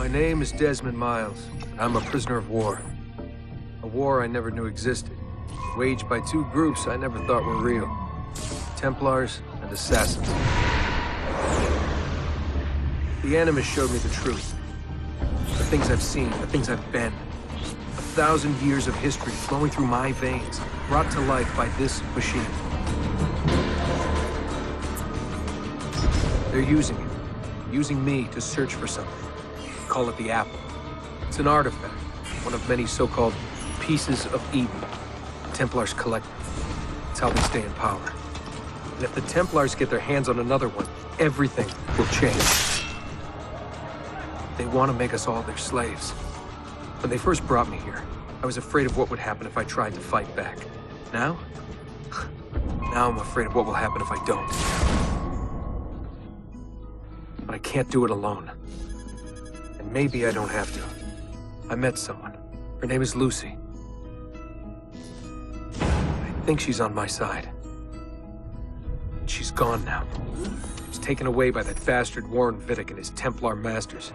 My name is Desmond Miles. I'm a prisoner of war. A war I never knew existed, waged by two groups I never thought were real. Templars and Assassins. The Animus showed me the truth. The things I've seen, the things I've been. 1,000 years of history flowing through my veins, brought to life by this machine. They're using me to search for something. Call it the Apple. It's an artifact, one of many so-called pieces of Eden. The Templars collect them. It's how they stay in power. And if the Templars get their hands on another one, everything will change. They want to make us all their slaves. When they first brought me here, I was afraid of what would happen if I tried to fight back. Now? Now I'm afraid of what will happen if I don't. But I can't do it alone. And maybe I don't have to. I met someone. Her name is Lucy. I think she's on my side. She's gone now. She was taken away by that bastard Warren Vidic and his Templar masters.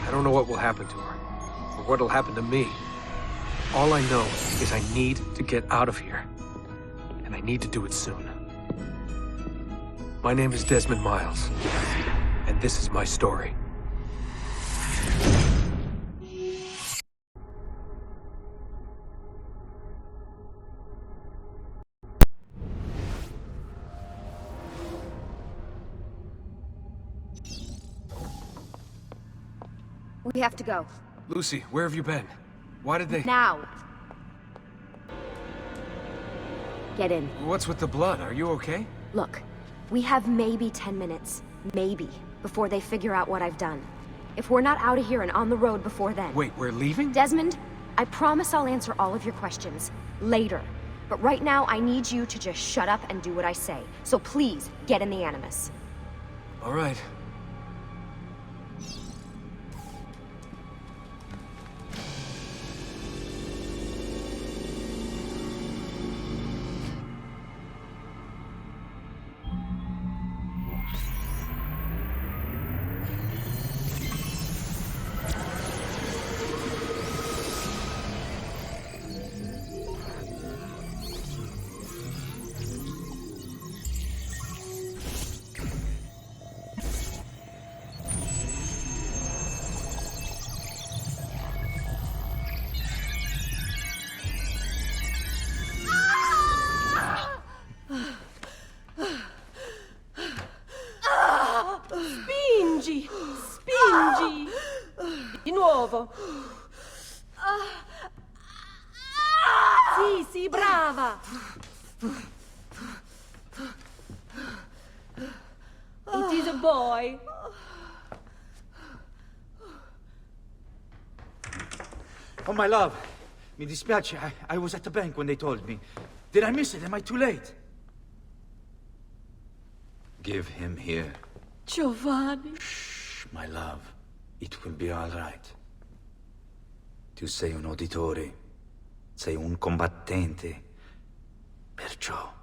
I don't know what will happen to her, or what'll happen to me. All I know is I need to get out of here. And I need to do it soon. My name is Desmond Miles, and this is my story. We have to go. Lucy, where have you been? Why did they... Now! Get in. What's with the blood? Are you okay? Look, we have maybe 10 minutes. Maybe. Before they figure out what I've done. If we're not out of here and on the road before then... Wait, we're leaving? Desmond, I promise I'll answer all of your questions. Later. But right now, I need you to just shut up and do what I say. So please, get in the Animus. All right. Spingi! Spingi! Di nuovo! Sì, sì, brava! It is a boy. Oh, my love. Mi dispiace. I was at the bank when they told me. Did I miss it? Am I too late? Give him here. Giovanni. Shh, my love. It will be all right. Tu sei un uditore. Sei un combattente. Perciò,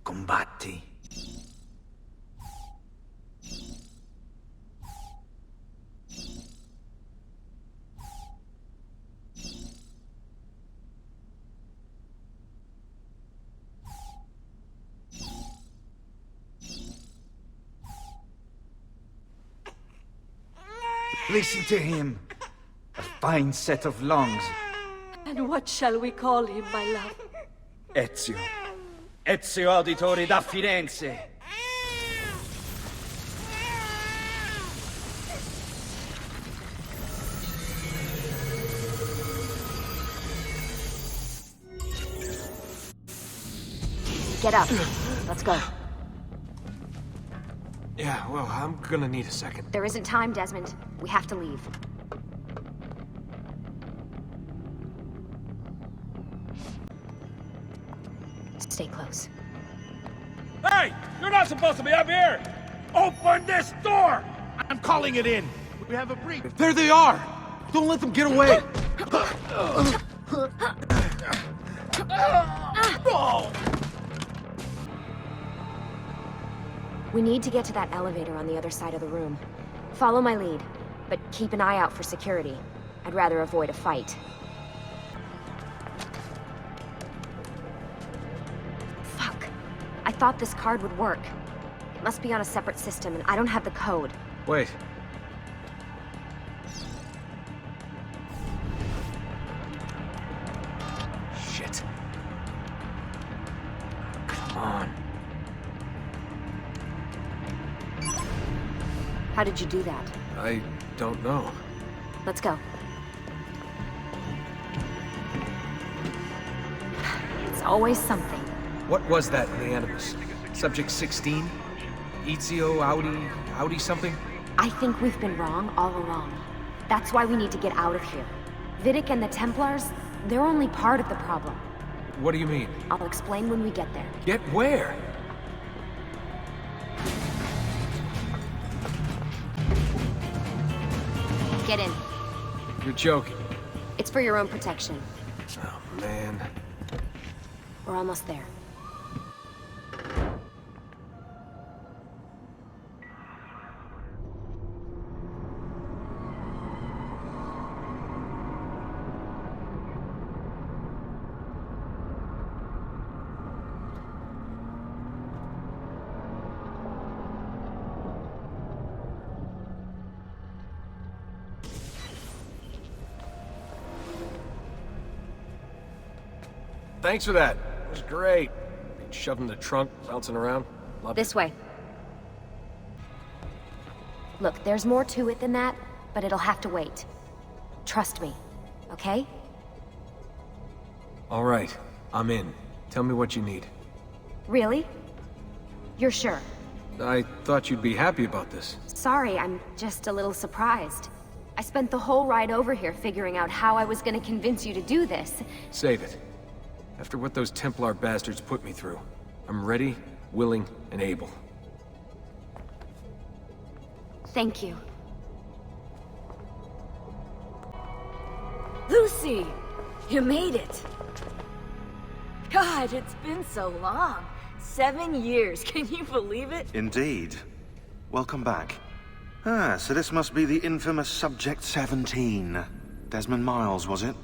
combatti. Listen to him. A fine set of lungs. And what shall we call him, my love? Ezio. Ezio Auditore da Firenze. Get up. Let's go. Yeah, well, I'm gonna need a second. There isn't time, Desmond. We have to leave. Stay close. Hey! You're not supposed to be up here! Open this door! I'm calling it in! We have a brief. There they are! Don't let them get away! We need to get to that elevator on the other side of the room. Follow my lead. but keep an eye out for security. I'd rather avoid a fight. Fuck. I thought this card would work. It must be on a separate system, and I don't have the code. Wait. Shit. Come on. How did you do that? I don't know. Let's go. It's always something. What was that in the Animus? Subject 16? Ezio, Audi something? I think we've been wrong all along. That's why we need to get out of here. Vidic and the Templars, they're only part of the problem. What do you mean? I'll explain when we get there. Get where? Get in. You're joking. It's for your own protection. Oh, man. We're almost there. Thanks for that. It was great. Shoved in the trunk, bouncing around. Loved This way. Look, there's more to it than that, but it'll have to wait. Trust me, okay? All right, I'm in. Tell me what you need. Really? You're sure? I thought you'd be happy about this. Sorry, I'm just a little surprised. I spent the whole ride over here figuring out how I was gonna convince you to do this. Save it. After what those Templar bastards put me through, I'm ready, willing, and able. Thank you. Lucy! You made it! God, it's been so long. 7 years, can you believe it? Indeed. Welcome back. Ah, so this must be the infamous Subject 17. Desmond Miles, was it?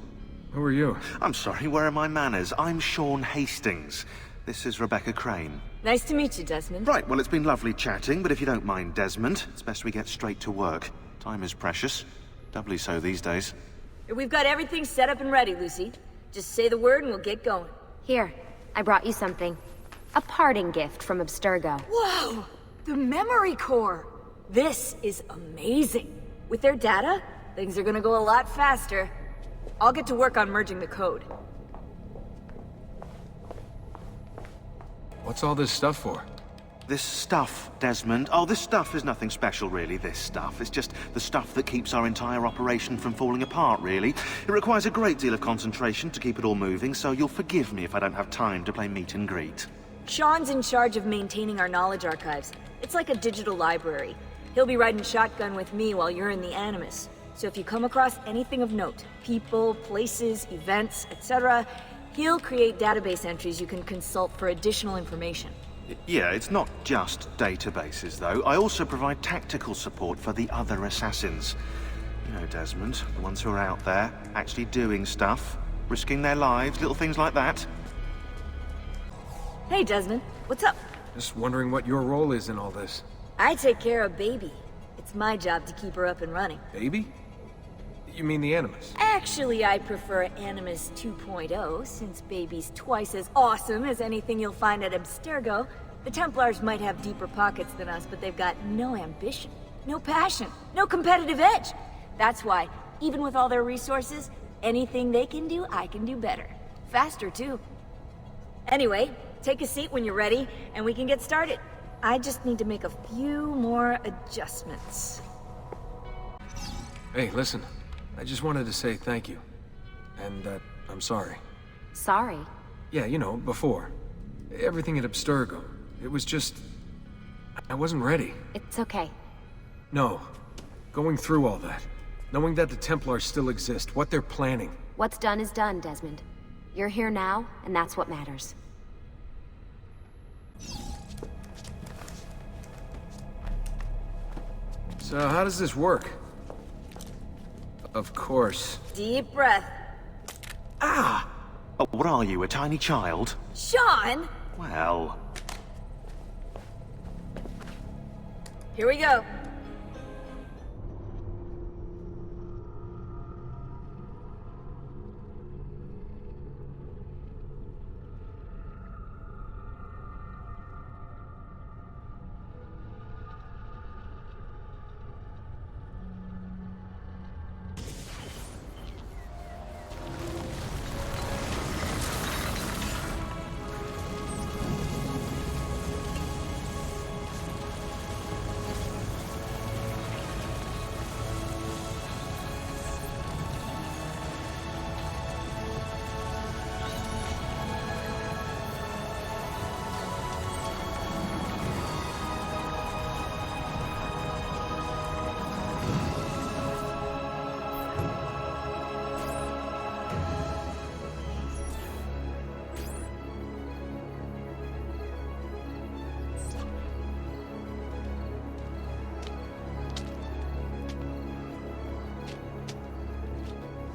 Who are you? I'm sorry, where are my manners? I'm Sean Hastings. This is Rebecca Crane. Nice to meet you, Desmond. Right, well, it's been lovely chatting, but if you don't mind, Desmond, it's best we get straight to work. Time is precious. Doubly so these days. We've got everything set up and ready, Lucy. Just say the word and we'll get going. Here, I brought you something. A parting gift from Abstergo. Whoa! The memory core! This is amazing. With their data, things are gonna go a lot faster. I'll get to work on merging the code. What's all this stuff for? This stuff, Desmond. Oh, this stuff is nothing special, really, this stuff. It's just the stuff that keeps our entire operation from falling apart, really. It requires a great deal of concentration to keep it all moving, so you'll forgive me if I don't have time to play meet and greet. Sean's in charge of maintaining our knowledge archives. It's like a digital library. He'll be riding shotgun with me while you're in the Animus. So if you come across anything of note, people, places, events, etc., he'll create database entries you can consult for additional information. Yeah, it's not just databases, though. I also provide tactical support for the other assassins. You know, Desmond, the ones who are out there, actually doing stuff, risking their lives, little things like that. Hey, Desmond, what's up? Just wondering what your role is in all this. I take care of Baby. It's my job to keep her up and running. Baby? You mean the Animus? Actually, I prefer Animus 2.0, since Baby's twice as awesome as anything you'll find at Abstergo. The Templars might have deeper pockets than us, but they've got no ambition, no passion, no competitive edge. That's why, even with all their resources, anything they can do, I can do better. Faster, too. Anyway, take a seat when you're ready, and we can get started. I just need to make a few more adjustments. Hey, listen. I just wanted to say thank you. And that I'm sorry. Sorry. Yeah, you know, before. Everything at Abstergo. It was just... I wasn't ready. It's okay. No. Going through all that. Knowing that the Templars still exist, what they're planning. What's done is done, Desmond. You're here now, and that's what matters. So how does this work? Of course. Deep breath. Oh, what are you, a tiny child? Sean! Well... Here we go.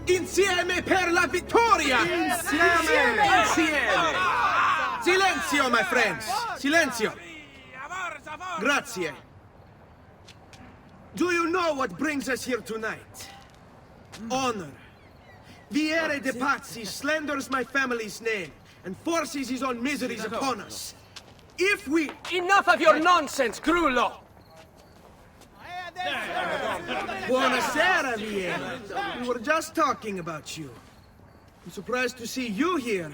Insieme per la vittoria! Insieme! Silenzio, my friends! Silenzio! Grazie. Do you know what brings us here tonight? Honor. Viere de Pazzi slanders my family's name and forces his own miseries upon us. If we... Enough of your nonsense, Grullo! Buonasera, Viera. We were just talking about you. I'm surprised to see you here.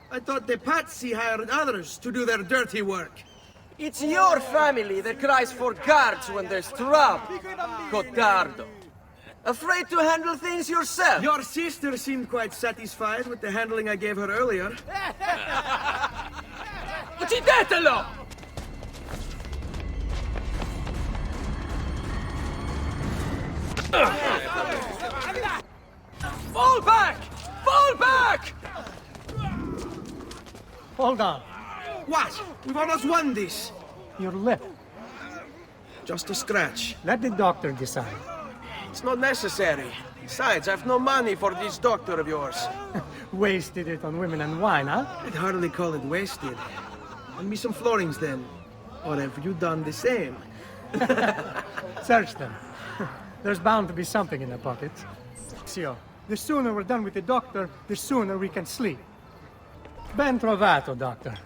I thought the Pazzi hired others to do their dirty work. It's your family that cries for guards when there's trouble. Cotardo. Afraid to handle things yourself? Your sister seemed quite satisfied with the handling I gave her earlier. Uccidetelo! Fall back! Fall back! Hold on. What? We've almost won this. Your lip. Just a scratch. Let the doctor decide. It's not necessary. Besides, I've no money for this doctor of yours. Wasted it on women and wine, huh? I'd hardly call it wasted. Lend me some florins then. Or have you done the same? Search them. There's bound to be something in the pockets. Zio, the sooner we're done with the doctor, the sooner we can sleep. Ben trovato, doctor.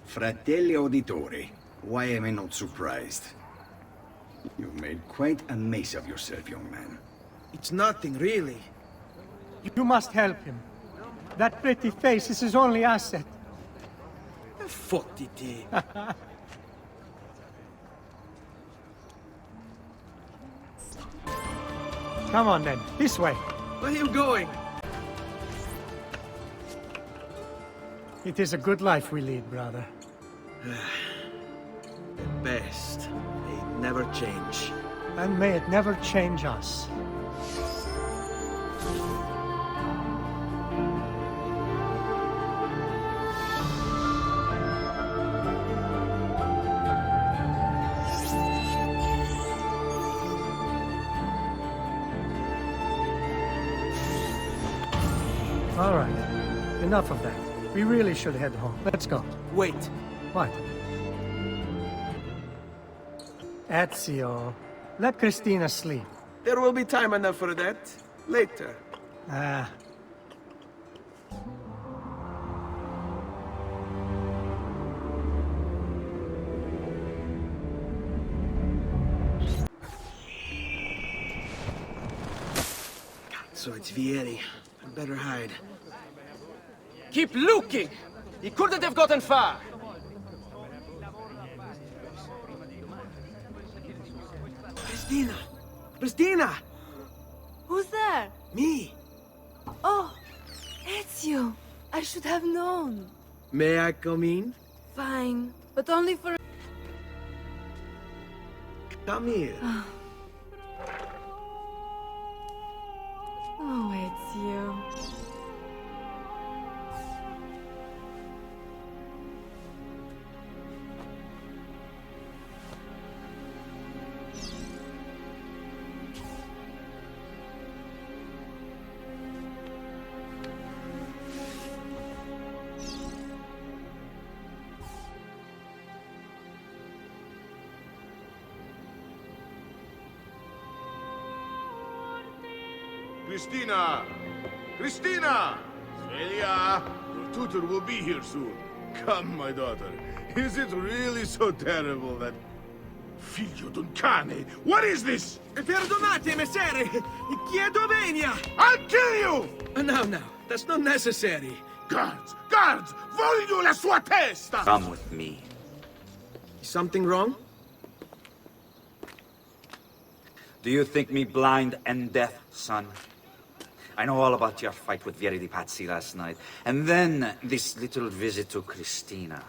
Fratelli auditori, why am I not surprised? You've made quite a mess of yourself, young man. It's nothing, really. You must help him. That pretty face is his only asset. Fottiti. Come on then, this way. Where are you going? It is a good life we lead, brother. The best. They never change. And may it never change us. All right. Enough of that. We really should head home. Let's go. Wait. What? Ezio, let Christina sleep. There will be time enough for that. Later. Ah. So it's Vieri. I'd better hide. Keep looking! He couldn't have gotten far! Christina! Christina! Who's there? Me! Oh, Ezio. I should have known. May I come in? Fine, but only for... Come here. Oh, Ezio. Christina! Christina! Svelia! Your tutor will be here soon. Come, my daughter. Is it really so terrible that... Figlio d'un cane! What is this? Perdonate, messere! Chiedo venia! I'll kill you! No, that's not necessary. Guards! Guards! Voglio la sua testa! Come with me. Is something wrong? Do you think me blind and deaf, son? I know all about your fight with Vieri di Pazzi last night. And then this little visit to Christina.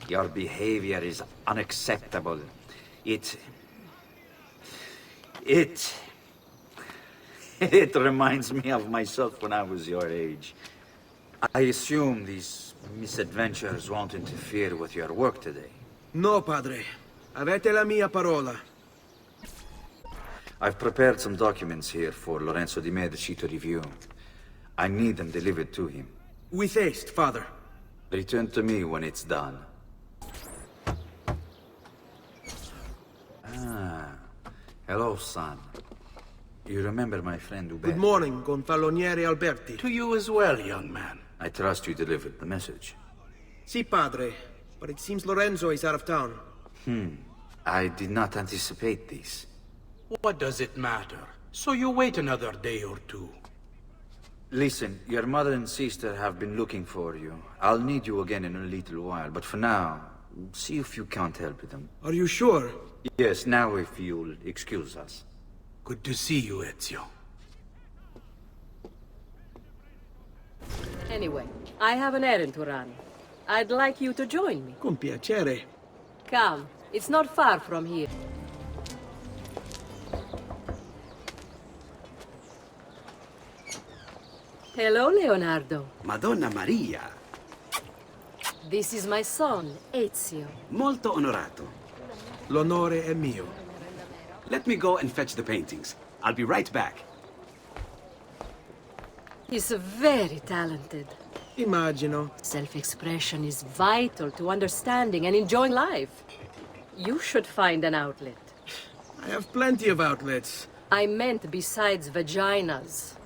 Your behavior is unacceptable. It reminds me of myself when I was your age. I assume these misadventures won't interfere with your work today. No, padre. Avete la mia parola. I've prepared some documents here for Lorenzo di Medici to review. I need them delivered to him. With haste, father. Return to me when it's done. Hello, son. You remember my friend Uberti? Good morning, Gonfaloniere Alberti. To you as well, young man. I trust you delivered the message. Si, padre. But it seems Lorenzo is out of town. I did not anticipate this. What does it matter? So you wait another day or two. Listen, your mother and sister have been looking for you. I'll need you again in a little while, but for now, see if you can't help them. Are you sure? Yes, now if you'll excuse us. Good to see you, Ezio. Anyway, I have an errand to run. I'd like you to join me. Con piacere. Come, it's not far from here. Hello, Leonardo. Madonna Maria. This is my son, Ezio. Molto onorato. L'onore è mio. Let me go and fetch the paintings. I'll be right back. He's very talented. Immagino. Self-expression is vital to understanding and enjoying life. You should find an outlet. I have plenty of outlets. I meant besides vaginas.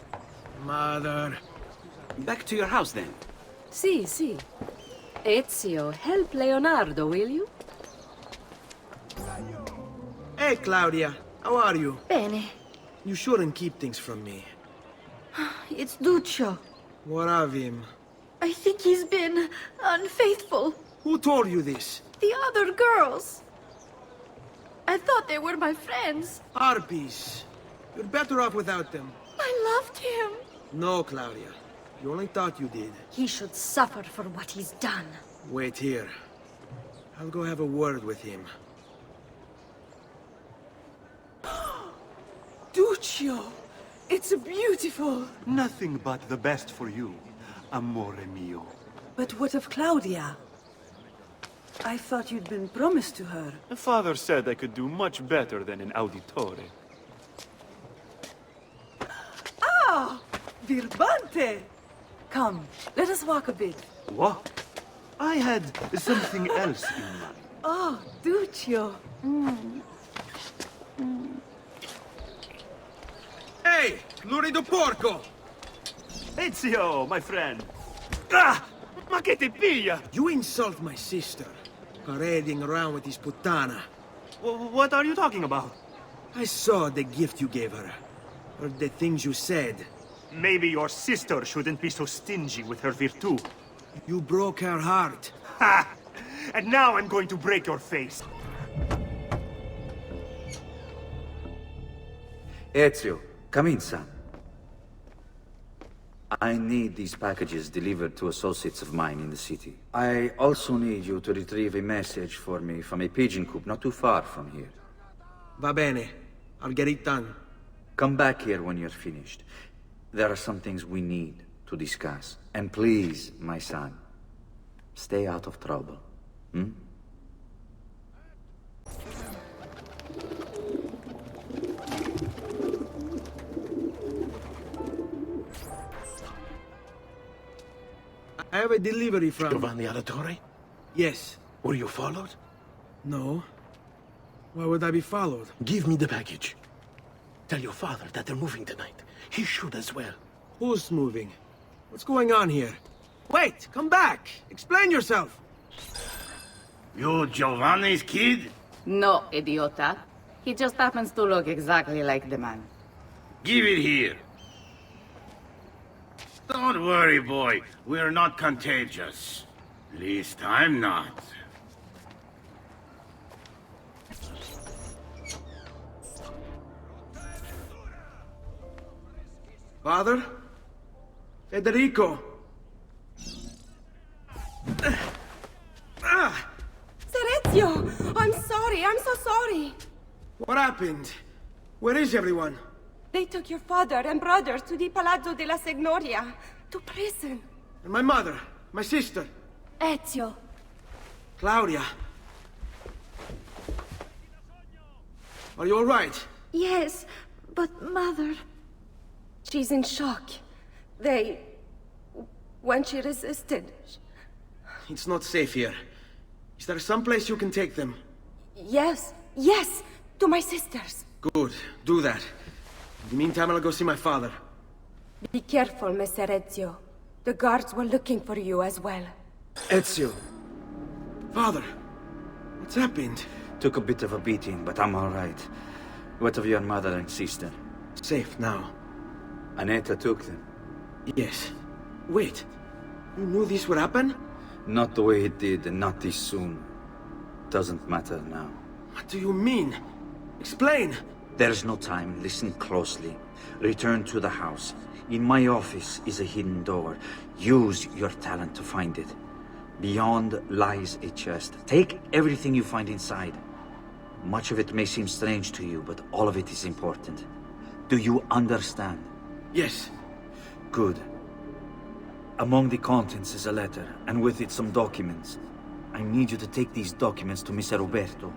Mother. Back to your house, then. Si. Ezio, help Leonardo, will you? Hey, Claudia. How are you? Bene. You shouldn't keep things from me. It's Duccio. What of him? I think he's been unfaithful. Who told you this? The other girls. I thought they were my friends. Harpies. You're better off without them. I loved him. No, Claudia. You only thought you did. He should suffer for what he's done. Wait here. I'll go have a word with him. Duccio! It's beautiful! Nothing but the best for you, amore mio. But what of Claudia? I thought you'd been promised to her. Father said I could do much better than an auditore. Ah! Birbante! Come, let us walk a bit. What? I had something else in mind. Oh, Duccio! Hey, lurido porco! Ezio, my friend. Ah! Ma che te piglia? You insult my sister, parading around with this puttana. What are you talking about? I saw the gift you gave her. Heard the things you said. Maybe your sister shouldn't be so stingy with her virtù. You broke her heart. Ha! And now I'm going to break your face. Ezio, come in, son. I need these packages delivered to associates of mine in the city. I also need you to retrieve a message for me from a pigeon coop not too far from here. Va bene. I'll get it done. Come back here when you're finished. There are some things we need to discuss. And please, my son, stay out of trouble. I have a delivery from... Giovanni Auditore? Yes. Were you followed? No. Why would I be followed? Give me the package. Tell your father that they're moving tonight. He should as well. Who's moving? What's going on here? Wait, come back! Explain yourself! You Giovanni's kid? No, idiota. He just happens to look exactly like the man. Give it here. Don't worry, boy. We're not contagious. Least I'm not. Father? Federico? Serezio! I'm sorry, I'm so sorry. What happened? Where is everyone? They took your father and brothers to the Palazzo della Signoria, to prison. And my mother? My sister? Ezio. Claudia? Are you all right? Yes, but Mother... She's in shock. When she resisted... It's not safe here. Is there some place you can take them? Yes, to my sisters. Good, do that. In the meantime, I'll go see my father. Be careful, Messer Ezio. The guards were looking for you as well. Ezio. Father, what's happened? Took a bit of a beating, but I'm all right. What of your mother and sister? Safe now. Annetta took them. Yes. Wait. You knew this would happen? Not the way it did, and not this soon. Doesn't matter now. What do you mean? Explain! There's no time. Listen closely. Return to the house. In my office is a hidden door. Use your talent to find it. Beyond lies a chest. Take everything you find inside. Much of it may seem strange to you, but all of it is important. Do you understand? Yes. Good. Among the contents is a letter, and with it some documents. I need you to take these documents to Mr. Roberto.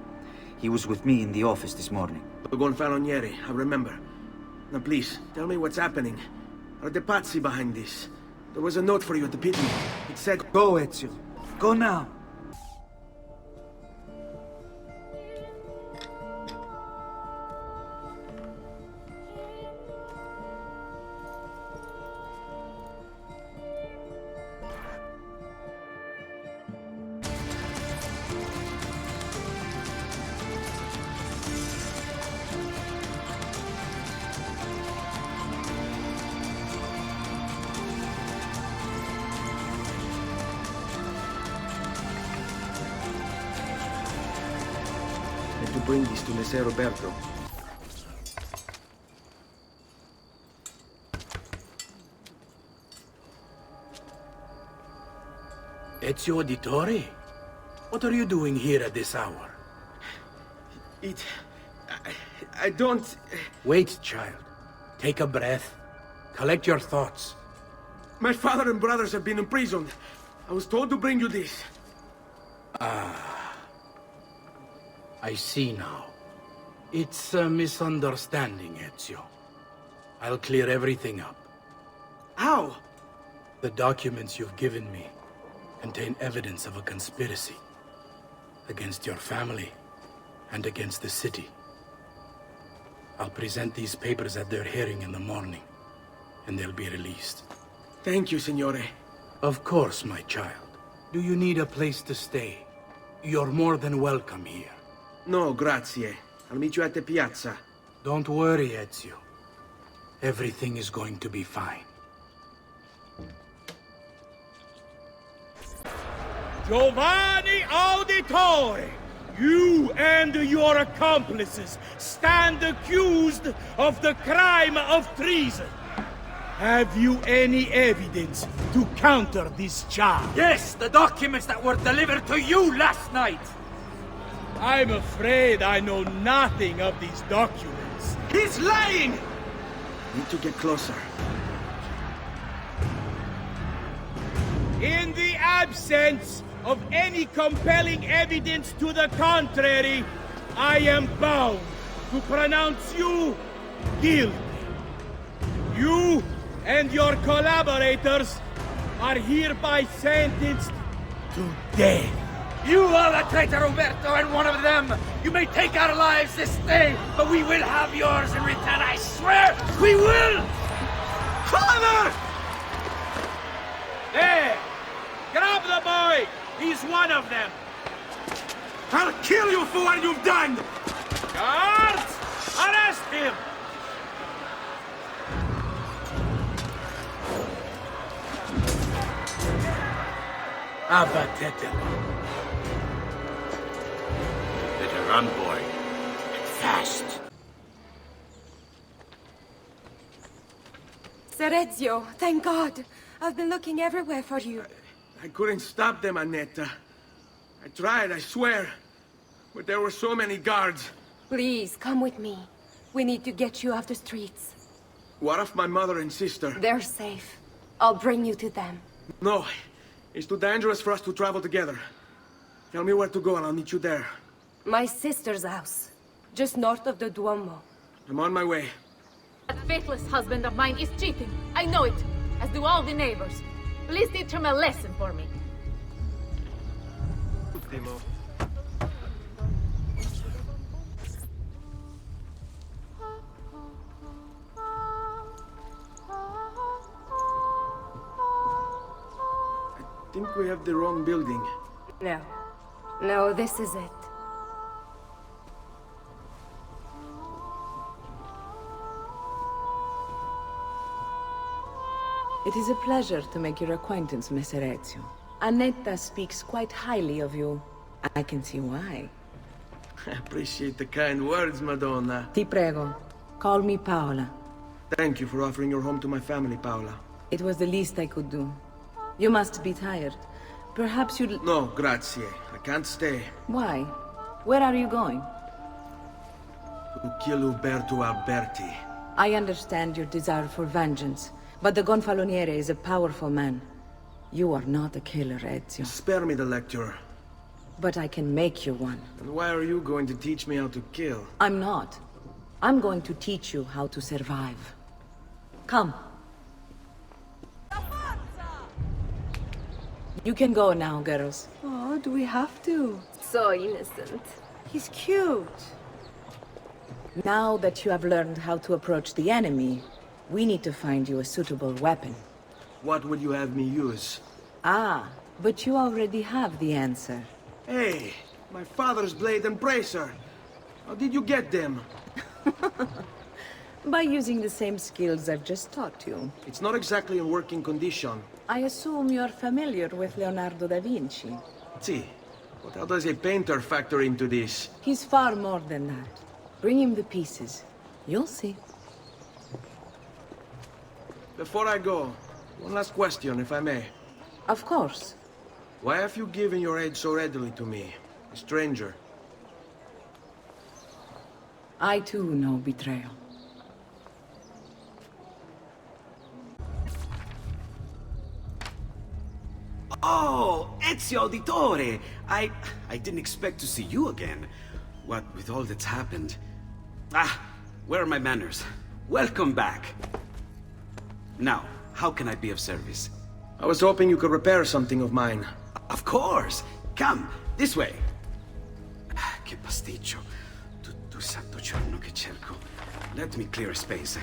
He was with me in the office this morning. Gonfalonieri, I remember. Now please, tell me what's happening. Are the Pazzi behind this? There was a note for you at the pit. It said, "Go, Ezio. Go now." To bring this to Messer Roberto. Ezio Auditore? What are you doing here at this hour? I don't... Wait, child. Take a breath. Collect your thoughts. My father and brothers have been imprisoned. I was told to bring you this. I see now. It's a misunderstanding, Ezio. I'll clear everything up. How? The documents you've given me contain evidence of a conspiracy against your family and against the city. I'll present these papers at their hearing in the morning, and they'll be released. Thank you, Signore. Of course, my child. Do you need a place to stay? You're more than welcome here. No, grazie. I'll meet you at the piazza. Don't worry, Ezio. Everything is going to be fine. Giovanni Auditore! You and your accomplices stand accused of the crime of treason. Have you any evidence to counter this charge? Yes, the documents that were delivered to you last night! I'm afraid I know nothing of these documents. He's lying! Need to get closer. In the absence of any compelling evidence to the contrary, I am bound to pronounce you guilty. You and your collaborators are hereby sentenced to death. You are the traitor, Roberto, and one of them! You may take our lives this day, but we will have yours in return, I swear! We will! Father! There! Grab the boy! He's one of them! I'll kill you for what you've done! Guards! Arrest him! Abatetelo. Better run, boy. Fast. Serezio, thank God. I've been looking everywhere for you. I couldn't stop them, Annetta. I tried, I swear. But there were so many guards. Please, come with me. We need to get you off the streets. What of my mother and sister? They're safe. I'll bring you to them. No. It's too dangerous for us to travel together. Tell me where to go and I'll meet you there. My sister's house. Just north of the Duomo. I'm on my way. That faithless husband of mine is cheating. I know it, as do all the neighbors. Please teach him a lesson for me. Ultimo. I think we have the wrong building. No. No, this is it. It is a pleasure to make your acquaintance, Messer Ezio. Annetta speaks quite highly of you. I can see why. I appreciate the kind words, Madonna. Ti prego, call me Paola. Thank you for offering your home to my family, Paola. It was the least I could do. You must be tired. Perhaps you'd... No, grazie. I can't stay. Why? Where are you going? To kill Uberto Alberti. I understand your desire for vengeance, but the Gonfaloniere is a powerful man. You are not a killer, Ezio. Spare me the lecture. But I can make you one. And why are you going to teach me how to kill? I'm not. I'm going to teach you how to survive. Come. You can go now, girls. Oh, do we have to? So innocent. He's cute. Now that you have learned how to approach the enemy, we need to find you a suitable weapon. What would you have me use? Ah, but you already have the answer. Hey, my father's blade and bracer. How did you get them? By using the same skills I've just taught you. It's not exactly in working condition. I assume you're familiar with Leonardo da Vinci. See, but how does a painter factor into this? He's far more than that. Bring him the pieces. You'll see. Before I go, one last question, if I may. Of course. Why have you given your aid so readily to me, a stranger? I too know betrayal. Oh, Ezio Auditore! I didn't expect to see you again. What with all that's happened. Ah, where are my manners? Welcome back. Now, how can I be of service? I was hoping you could repair something of mine. Of course! Come, this way! Che pasticcio. Tutto santo giorno che cerco. Let me clear a space.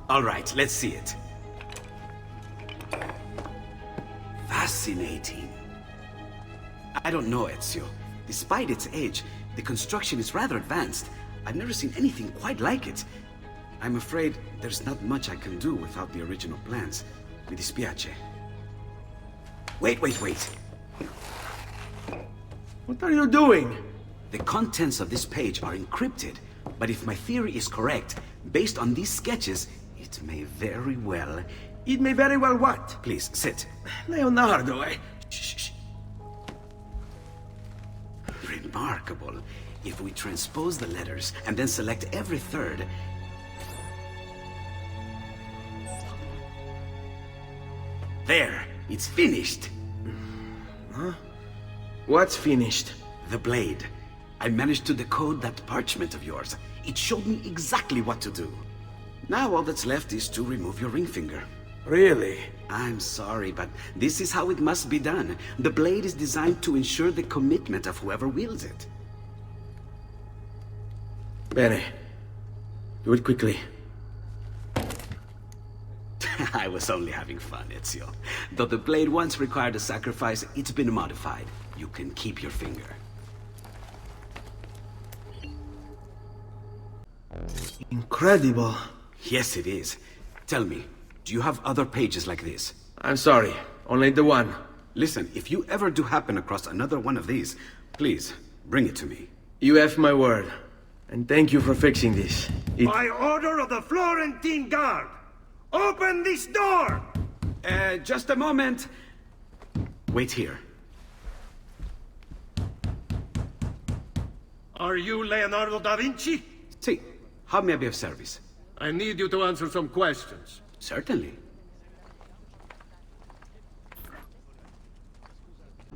All right, let's see it. Fascinating. I don't know, Ezio. Despite its age, the construction is rather advanced. I've never seen anything quite like it. I'm afraid there's not much I can do without the original plans. Mi dispiace. Wait. What are you doing? The contents of this page are encrypted, but if my theory is correct, based on these sketches, it may very well... It may very well what? Please, sit. Leonardo, Shh. Remarkable. If we transpose the letters and then select every third... There! It's finished! Huh? What's finished? The blade. I managed to decode that parchment of yours. It showed me exactly what to do. Now all that's left is to remove your ring finger. Really? I'm sorry, but this is how it must be done. The blade is designed to ensure the commitment of whoever wields it. Bene. Do it quickly. I was only having fun, Ezio. Though the blade once required a sacrifice, it's been modified. You can keep your finger. Incredible. Yes, it is. Tell me, do you have other pages like this? I'm sorry, only the one. Listen, if you ever do happen across another one of these, please, bring it to me. You have my word. And thank you for fixing this. By order of the Florentine Guard, open this door! Just a moment. Wait here. Are you Leonardo da Vinci? See, how may I be of service? I need you to answer some questions. Certainly.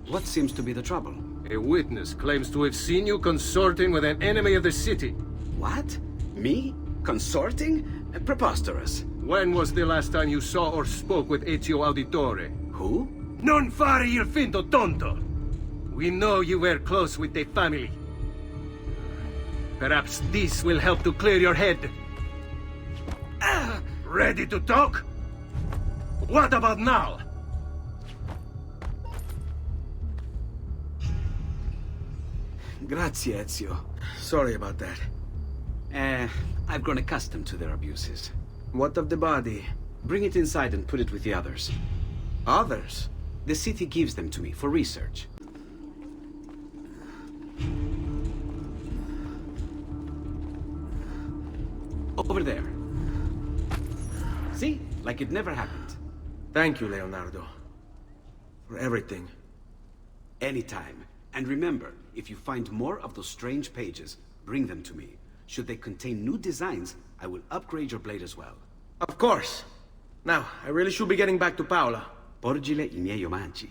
What seems to be the trouble? A witness claims to have seen you consorting with an enemy of the city. What? Me? Consorting? Preposterous. When was the last time you saw or spoke with Ezio Auditore? Who? Non fare il finto tonto! We know you were close with the family. Perhaps this will help to clear your head. Ready to talk? What about now? Grazie, Ezio. Sorry about that. I've grown accustomed to their abuses. What of the body? Bring it inside and put it with the others. Others? The city gives them to me for research. Over there. See? Like it never happened. Thank you, Leonardo. For everything. Anytime. And remember, if you find more of those strange pages, bring them to me. Should they contain new designs, I will upgrade your blade as well. Of course. Now, I really should be getting back to Paola. Porgile I miei omaggi.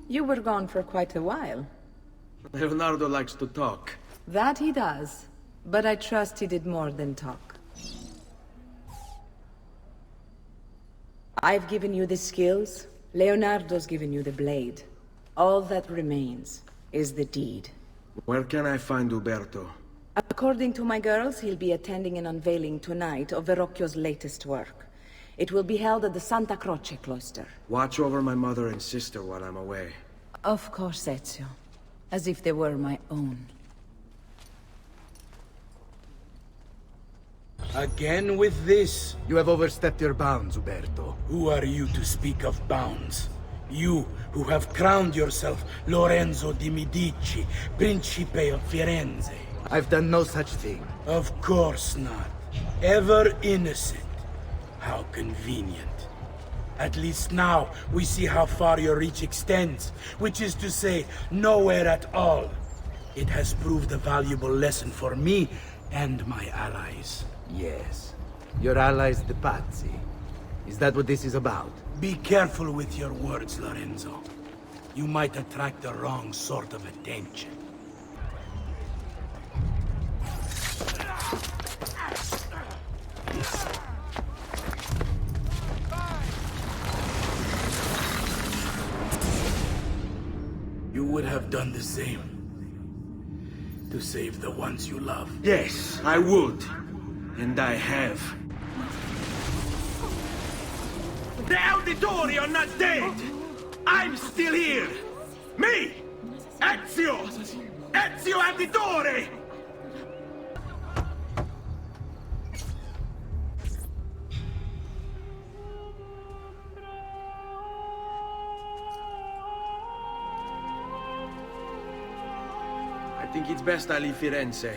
You were gone for quite a while. Leonardo likes to talk. That he does. But I trust he did more than talk. I've given you the skills. Leonardo's given you the blade. All that remains is the deed. Where can I find Uberto? According to my girls, he'll be attending an unveiling tonight of Verrocchio's latest work. It will be held at the Santa Croce cloister. Watch over my mother and sister while I'm away. Of course, Ezio. As if they were my own. Again with this? You have overstepped your bounds, Uberto. Who are you to speak of bounds? You, who have crowned yourself Lorenzo di Medici, Principe of Firenze. I've done no such thing. Of course not. Ever innocent. How convenient. At least now, we see how far your reach extends, which is to say, nowhere at all. It has proved a valuable lesson for me and my allies. Yes. Your allies, the Pazzi. Is that what this is about? Be careful with your words, Lorenzo. You might attract the wrong sort of attention. You would have done the same. To save the ones you love. Yes, I would. And I have. The Auditori are not dead! I'm still here! Me! Ezio! Ezio Auditore! I think it's best I leave Firenze.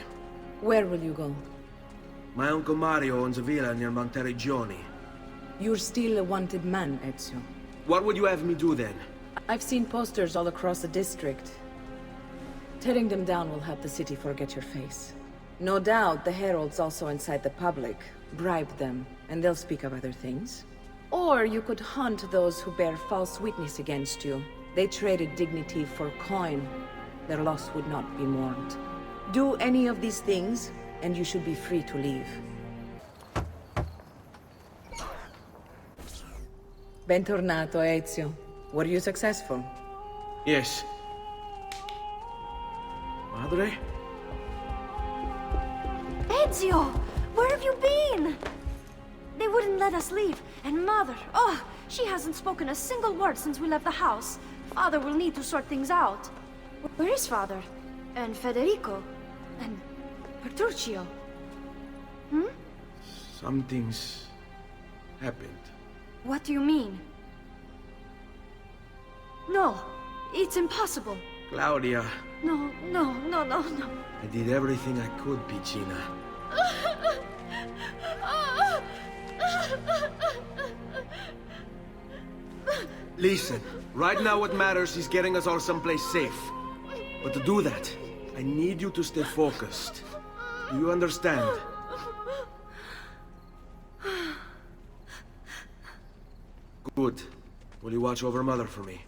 Where will you go? My Uncle Mario owns a villa near Monteregioni. You're still a wanted man, Ezio. What would you have me do then? I've seen posters all across the district. Tearing them down will help the city forget your face. No doubt the heralds also incite the public. Bribe them, and they'll speak of other things. Or you could hunt those who bear false witness against you. They traded dignity for coin. Their loss would not be mourned. Do any of these things, and you should be free to leave. Bentornato, Ezio. Were you successful? Yes. Madre? Ezio! Where have you been? They wouldn't let us leave. And Mother, oh, she hasn't spoken a single word since we left the house. Father will need to sort things out. Where is Father? And Federico? And Petruccio? Hmm? Something's happened. What do you mean? No, it's impossible. Claudia, No. I did everything I could, Piccina. Listen, right now what matters is getting us all someplace safe. But to do that, I need you to stay focused. Do you understand? Good. Will you watch over Mother for me?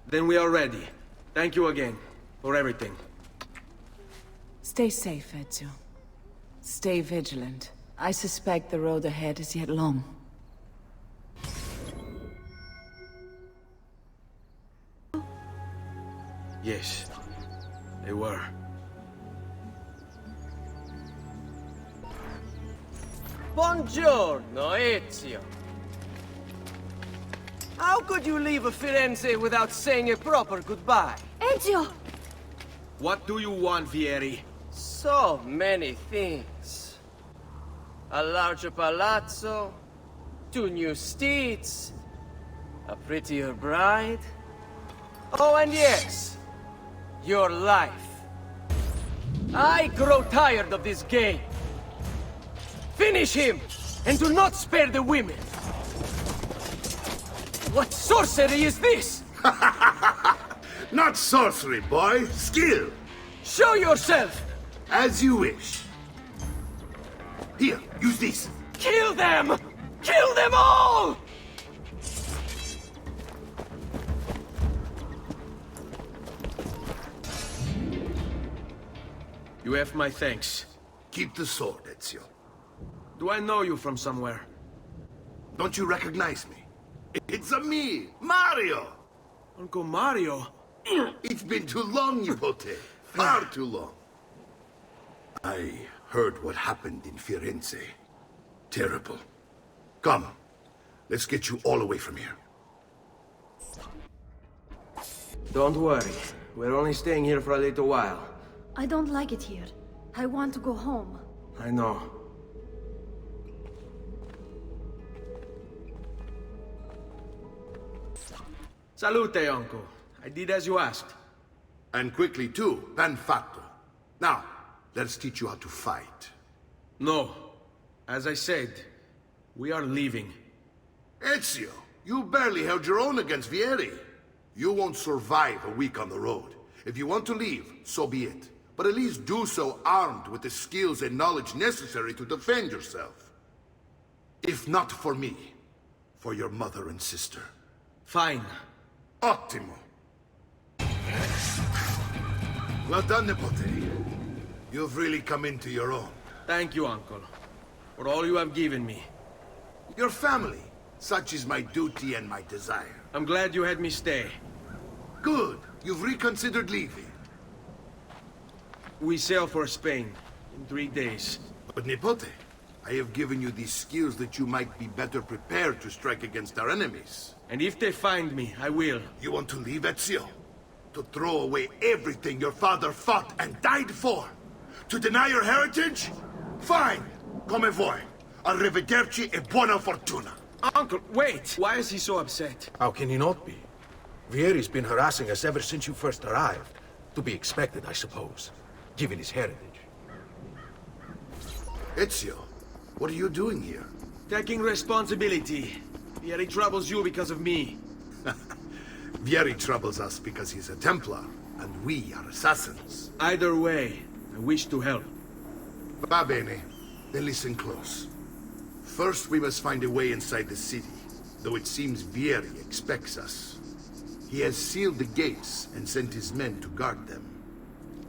Then we are ready. Thank you again for everything. Stay safe, Ezio. Stay vigilant. I suspect the road ahead is yet long. Yes, they were. Buongiorno, Ezio. How could you leave Firenze without saying a proper goodbye? Ezio! What do you want, Vieri? So many things. A larger palazzo, 2 new steeds, a prettier bride. Oh, and yes, your life. I grow tired of this game. Finish him, and do not spare the women. What sorcery is this? Not sorcery, boy. Skill. Show yourself! As you wish. Here, use this. Kill them! Kill them all! You have my thanks. Keep the sword, Ezio. Do I know you from somewhere? Don't you recognize me? It's me, Mario! Uncle Mario? It's been too long, Nipote. Far too long. I heard what happened in Firenze. Terrible. Come, let's get you all away from here. Don't worry. We're only staying here for a little while. I don't like it here. I want to go home. I know. Salute, Uncle. I did as you asked. And quickly too, ben fatto. Now, let's teach you how to fight. No. As I said, we are leaving. Ezio, you barely held your own against Vieri. You won't survive a week on the road. If you want to leave, so be it. But at least do so armed with the skills and knowledge necessary to defend yourself. If not for me, for your mother and sister. Fine. Ottimo. Well done, Nipote. You've really come into your own. Thank you, Uncle. For all you have given me. Your family. Such is my duty and my desire. I'm glad you had me stay. Good. You've reconsidered leaving. We sail for Spain in 3 days. But Nipote, I have given you these skills that you might be better prepared to strike against our enemies. And if they find me, I will. You want to leave, Ezio? To throw away everything your father fought and died for? To deny your heritage? Fine. Come vuoi. Arrivederci e buona fortuna. Uncle, wait! Why is he so upset? How can he not be? Vieri's been harassing us ever since you first arrived. To be expected, I suppose, given his heritage. Ezio, what are you doing here? Taking responsibility. Vieri troubles you because of me. Vieri troubles us because he's a Templar, and we are assassins. Either way, I wish to help. Va bene. Then listen close. First, we must find a way inside the city, though it seems Vieri expects us. He has sealed the gates and sent his men to guard them.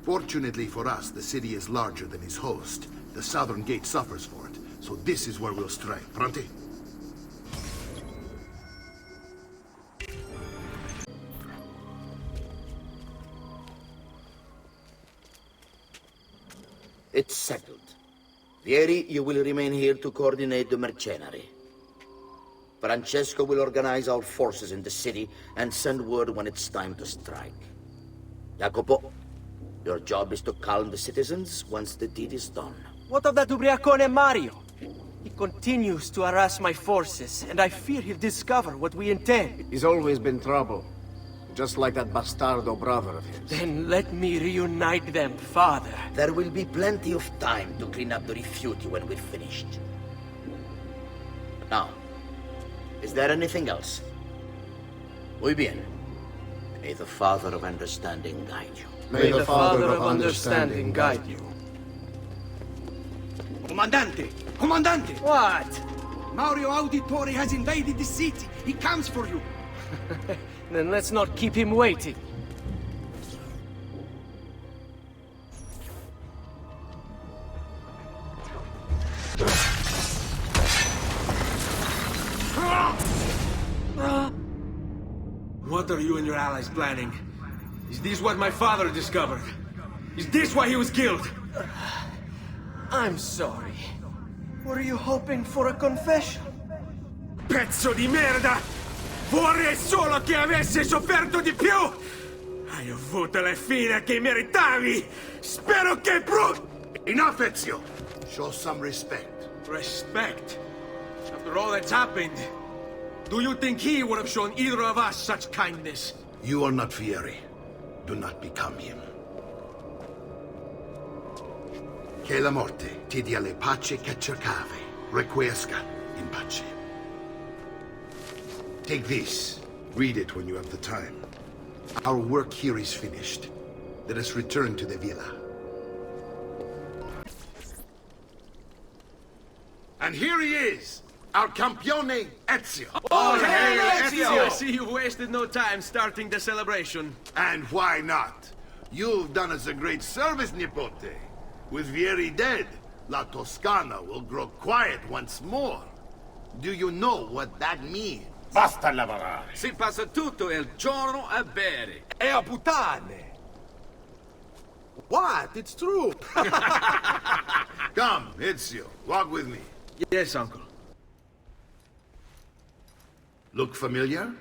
Fortunately for us, the city is larger than his host. The southern gate suffers for it, so this is where we'll strike. Pronti? It's settled. Vieri, you will remain here to coordinate the mercenary. Francesco will organize our forces in the city and send word when it's time to strike. Jacopo, your job is to calm the citizens once the deed is done. What of that Ubriacone Mario? He continues to harass my forces, and I fear he'll discover what we intend. He's always been trouble. Just like that bastardo brother of his. Then let me reunite them, father. There will be plenty of time to clean up the rifiuti when we're finished. Now, is there anything else? Muy bien. May the Father of Understanding guide you. May the Father of Understanding guide you. Comandante! Comandante! What? Mario Auditore has invaded the city. He comes for you. Then let's not keep him waiting. What are you and your allies planning? Is this what my father discovered? Is this why he was killed? I'm sorry. Were you hoping for a confession? Pezzo di merda! Vorrei solo che avessi sofferto di più! Hai avuto la fine che meritavi! Spero che Enough, Ezio! Show some respect. Respect? After all that's happened, do you think he would have shown either of us such kindness? You are not Fieri. Do not become him. Che la morte ti dia le pace che cercavi. Requiesca in pace. Take this. Read it when you have the time. Our work here is finished. Let us return to the villa. And here he is, our campione Ezio. Oh, hey, Ezio! I see you wasted no time starting the celebration. And why not? You've done us a great service, Nipote. With Vieri dead, La Toscana will grow quiet once more. Do you know what that means? Basta lavorare. Si passa tutto il giorno a bere. E a puttane! What? It's true! Come, Ezio, walk with me. Yes, uncle. Look familiar?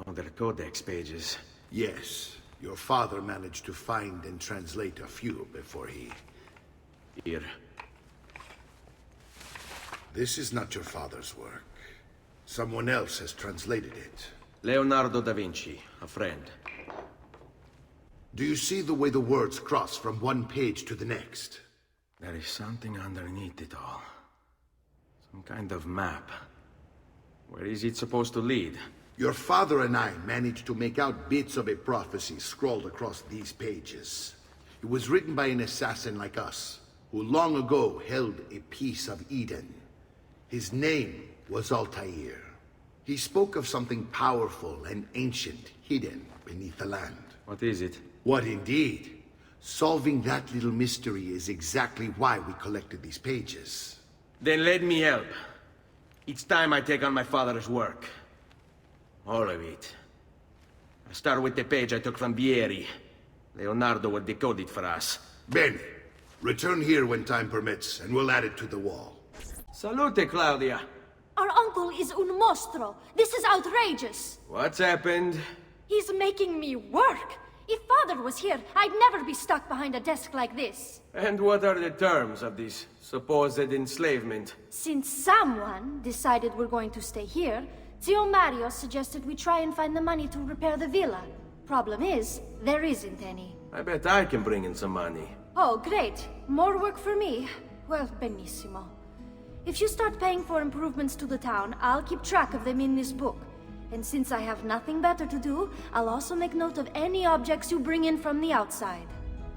Oh, the codex pages. Yes. Your father managed to find and translate a few before he... Here. This is not your father's work. Someone else has translated it. Leonardo da Vinci, a friend. Do you see the way the words cross from one page to the next? There is something underneath it all. Some kind of map. Where is it supposed to lead? Your father and I managed to make out bits of a prophecy scrawled across these pages. It was written by an assassin like us, who long ago held a piece of Eden. His name was Altair. He spoke of something powerful and ancient hidden beneath the land. What is it? What indeed? Solving that little mystery is exactly why we collected these pages. Then let me help. It's time I take on my father's work. All of it. I start with the page I took from Vieri. Leonardo will decode it for us. Bene. Return here when time permits, and we'll add it to the wall. Salute, Claudia. Our uncle is un mostro. This is outrageous. What's happened? He's making me work. If Father was here, I'd never be stuck behind a desk like this. And what are the terms of this supposed enslavement? Since someone decided we're going to stay here, Zio Mario suggested we try and find the money to repair the villa. Problem is, there isn't any. I bet I can bring in some money. Oh, great. More work for me. Well, benissimo. If you start paying for improvements to the town, I'll keep track of them in this book. And since I have nothing better to do, I'll also make note of any objects you bring in from the outside.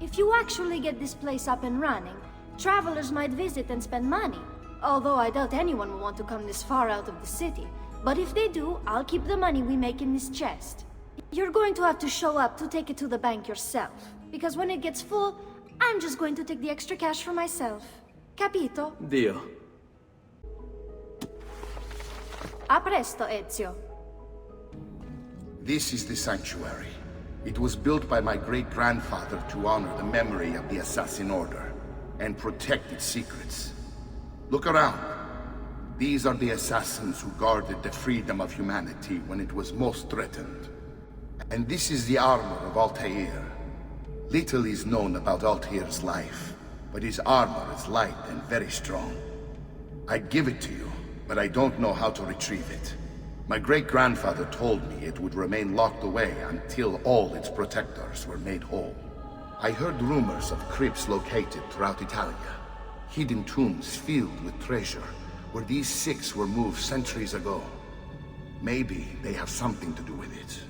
If you actually get this place up and running, travelers might visit and spend money. Although I doubt anyone will want to come this far out of the city. But if they do, I'll keep the money we make in this chest. You're going to have to show up to take it to the bank yourself. Because when it gets full, I'm just going to take the extra cash for myself. Capito? Dio. A presto, Ezio. This is the sanctuary. It was built by my great-grandfather to honor the memory of the Assassin Order. and protect its secrets. Look around. These are the assassins who guarded the freedom of humanity when it was most threatened. And this is the armor of Altair. Little is known about Altair's life, but his armor is light and very strong. I'd give it to you, but I don't know how to retrieve it. My great-grandfather told me it would remain locked away until all its protectors were made whole. I heard rumors of crypts located throughout Italia, hidden tombs filled with treasure, where these six were moved centuries ago. Maybe they have something to do with it.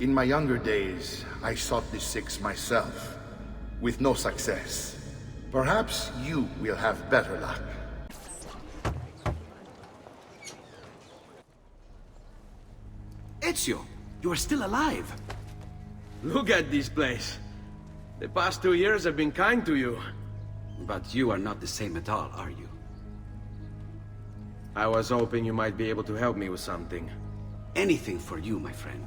In my younger days, I sought the six myself, with no success. Perhaps you will have better luck. Ezio, you are still alive. Look at this place. The past 2 years have been kind to you. But you are not the same at all, are you? I was hoping you might be able to help me with something. Anything for you, my friend.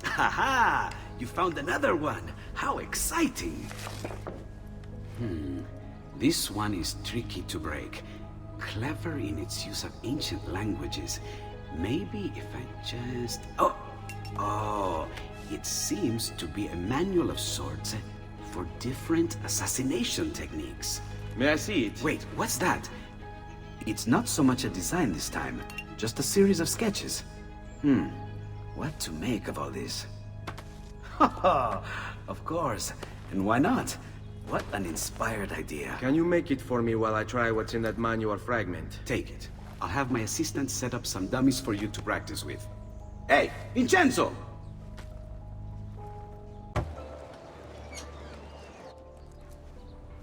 Ha-ha! You found another one! How exciting! This one is tricky to break. Clever in its use of ancient languages. Maybe if I just... Oh! It seems to be a manual of sorts for different assassination techniques. May I see it? Wait, what's that? It's not so much a design this time, just a series of sketches. What to make of all this? Of course. And why not? What an inspired idea. Can you make it for me while I try what's in that manual fragment? Take it. I'll have my assistant set up some dummies for you to practice with. Hey, Vincenzo!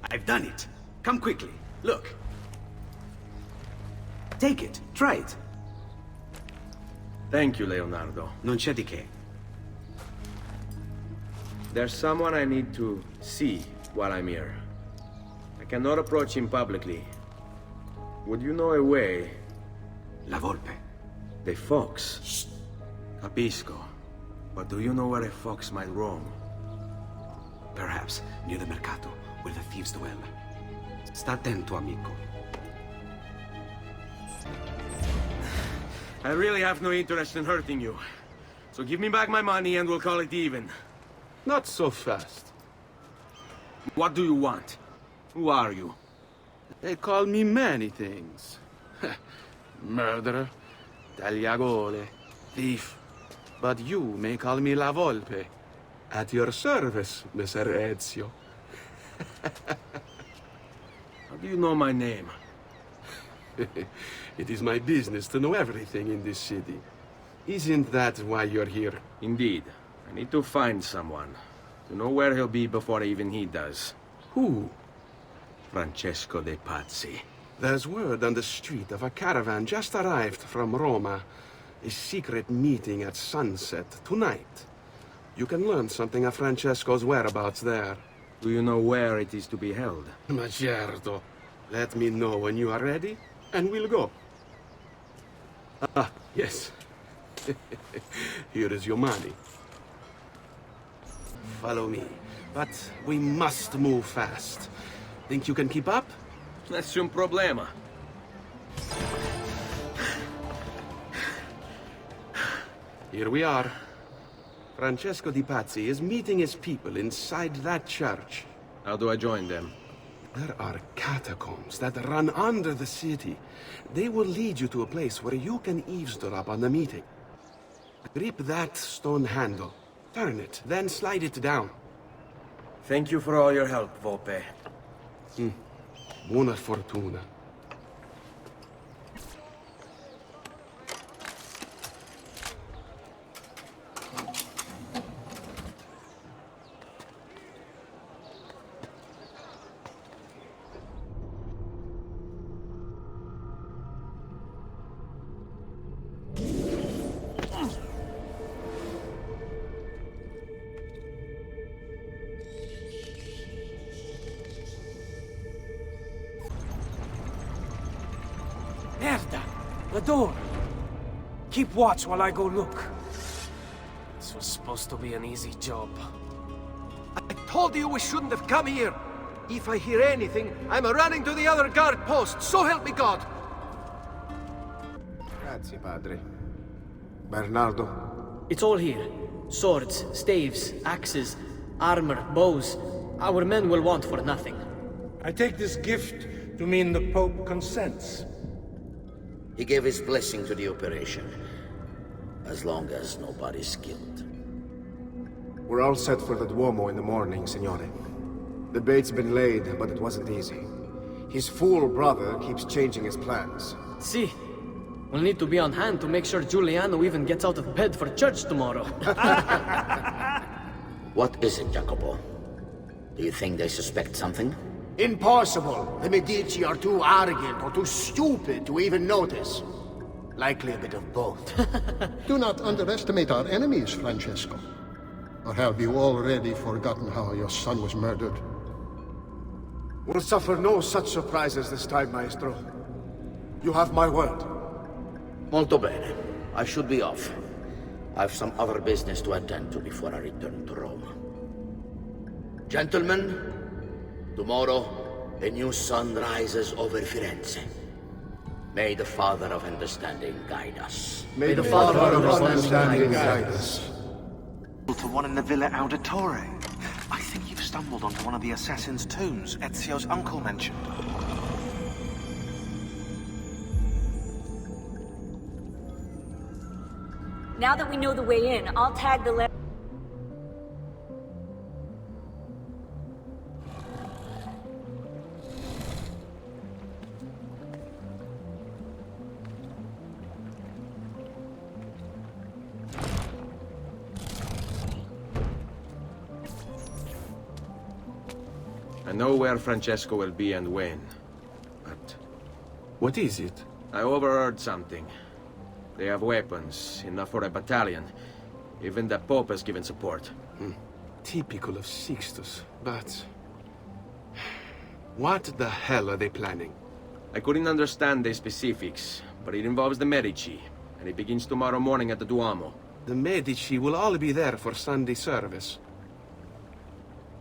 I've done it. Come quickly. Look. Take it. Try it. Thank you, Leonardo. Non c'è di che. There's someone I need to see while I'm here. I cannot approach him publicly. Would you know a way? La Volpe. The fox. Shh. Capisco. But do you know where a fox might roam? Perhaps near the Mercato, where the thieves dwell. Sta attento, amico. I really have no interest in hurting you. So give me back my money and we'll call it even. Not so fast. What do you want? Who are you? They call me many things. Murderer, tagliagole, thief. But you may call me La Volpe. At your service, Messer Ezio. How do you know my name? It is my business to know everything in this city. Isn't that why you're here? Indeed. I need to find someone. To know where he'll be before even he does. Who? Francesco de Pazzi. There's word on the street of a caravan just arrived from Roma. A secret meeting at sunset tonight. You can learn something of Francesco's whereabouts there. Do you know where it is to be held? Ma certo. Let me know when you are ready, and we'll go. Ah, yes. Here is your money. Follow me. But we must move fast. Think you can keep up? Nessun problema. Here we are. Francesco di Pazzi is meeting his people inside that church. How do I join them? There are catacombs that run under the city. They will lead you to a place where you can eavesdrop on the meeting. Grip that stone handle. Turn it, then slide it down. Thank you for all your help, Volpe. Buona fortuna. Merda! The door! Keep watch while I go look. This was supposed to be an easy job. I told you we shouldn't have come here! If I hear anything, I'm running to the other guard post, so help me God! Grazie, padre. Bernardo? It's all here. Swords, staves, axes, armor, bows. Our men will want for nothing. I take this gift to mean the Pope consents. He gave his blessing to the operation, as long as nobody's killed. We're all set for the Duomo in the morning, Signore. The bait's been laid, but it wasn't easy. His fool brother keeps changing his plans. See, we'll need to be on hand to make sure Giuliano even gets out of bed for church tomorrow. What is it, Jacopo? Do you think they suspect something? Impossible! The Medici are too arrogant or too stupid to even notice. Likely a bit of both. Do not underestimate our enemies, Francesco. Or have you already forgotten how your son was murdered? We'll suffer no such surprises this time, Maestro. You have my word. Molto bene. I should be off. I've some other business to attend to before I return to Rome. Gentlemen, tomorrow, a new sun rises over Firenze. May the Father of Understanding guide us. May the Father of Understanding guide us. To one in the Villa Auditore. I think you've stumbled onto one of the assassin's tombs Ezio's uncle mentioned. Now that we know the way in, I'll tag the letter. I know where Francesco will be and when. But what is it? I overheard something. They have weapons, enough for a battalion. Even the Pope has given support. Typical of Sixtus, but... what the hell are they planning? I couldn't understand the specifics, but it involves the Medici, and it begins tomorrow morning at the Duomo. The Medici will all be there for Sunday service.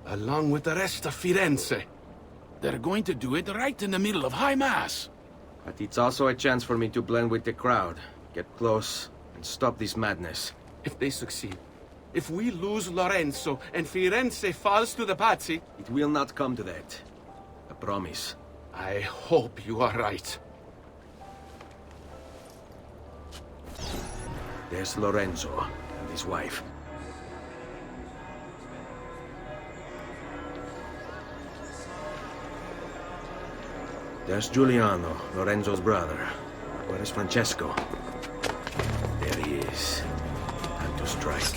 Along with the rest of Firenze. They're going to do it right in the middle of High Mass. But it's also a chance for me to blend with the crowd, get close, and stop this madness. If they succeed, if we lose Lorenzo and Firenze falls to the Pazzi, it will not come to that. I promise. I hope you are right. There's Lorenzo and his wife. There's Giuliano, Lorenzo's brother. Where is Francesco? There he is. Time to strike.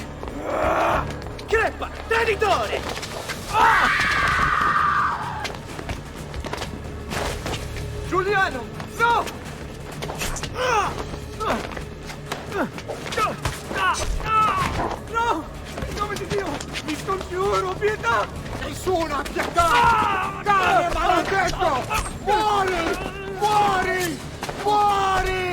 Crepa! Traditore! Giuliano! No! No! In nome di Dio! Mi scongiuro, pietà! Nessuna pietà! Cane maledetto! Muori! Muori! Muori!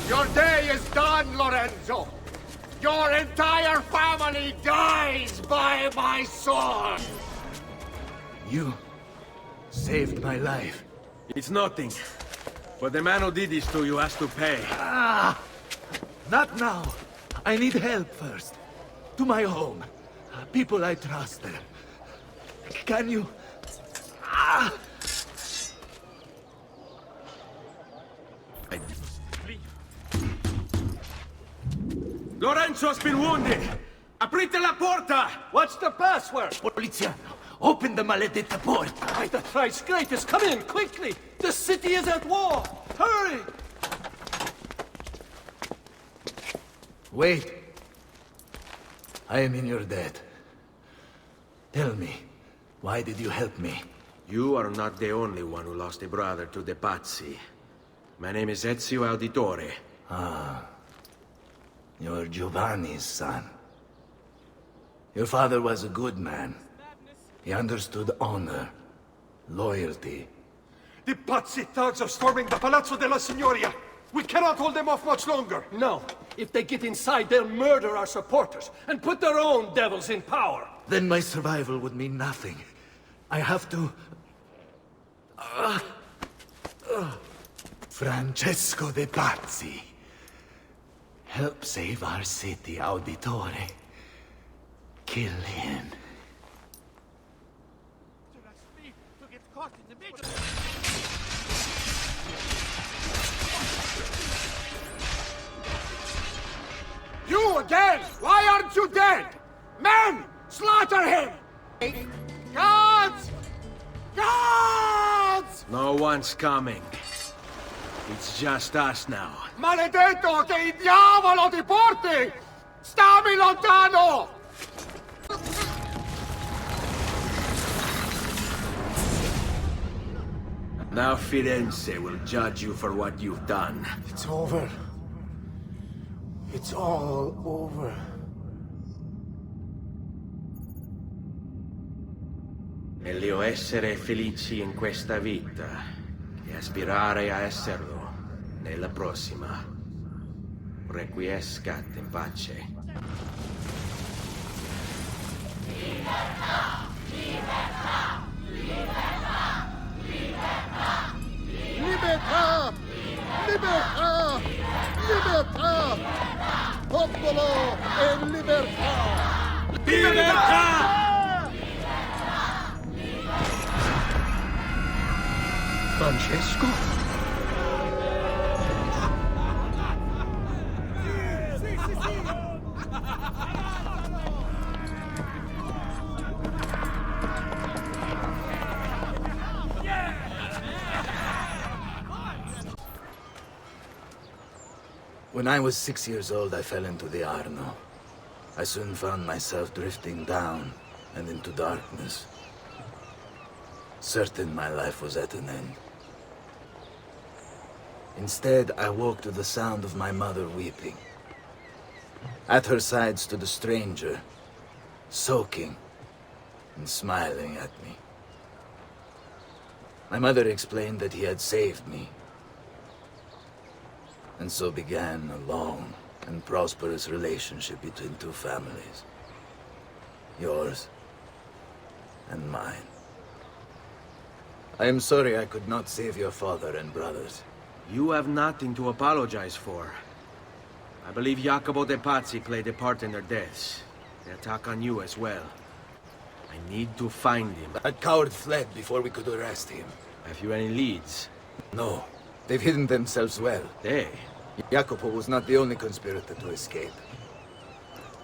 Your day is done, Lorenzo! Your entire family dies by my sword! You saved my life. It's nothing. But the man who did this to you has to pay. Not now. I need help first. To my home. People I trust there. Can you... Lorenzo's been wounded! Aprite la porta! What's the password? Poliziano, open the maledetta porta. By the thrice greatest, come in, quickly! The city is at war! Hurry! Wait. I am in your debt. Tell me, why did you help me? You are not the only one who lost a brother to the Pazzi. My name is Ezio Auditore. Ah. You're Giovanni's son. Your father was a good man. He understood honor, loyalty. The Pazzi thugs are storming the Palazzo della Signoria! We cannot hold them off much longer. No. If they get inside, they'll murder our supporters and put their own devils in power. Then my survival would mean nothing. I have to... Francesco de Pazzi. Help save our city, Auditore. Kill him. You again! Why aren't you dead? Men! Slaughter him! Gods! Gods! No one's coming. It's just us now. Maledetto che il diavolo ti porti! Stammi lontano! Now Firenze will judge you for what you've done. It's over. It's all over. Meglio essere felici in questa vita che aspirare a esserlo nella prossima. Requiescat in pace. Libertà! Libertà! Libertà! Libertà! Libertà! Libertà! Libertà! Popolo e libertà! Libertà! Francesco? When I was 6 years old, I fell into the Arno. I soon found myself drifting down and into darkness. Certain my life was at an end. Instead, I woke to the sound of my mother weeping. At her side stood a stranger, soaking and smiling at me. My mother explained that he had saved me. And so began a long and prosperous relationship between two families. Yours and mine. I am sorry I could not save your father and brothers. You have nothing to apologize for. I believe Jacopo de Pazzi played a part in their deaths. The attack on you as well. I need to find him. That coward fled before we could arrest him. Have you any leads? No. They've hidden themselves well. They? Jacopo was not the only conspirator to escape.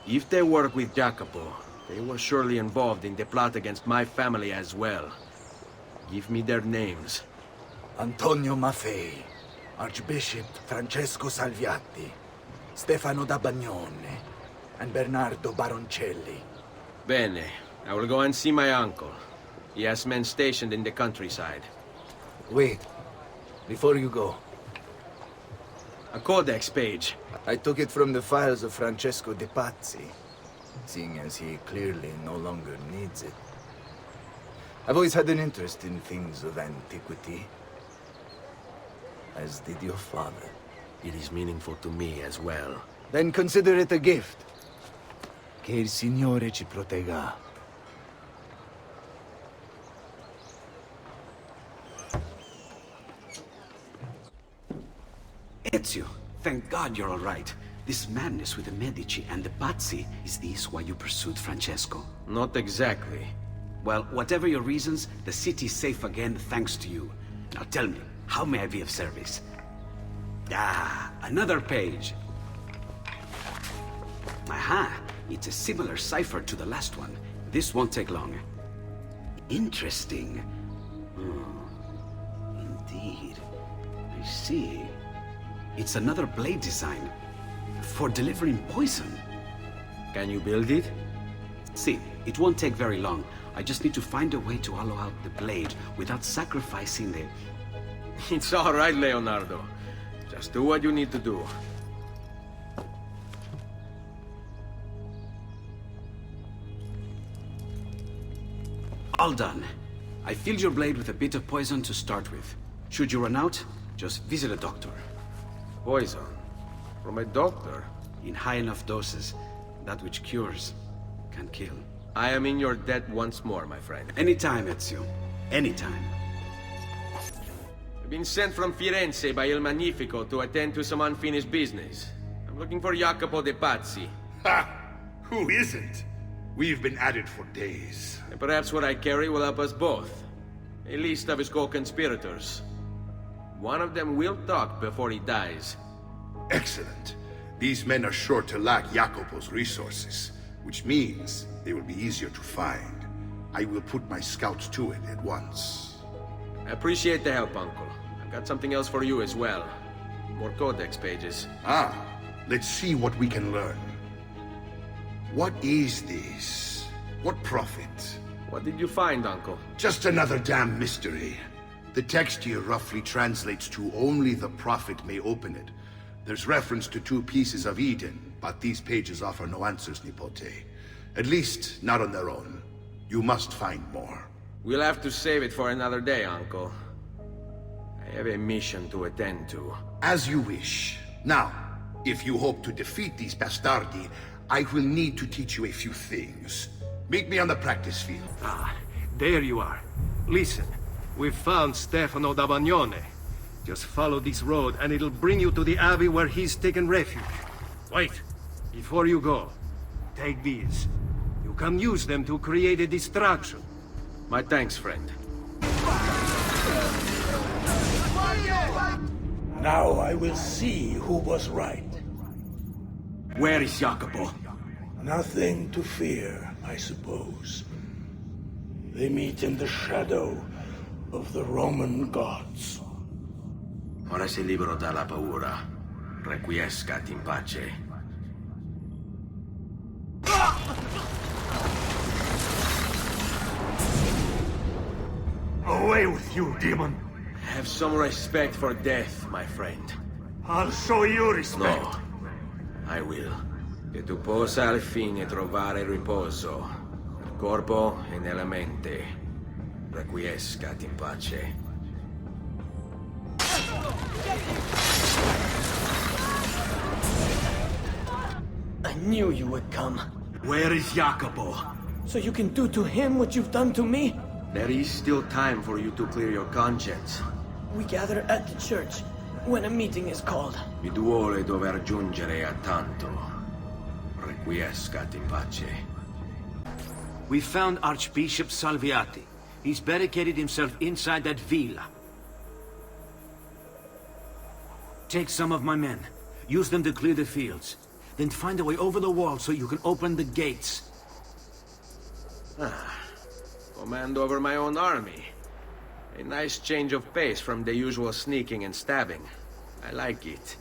If they work with Jacopo, they were surely involved in the plot against my family as well. Give me their names. Antonio Maffei, Archbishop Francesco Salviati, Stefano da Bagnone, and Bernardo Baroncelli. Bene. I will go and see my uncle. He has men stationed in the countryside. Wait. Before you go. A codex page. I took it from the files of Francesco de Pazzi, seeing as he clearly no longer needs it. I've always had an interest in things of antiquity, as did your father. It is meaningful to me as well. Then consider it a gift. Che il Signore ci protegga. Ezio, thank God you're all right. This madness with the Medici and the Pazzi, is this why you pursued Francesco? Not exactly. Well, whatever your reasons, the city's safe again thanks to you. Now tell me, how may I be of service? Ah, another page. Aha, it's a similar cipher to the last one. This won't take long. Interesting. Indeed. I see. It's another blade design for delivering poison. Can you build it? See, it won't take very long. I just need to find a way to hollow out the blade without sacrificing the... It's all right, Leonardo. Just do what you need to do. All done. I filled your blade with a bit of poison to start with. Should you run out, just visit a doctor. Poison? From a doctor? In high enough doses, that which cures can kill. I am in your debt once more, my friend. Anytime, Ezio. Anytime. I've been sent from Firenze by Il Magnifico to attend to some unfinished business. I'm looking for Jacopo de Pazzi. Ha! Who isn't? We've been at it for days. And perhaps what I carry will help us both. A list of his co-conspirators. One of them will talk before he dies. Excellent. These men are sure to lack Jacopo's resources, which means they will be easier to find. I will put my scouts to it at once. I appreciate the help, Uncle. I've got something else for you as well. More codex pages. Ah, let's see what we can learn. What is this? What prophet? What did you find, Uncle? Just another damn mystery. The text here roughly translates to only the prophet may open it. There's reference to 2 pieces of Eden, but these pages offer no answers, Nipote. At least, not on their own. You must find more. We'll have to save it for another day, Uncle. I have a mission to attend to. As you wish. Now, if you hope to defeat these bastardi, I will need to teach you a few things. Meet me on the practice field. Ah, there you are. Listen, we've found Stefano da Bagnone. Just follow this road and it'll bring you to the abbey where he's taken refuge. Wait, before you go, take these. You can use them to create a distraction. My thanks, friend. Now I will see who was right. Where is Jacopo? Nothing to fear, I suppose. They meet in the shadow of the Roman gods. Ora sei libero dalla paura. Requiescat in pace. Away with you, demon! Have some respect for death, my friend. I'll show you respect. No, I will. Che tu possa al fine trovare riposo, nel corpo e nella mente. Requiescat in pace. I knew you would come. Where is Jacopo? So you can do to him what you've done to me? There is still time for you to clear your conscience. We gather at the church when a meeting is called. Mi duole dover giungere a tanto. Requiescat in pace. We found Archbishop Salviati. He's barricaded himself inside that villa. Take some of my men. Use them to clear the fields. Then find a way over the wall so you can open the gates. Command over my own army. A nice change of pace from the usual sneaking and stabbing. I like it.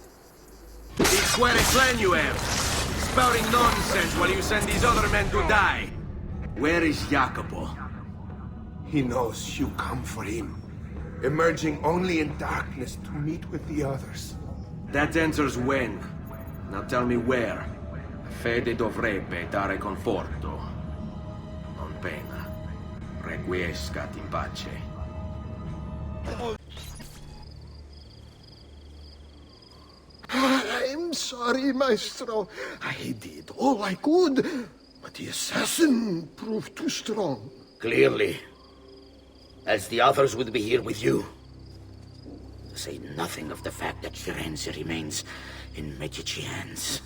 It's quite a plan you have. Spouting nonsense while you send these other men to die. Where is Jacopo? He knows you come for him, emerging only in darkness to meet with the others. That answers when. Now tell me where. Fede dovrebbe dare conforto. Non pena. Requiescat in pace. I'm sorry, Maestro. I did all I could, but the assassin proved too strong. Clearly. Else the others would be here with you. To say nothing of the fact that Firenze remains in Medici hands.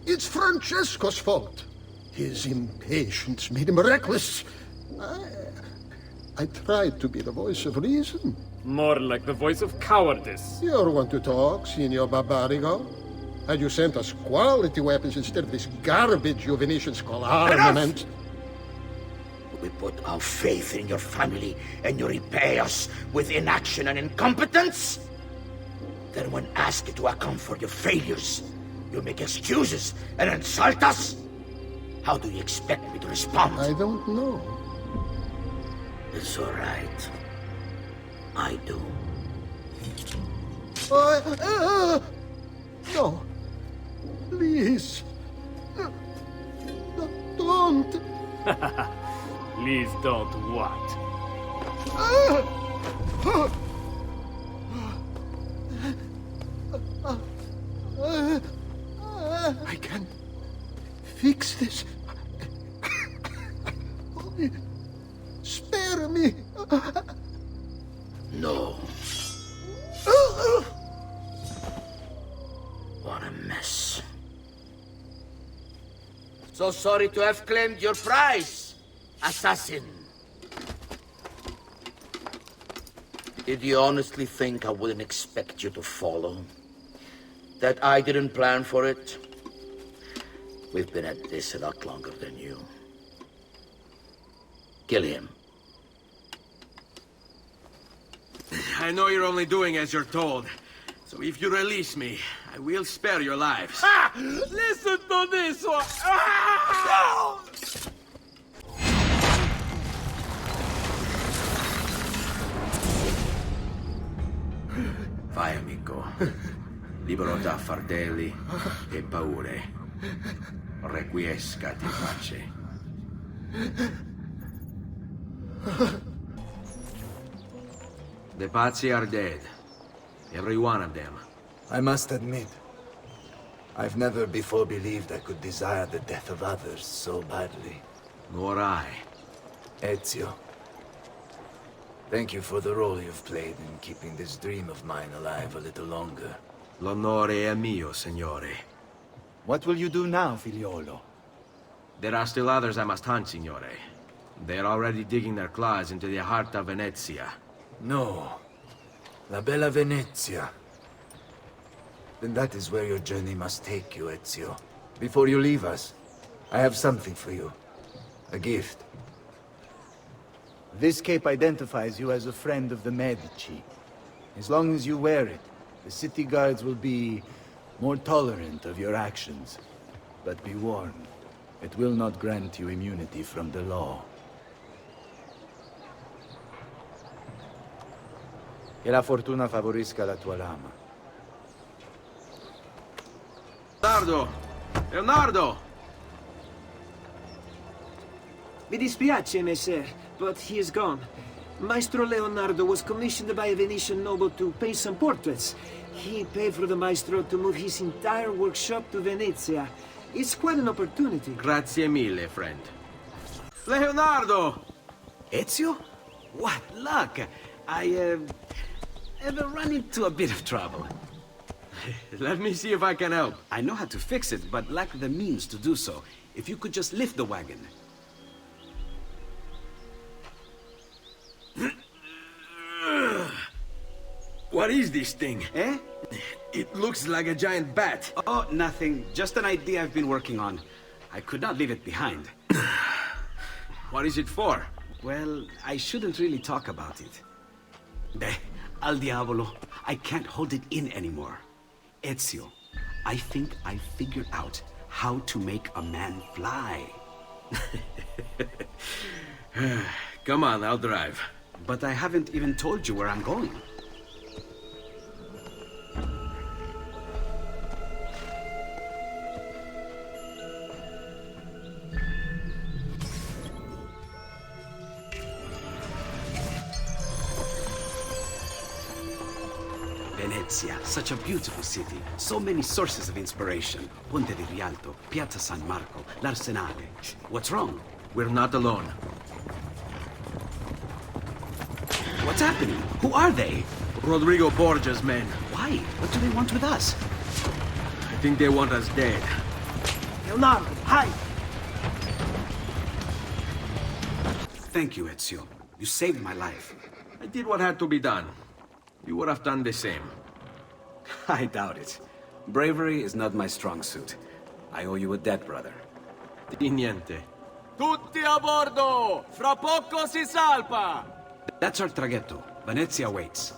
It's Francesco's fault. His impatience made him reckless. I tried to be the voice of reason. More like the voice of cowardice. You're one to talk, Signor Barbarigo. Had you sent us quality weapons instead of this garbage you Venetians call armament... We put our faith in your family, and you repay us with inaction and incompetence? Then when asked to account for your failures, you make excuses and insult us? How do you expect me to respond? I don't know. It's all right. I do. No. Please. Don't. Please don't what? I can fix this. Only spare me. No. What a mess. So sorry to have claimed your prize, assassin. Did you honestly think I wouldn't expect you to follow? That I didn't plan for it? We've been at this a lot longer than you. Kill him. I know you're only doing as you're told. So if you release me, I will spare your lives. Ah! Listen to this one! Ah! Vai, amico. Libero da fardelli e paure. Requiescati in pace. The Pazzi are dead. Every one of them. I must admit, I've never before believed I could desire the death of others so badly. Nor I. Ezio, thank you for the role you've played in keeping this dream of mine alive a little longer. L'onore è mio, signore. What will you do now, figliolo? There are still others I must hunt, signore. They're already digging their claws into the heart of Venezia. No. La bella Venezia. Then that is where your journey must take you, Ezio. Before you leave us, I have something for you. A gift. This cape identifies you as a friend of the Medici. As long as you wear it, the city guards will be more tolerant of your actions. But be warned, it will not grant you immunity from the law. Che la fortuna favorisca la tua lama. Leonardo! Leonardo! Mi dispiace, messer, but he is gone. Maestro Leonardo was commissioned by a Venetian noble to paint some portraits. He paid for the maestro to move his entire workshop to Venezia. It's quite an opportunity. Grazie mille, friend. Leonardo! Ezio? What luck! I have run into a bit of trouble. Let me see if I can help. I know how to fix it, but lack the means to do so. If you could just lift the wagon. What is this thing? Eh? It looks like a giant bat. Oh, nothing. Just an idea I've been working on. I could not leave it behind. What is it for? Well, I shouldn't really talk about it. Al diavolo. I can't hold it in anymore. Ezio, I think I figured out how to make a man fly. Come on, I'll drive. But I haven't even told you where I'm going. Venezia, such a beautiful city. So many sources of inspiration. Ponte di Rialto, Piazza San Marco, l'Arsenale. What's wrong? We're not alone. What's happening? Who are they? Rodrigo Borgia's men. Why? What do they want with us? I think they want us dead. Leonardo, hide! Thank you, Ezio. You saved my life. I did what had to be done. You would have done the same. I doubt it. Bravery is not my strong suit. I owe you a debt, brother. Di niente. Tutti a bordo! Fra poco si salpa! That's our traghetto. Venezia waits.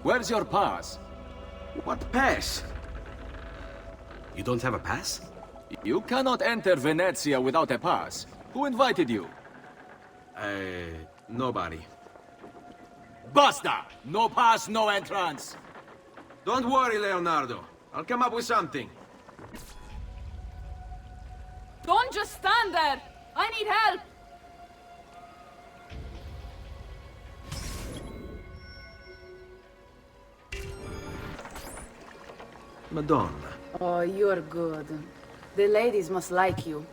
Where's your pass? What pass? You don't have a pass? You cannot enter Venezia without a pass. Who invited you? Nobody. Basta! No pass, no entrance! Don't worry, Leonardo. I'll come up with something. Don't just stand there! I need help! Madonna, Oh, you're good. The ladies must like you.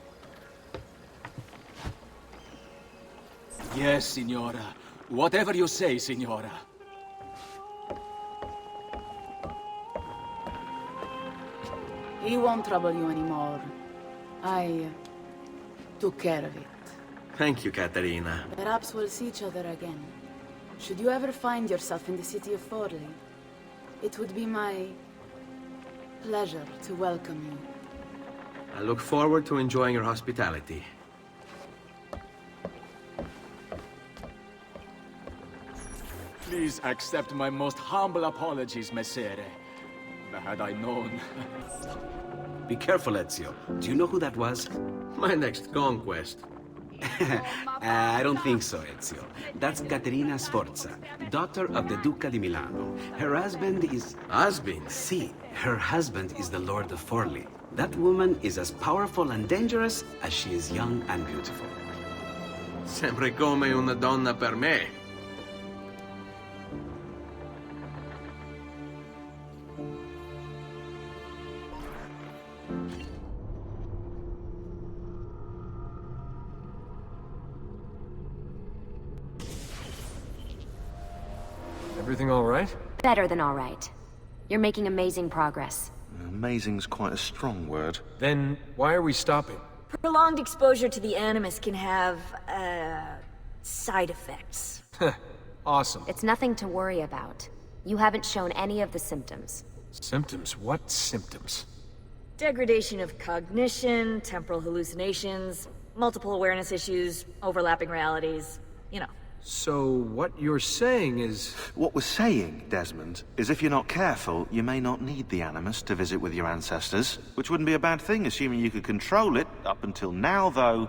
Yes, Signora. Whatever you say, Signora. He won't trouble you anymore. I took care of it. Thank you, Caterina. Perhaps we'll see each other again. Should you ever find yourself in the city of Forli, it would be my pleasure to welcome you. I look forward to enjoying your hospitality. Please accept my most humble apologies, Messere. Had I known. Be careful, Ezio. Do you know who that was? My next conquest. I don't think so, Ezio. That's Caterina Sforza, daughter of the Duca di Milano. Her husband is... Husband? Si, her husband is the Lord of Forli. That woman is as powerful and dangerous as she is young and beautiful. Sempre come una donna per me. Everything all right? Better than all right. You're making amazing progress. Amazing's quite a strong word. Then why are we stopping? Prolonged exposure to the Animus can have, side effects. Awesome. It's nothing to worry about. You haven't shown any of the symptoms. Symptoms? What symptoms? Degradation of cognition, temporal hallucinations, multiple awareness issues, overlapping realities, you know. So what you're saying is... What we're saying, Desmond, is if you're not careful, you may not need the Animus to visit with your ancestors, which wouldn't be a bad thing, assuming you could control it. Up until now, though,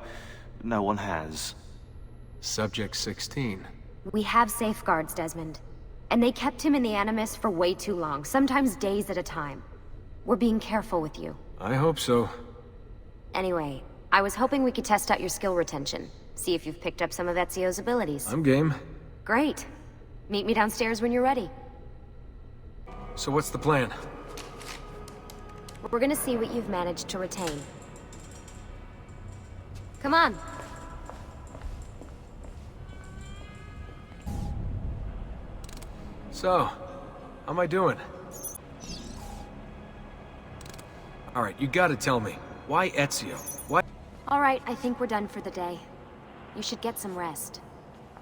no one has. Subject 16. We have safeguards, Desmond. And they kept him in the Animus for way too long, sometimes days at a time. We're being careful with you. I hope so. Anyway, I was hoping we could test out your skill retention. See if you've picked up some of Ezio's abilities. I'm game. Great. Meet me downstairs when you're ready. So what's the plan? We're gonna see what you've managed to retain. Come on. So, how am I doing? Alright, you gotta tell me. Why Ezio? Why... Alright, I think we're done for the day. You should get some rest.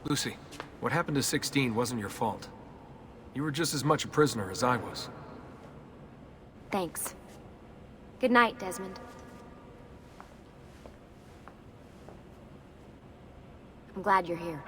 Lucy, what happened to 16 wasn't your fault. You were just as much a prisoner as I was. Thanks. Good night, Desmond. I'm glad you're here.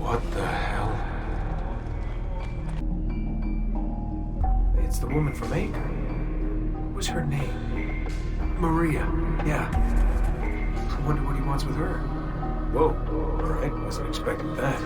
What the hell? It's the woman from Acre. What was her name? Maria. Yeah. I wonder what he wants with her. Whoa. Alright, wasn't expecting that.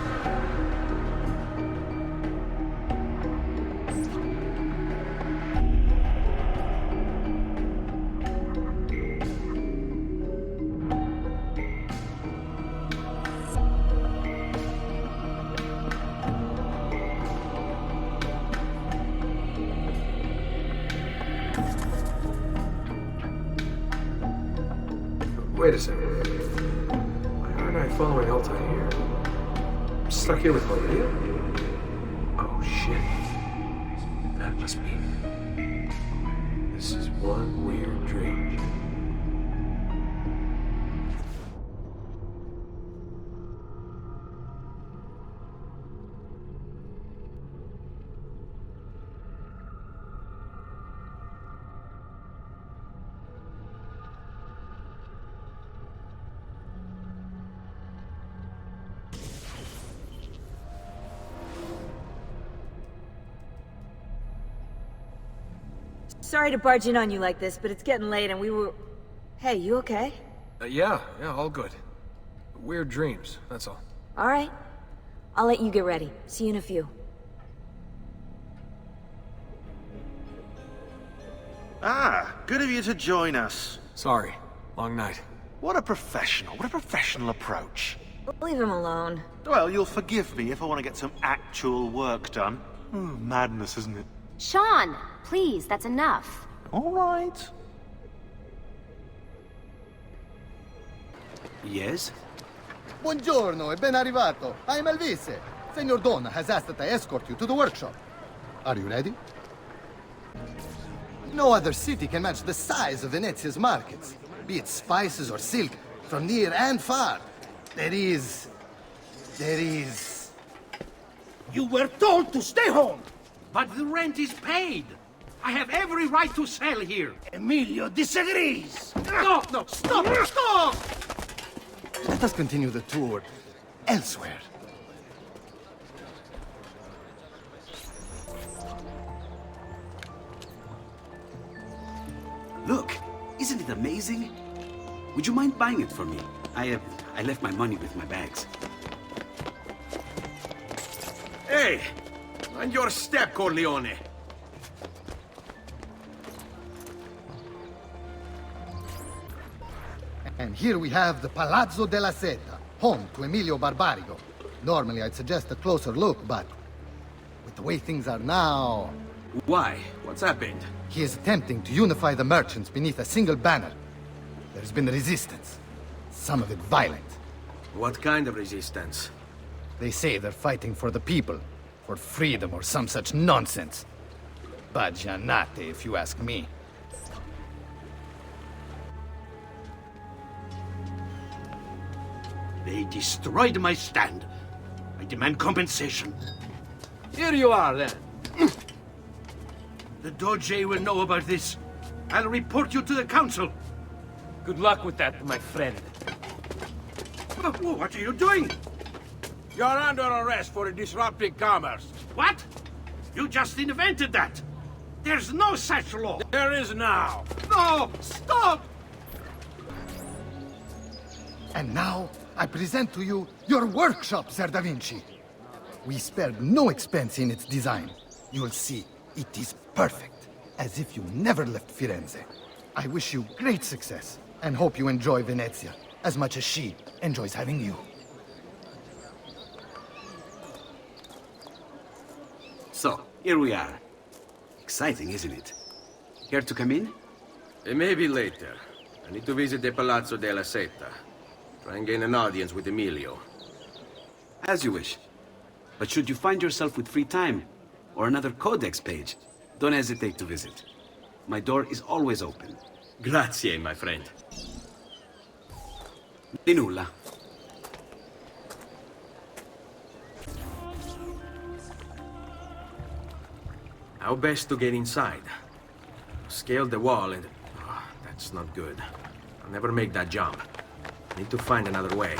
Wait a second. Why aren't I following Alta here? I'm stuck here with Maria? Oh, shit. That must be... This is one weird dream. Sorry to barge in on you like this, but it's getting late and we were... Hey, you okay? Yeah, all good. Weird dreams, that's all. Alright. I'll let you get ready. See you in a few. Ah, good of you to join us. Sorry, long night. What a professional approach. Leave him alone. Well, you'll forgive me if I want to get some actual work done. Madness, isn't it? Sean, please, that's enough. All right. Yes? Buongiorno e ben arrivato. I'm Elvise. Senor Don has asked that I escort you to the workshop. Are you ready? No other city can match the size of Venezia's markets, be it spices or silk, from near and far. There is... You were told to stay home, but the rent is paid. I have every right to sell here. Emilio disagrees. No, stop! Let us continue the tour elsewhere. Look, isn't it amazing? Would you mind buying it for me? I left my money with my bags. Hey! On your step, Corleone! And here we have the Palazzo della Seta, home to Emilio Barbarigo. Normally I'd suggest a closer look, but with the way things are now... Why? What's happened? He is attempting to unify the merchants beneath a single banner. There's been resistance, some of it violent. What kind of resistance? They say they're fighting for the people, for freedom or some such nonsense. Baggianate, if you ask me. They destroyed my stand. I demand compensation. Here you are, then. The Doge will know about this. I'll report you to the council. Good luck with that, my friend. What are you doing? You're under arrest for disrupting commerce. What? You just invented that. There's no such law. There is now. No! Stop! And now, I present to you your workshop, Ser Da Vinci. We spared no expense in its design. You'll see, it is perfect, as if you never left Firenze. I wish you great success, and hope you enjoy Venezia, as much as she enjoys having you. So, here we are. Exciting, isn't it? Care to come in? Maybe later. I need to visit the Palazzo della Seta. Try and gain an audience with Emilio. As you wish. But should you find yourself with free time, or another codex page, don't hesitate to visit. My door is always open. Grazie, my friend. Di nulla. How best to get inside? Scale the wall and... Oh, that's not good. I'll never make that jump. Need to find another way.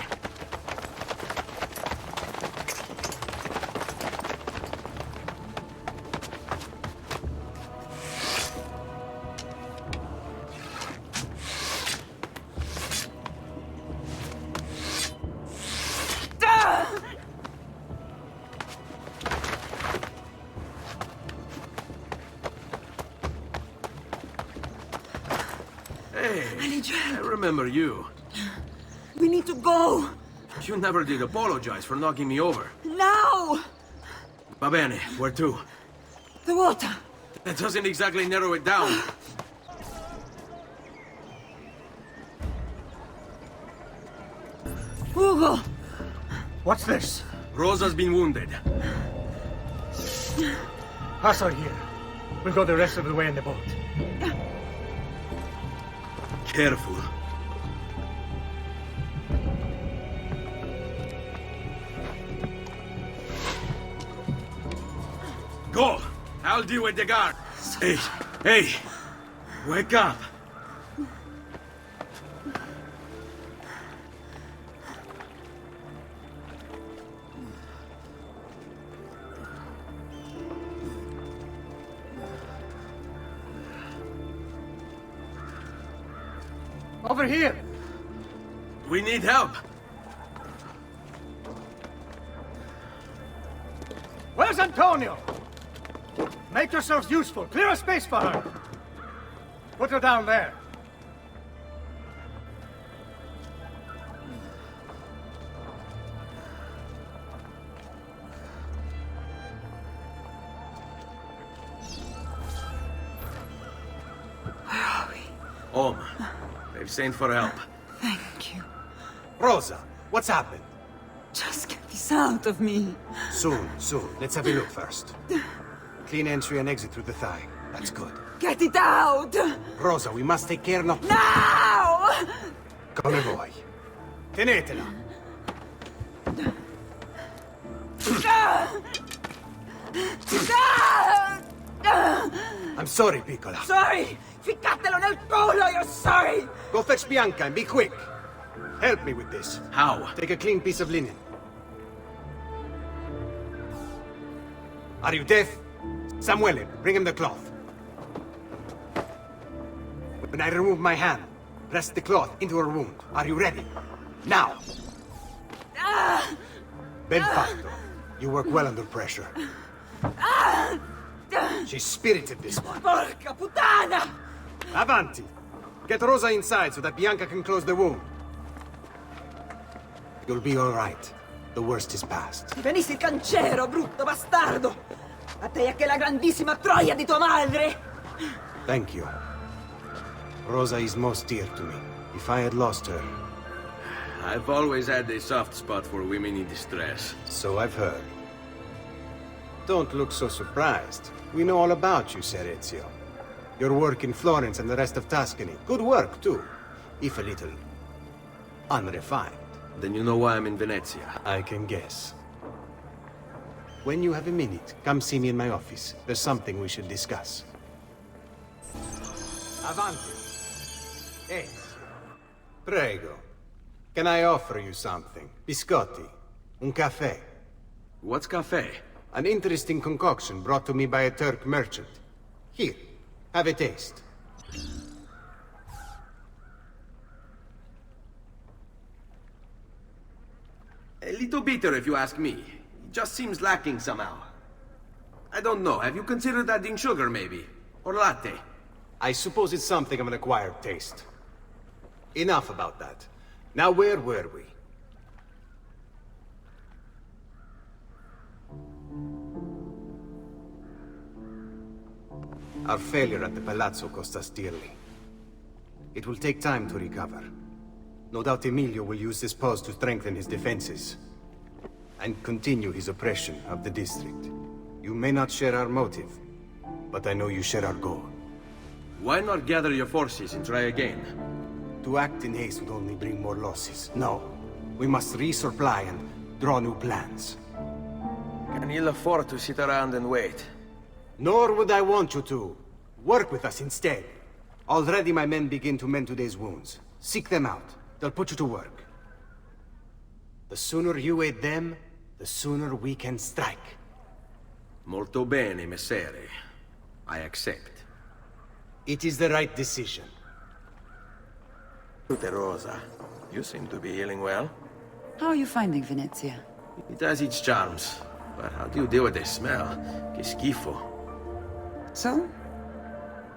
Hey, I remember you. We need to go! You never did apologize for knocking me over. Now! Va bene, where to? The water! That doesn't exactly narrow it down. Ugo! What's this? Rosa's been wounded. Us are here. We'll go the rest of the way in the boat. Careful. Go! I'll deal with the guard. Hey! Wake up! Over here! We need help. Where's Antonio? Make yourselves useful. Clear a space for her. Put her down there. Home. They've sent for help. Thank you. Rosa, what's happened? Just get this out of me. Soon. Let's have a look first. Clean entry and exit through the thigh. That's good. Get it out! Rosa, we must take care not... Now! Come vuoi. Tenetela. I'm sorry, piccola. Sorry! Ficcatelo nel culo, you're sorry! Go fetch Bianca and be quick. Help me with this. How? Take a clean piece of linen. Are you deaf? Samuele, bring him the cloth. When I remove my hand, press the cloth into her wound. Are you ready? Now! Ben fatto. You work well under pressure. She's spirited this one. Porca puttana! Avanti! Get Rosa inside so that Bianca can close the wound. You'll be all right. The worst is past. Ti venissi il cancero, brutto bastardo! A te e che la grandissima troia di tua madre! Thank you. Rosa is most dear to me. If I had lost her... I've always had a soft spot for women in distress. So I've heard. Don't look so surprised. We know all about you, Ser Ezio. Your work in Florence and the rest of Tuscany. Good work, too. If a little... unrefined. Then you know why I'm in Venezia. I can guess. When you have a minute, come see me in my office. There's something we should discuss. Avanti. Ezio. Prego. Can I offer you something? Biscotti. Un caffè. What's caffè? An interesting concoction brought to me by a Turk merchant. Here, have a taste. A little bitter, if you ask me. It just seems lacking somehow. I don't know. Have you considered adding sugar, maybe? Or latte? I suppose it's something of an acquired taste. Enough about that. Now, where were we? Our failure at the Palazzo cost us dearly. It will take time to recover. No doubt Emilio will use this pause to strengthen his defenses and continue his oppression of the district. You may not share our motive, but I know you share our goal. Why not gather your forces and try again? To act in haste would only bring more losses. No. We must resupply and draw new plans. Can you afford to sit around and wait? Nor would I want you to. Work with us instead. Already my men begin to mend today's wounds. Seek them out. They'll put you to work. The sooner you aid them, the sooner we can strike. Molto bene, messere. I accept. It is the right decision. Rosa, you seem to be healing well. How are you finding Venezia? It has its charms. But how do you deal with the smell? Che schifo. So?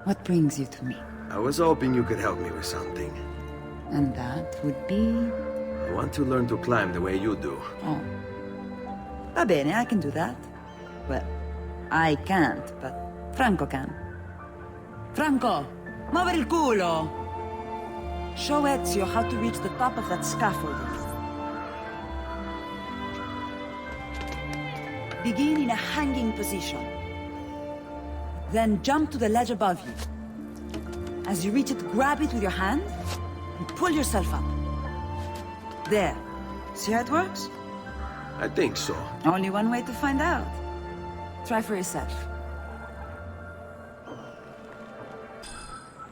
What brings you to me? I was hoping you could help me with something. And that would be... I want to learn to climb the way you do. Oh. Va bene, I can do that. Well, I can't, but Franco can. Franco, muovere il culo! Show Ezio how to reach the top of that scaffolding. Begin in a hanging position. Then jump to the ledge above you. As you reach it, grab it with your hand and pull yourself up. There. See how it works? I think so. Only one way to find out. Try for yourself.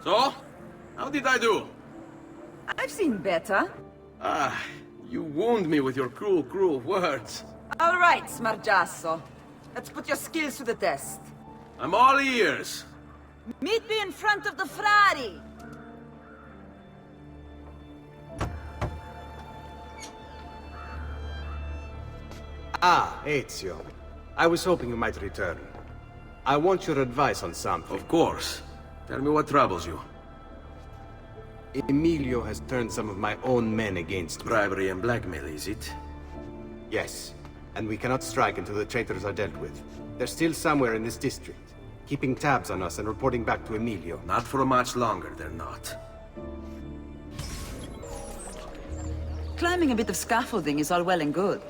So? How did I do? I've seen better. Ah, you wound me with your cruel, cruel words. All right, Smargiasso. Let's put your skills to the test. I'm all ears. Meet me in front of the Frari! Ah, Ezio. I was hoping you might return. I want your advice on something. Of course. Tell me what troubles you. Emilio has turned some of my own men against me. Bribery and blackmail, is it? Yes. And we cannot strike until the traitors are dealt with. They're still somewhere in this district, keeping tabs on us and reporting back to Emilio. Not for much longer, they're not. Climbing a bit of scaffolding is all well and good.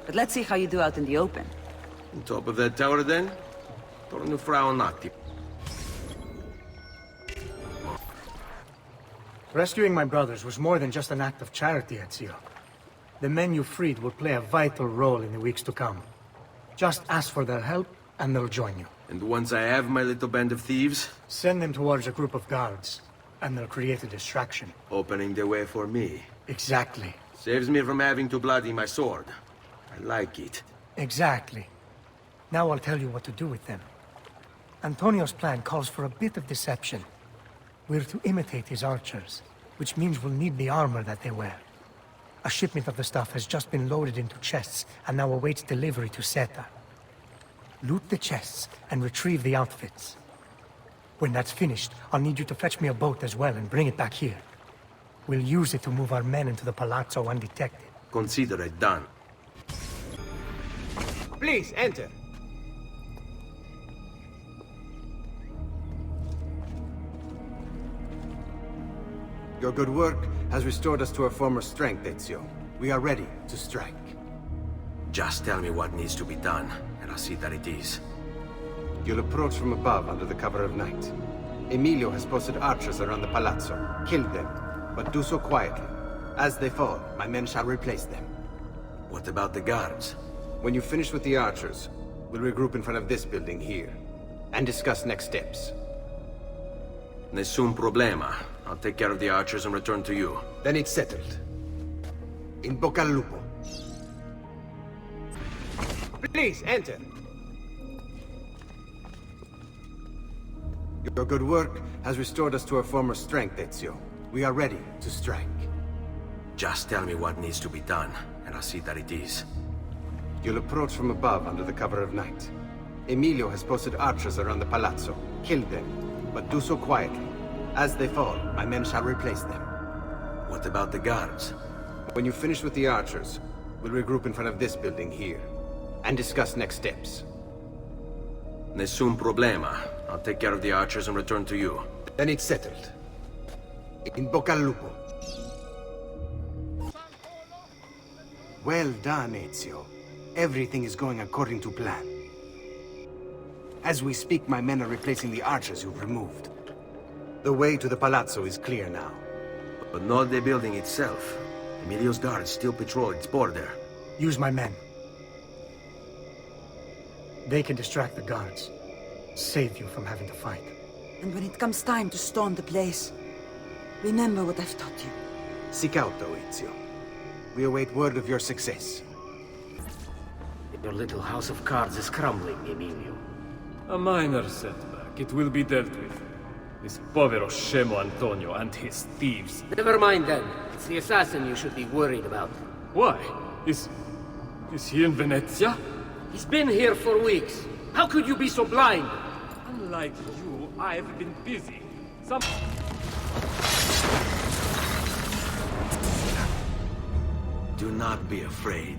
But let's see how you do out in the open. On top of that tower, then? Torno fra un attimo. Rescuing my brothers was more than just an act of charity, Ezio. The men you freed will play a vital role in the weeks to come. Just ask for their help, and they'll join you. And once I have my little band of thieves? Send them towards a group of guards, and they'll create a distraction. Opening the way for me. Exactly. Saves me from having to bloody my sword. I like it. Exactly. Now I'll tell you what to do with them. Antonio's plan calls for a bit of deception. We're to imitate his archers, which means we'll need the armor that they wear. A shipment of the stuff has just been loaded into chests and now awaits delivery to Seta. Loot the chests and retrieve the outfits. When that's finished, I'll need you to fetch me a boat as well and bring it back here. We'll use it to move our men into the palazzo undetected. Consider it done. Please, enter. Your good work has restored us to our former strength, Ezio. We are ready to strike. Just tell me what needs to be done, and I'll see that it is. You'll approach from above under the cover of night. Emilio has posted archers around the palazzo. Kill them, but do so quietly. As they fall, my men shall replace them. What about the guards? When you finish with the archers, we'll regroup in front of this building here, and discuss next steps. Nessun problema. I'll take care of the archers and return to you. Then it's settled. In bocca al lupo. Please, enter. Your good work has restored us to our former strength, Ezio. We are ready to strike. Just tell me what needs to be done, and I'll see that it is. You'll approach from above under the cover of night. Emilio has posted archers around the palazzo. Kill them, but do so quietly. As they fall, my men shall replace them. What about the guards? When you finish with the archers, we'll regroup in front of this building here, and discuss next steps. Nessun problema. I'll take care of the archers and return to you. Then it's settled. In bocca al lupo. Well done, Ezio. Everything is going according to plan. As we speak, my men are replacing the archers you've removed. The way to the palazzo is clear now. But not the building itself. Emilio's guards still patrol its border. Use my men. They can distract the guards. Save you from having to fight. And when it comes time to storm the place, remember what I've taught you. Sic auto, Ezio. We await word of your success. Your little house of cards is crumbling, Emilio. A minor setback. It will be dealt with. This povero scemo Antonio and his thieves. Never mind then. It's the assassin you should be worried about. Why? Is he in Venezia? He's been here for weeks. How could you be so blind? Unlike you, I've been busy. Do not be afraid.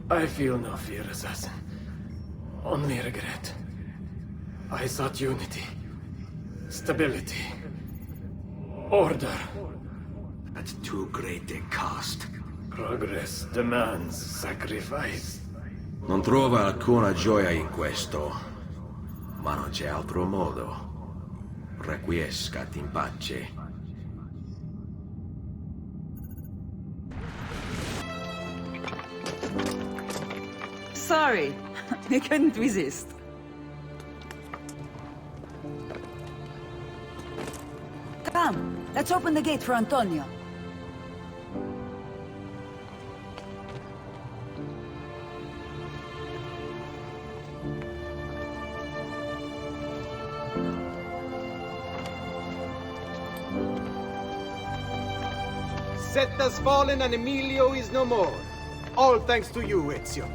I feel no fear, assassin. Only regret. I sought unity. Stability. Order. At too great a cost. Progress demands sacrifice. Non trova alcuna gioia in questo, ma non c'è altro modo. Requiescat in pace. Sorry, I couldn't resist. Come, let's open the gate for Antonio. Seta's fallen and Emilio is no more. All thanks to you, Ezio.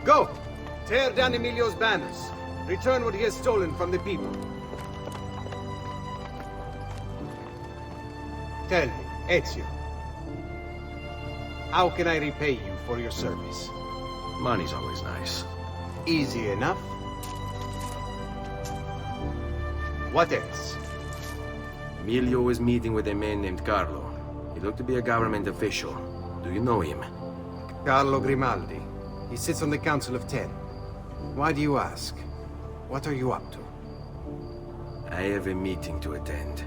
Go! Tear down Emilio's banners. Return what he has stolen from the people. Tell me, Ezio. How can I repay you for your service? Money's always nice. Easy enough. What else? Emilio was meeting with a man named Carlo. He looked to be a government official. Do you know him? Carlo Grimaldi. He sits on the Council of Ten. Why do you ask? What are you up to? I have a meeting to attend.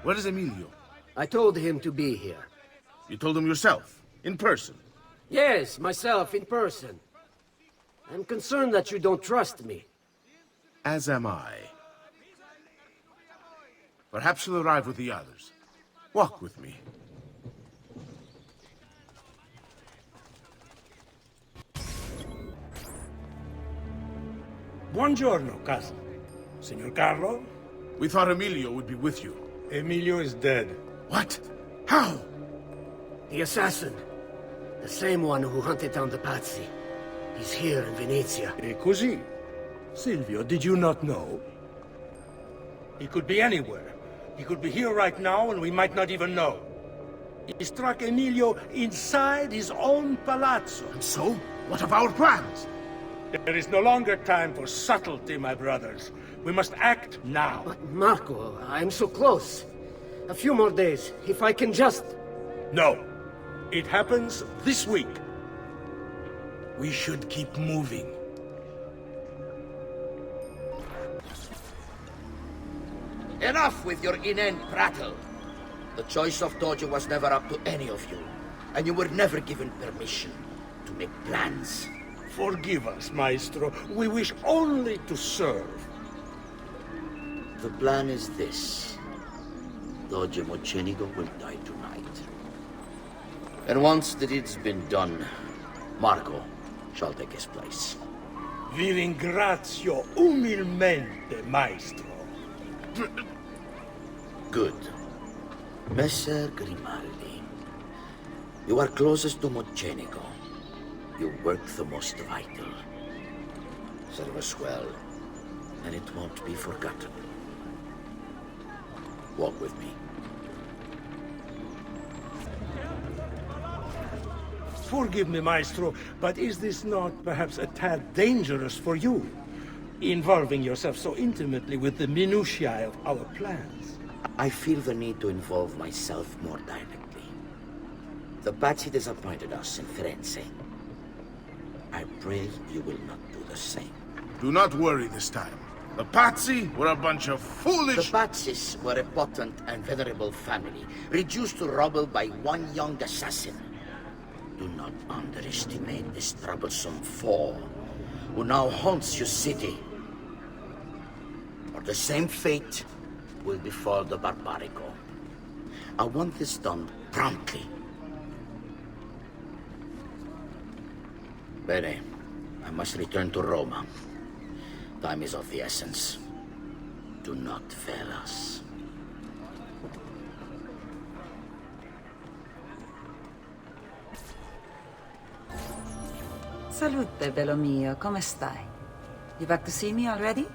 Where is Emilio? I told him to be here. You told him yourself, in person? Yes, myself, in person. I'm concerned that you don't trust me. As am I. Perhaps you'll arrive with the others. Walk with me. Buongiorno, cousin. Signor Carlo? We thought Emilio would be with you. Emilio is dead. What? How? The assassin. The same one who hunted down the Pazzi. He's here in Venezia. E così? Silvio, did you not know? He could be anywhere. He could be here right now and we might not even know. He struck Emilio inside his own palazzo. And so? What of our plans? There is no longer time for subtlety, my brothers. We must act now. But Marco, I'm so close. A few more days, if I can just... No. It happens this week. We should keep moving. Enough with your inane prattle. The choice of Dojo was never up to any of you, and you were never given permission to make plans. Forgive us, Maestro. We wish only to serve. The plan is this. Doge Mocenigo will die tonight. And once the deed's been done, Marco shall take his place. Vi ringrazio umilmente, Maestro. Good. Messer Grimaldi, you are closest to Mocenigo. You work the most vital. Serve us well, and it won't be forgotten. Walk with me. Forgive me, Maestro, but is this not perhaps a tad dangerous for you? Involving yourself so intimately with the minutiae of our plans. I feel the need to involve myself more directly. The Pazzi disappointed us in Firenze. I pray you will not do the same. Do not worry this time. The Pazzi were a bunch of foolish... The Pazzis were a potent and venerable family, reduced to rubble by one young assassin. Do not underestimate this troublesome foe, who now haunts your city. Or the same fate will befall the Barbarico. I want this done promptly. Bene, I must return to Roma. Time is of the essence. Do not fail us. Salute, bello mio. Come stai? You back to see me already?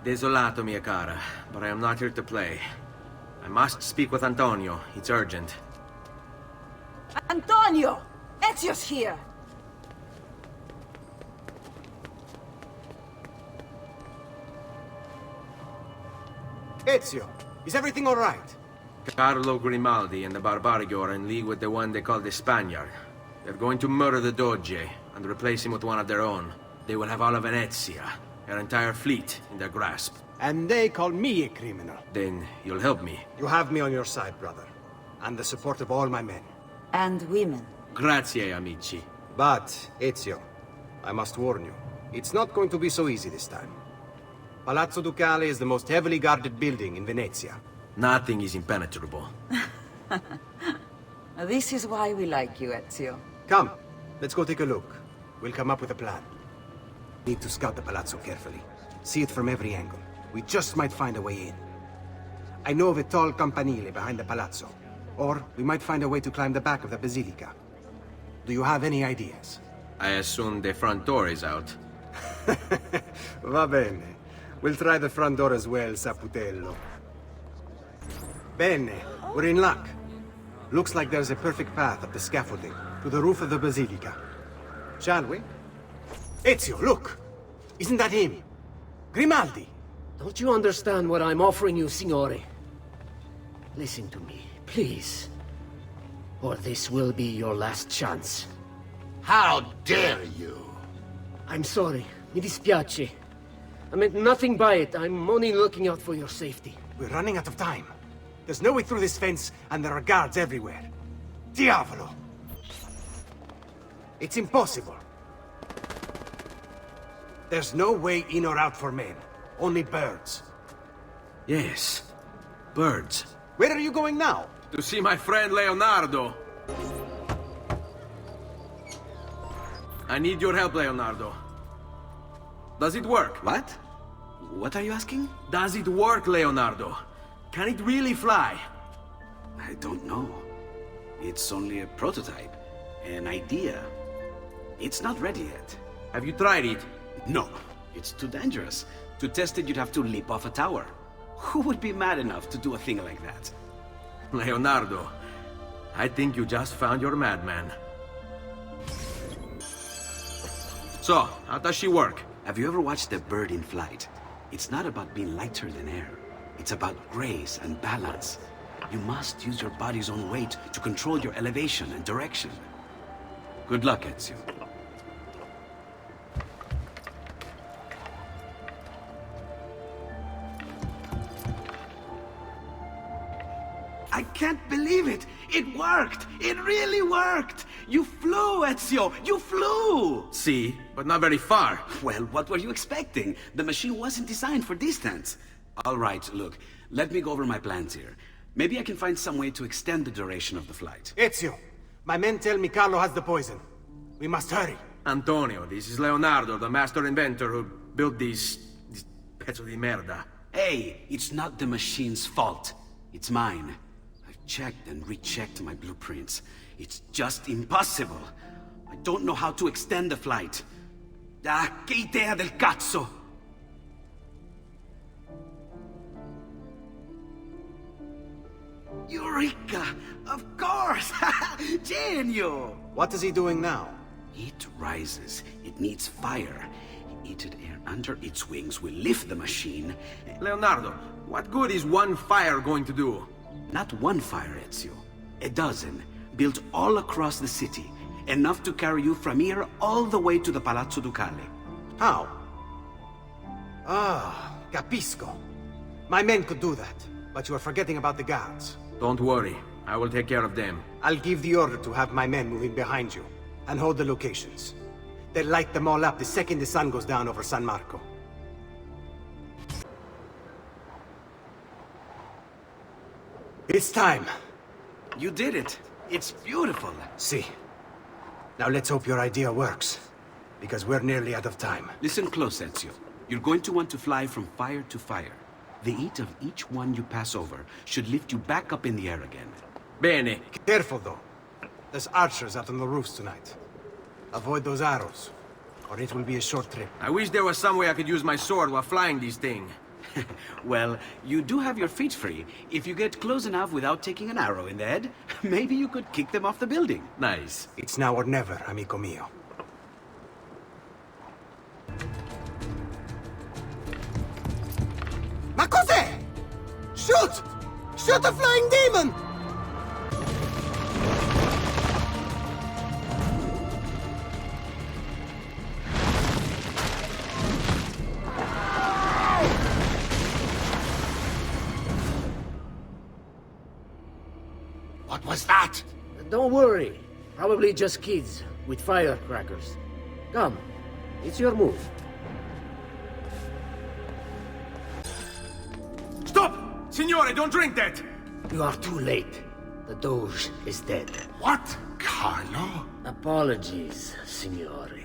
Desolato, mia cara, but I am not here to play. I must speak with Antonio. It's urgent. Antonio! Ezio's here! Ezio, is everything all right? Carlo Grimaldi and the Barbarigo are in league with the one they call the Spaniard. They're going to murder the Doge and replace him with one of their own. They will have all of Venezia, their entire fleet, in their grasp. And they call me a criminal. Then you'll help me. You have me on your side, brother. And the support of all my men. And women. Grazie, amici. But, Ezio, I must warn you. It's not going to be so easy this time. Palazzo Ducale is the most heavily guarded building in Venezia. Nothing is impenetrable. This is why we like you, Ezio. Come, let's go take a look. We'll come up with a plan. Need to scout the palazzo carefully. See it from every angle. We just might find a way in. I know of a tall campanile behind the palazzo. Or we might find a way to climb the back of the basilica. Do you have any ideas? I assume the front door is out. Va bene. We'll try the front door as well, Saputello. Bene. We're in luck. Looks like there's a perfect path up the scaffolding to the roof of the basilica. Shall we? Ezio, look! Isn't that him? Grimaldi! Don't you understand what I'm offering you, Signore? Listen to me, please. Or this will be your last chance. How dare you? I'm sorry. Mi dispiace. I meant nothing by it. I'm only looking out for your safety. We're running out of time. There's no way through this fence, and there are guards everywhere. Diavolo! It's impossible. There's no way in or out for men. Only birds. Yes, birds. Where are you going now? To see my friend Leonardo. I need your help, Leonardo. Does it work? What? What are you asking? Does it work, Leonardo? Can it really fly? I don't know. It's only a prototype. An idea. It's not ready yet. Have you tried it? No. It's too dangerous. To test it, you'd have to leap off a tower. Who would be mad enough to do a thing like that? Leonardo, I think you just found your madman. So, how does she work? Have you ever watched a bird in flight? It's not about being lighter than air. It's about grace and balance. You must use your body's own weight to control your elevation and direction. Good luck, Ezio. I can't believe it! It worked! It really worked! You flew, Ezio! You flew! See, but not very far. Well, what were you expecting? The machine wasn't designed for distance. All right, look, let me go over my plans here. Maybe I can find some way to extend the duration of the flight. Ezio, my men tell me Carlo has the poison. We must hurry. Antonio, this is Leonardo, the master inventor who built these pezzo di merda. Hey, it's not the machine's fault. It's mine. I've checked and rechecked my blueprints. It's just impossible. I don't know how to extend the flight. Ah, che idea del cazzo! Eureka! Of course! Genio! What is he doing now? It rises. It needs fire. Heated air under its wings will lift the machine. Leonardo, what good is one fire going to do? Not one fire, Ezio. A dozen, built all across the city. Enough to carry you from here all the way to the Palazzo Ducale. How? Ah, capisco. My men could do that, but you are forgetting about the guards. Don't worry, I will take care of them. I'll give the order to have my men move in behind you, and hold the locations. They'll light them all up the second the sun goes down over San Marco. It's time. You did it. It's beautiful. See. Now let's hope your idea works, because we're nearly out of time. Listen close, Ezio. You're going to want to fly from fire to fire. The heat of each one you pass over should lift you back up in the air again. Bene. Careful, though. There's archers out on the roofs tonight. Avoid those arrows, or it will be a short trip. I wish there was some way I could use my sword while flying this thing. Well, you do have your feet free. If you get close enough without taking an arrow in the head, maybe you could kick them off the building. Nice. It's now or never, amico mio. Ma cos'è? Shoot! Shoot a flying demon! What was that? Don't worry. Probably just kids with firecrackers. Come, it's your move. Stop! Signore, don't drink that! You are too late. The Doge is dead. What? Carlo? Apologies, Signore.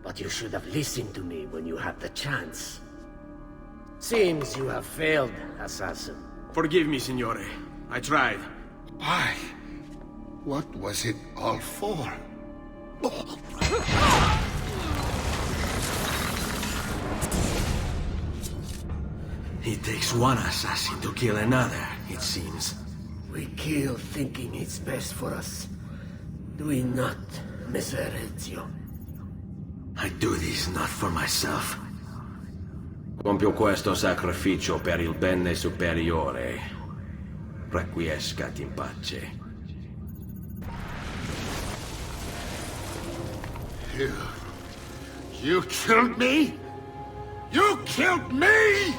But you should have listened to me when you had the chance. Seems you have failed, assassin. Forgive me, signore. I tried. Why? What was it all for? It takes one assassin to kill another, it seems. We kill thinking it's best for us. Do we not, Messer Ezio? I do this not for myself. Compio questo sacrificio per il bene superiore. Requiescat in pace. You killed me? You killed me?!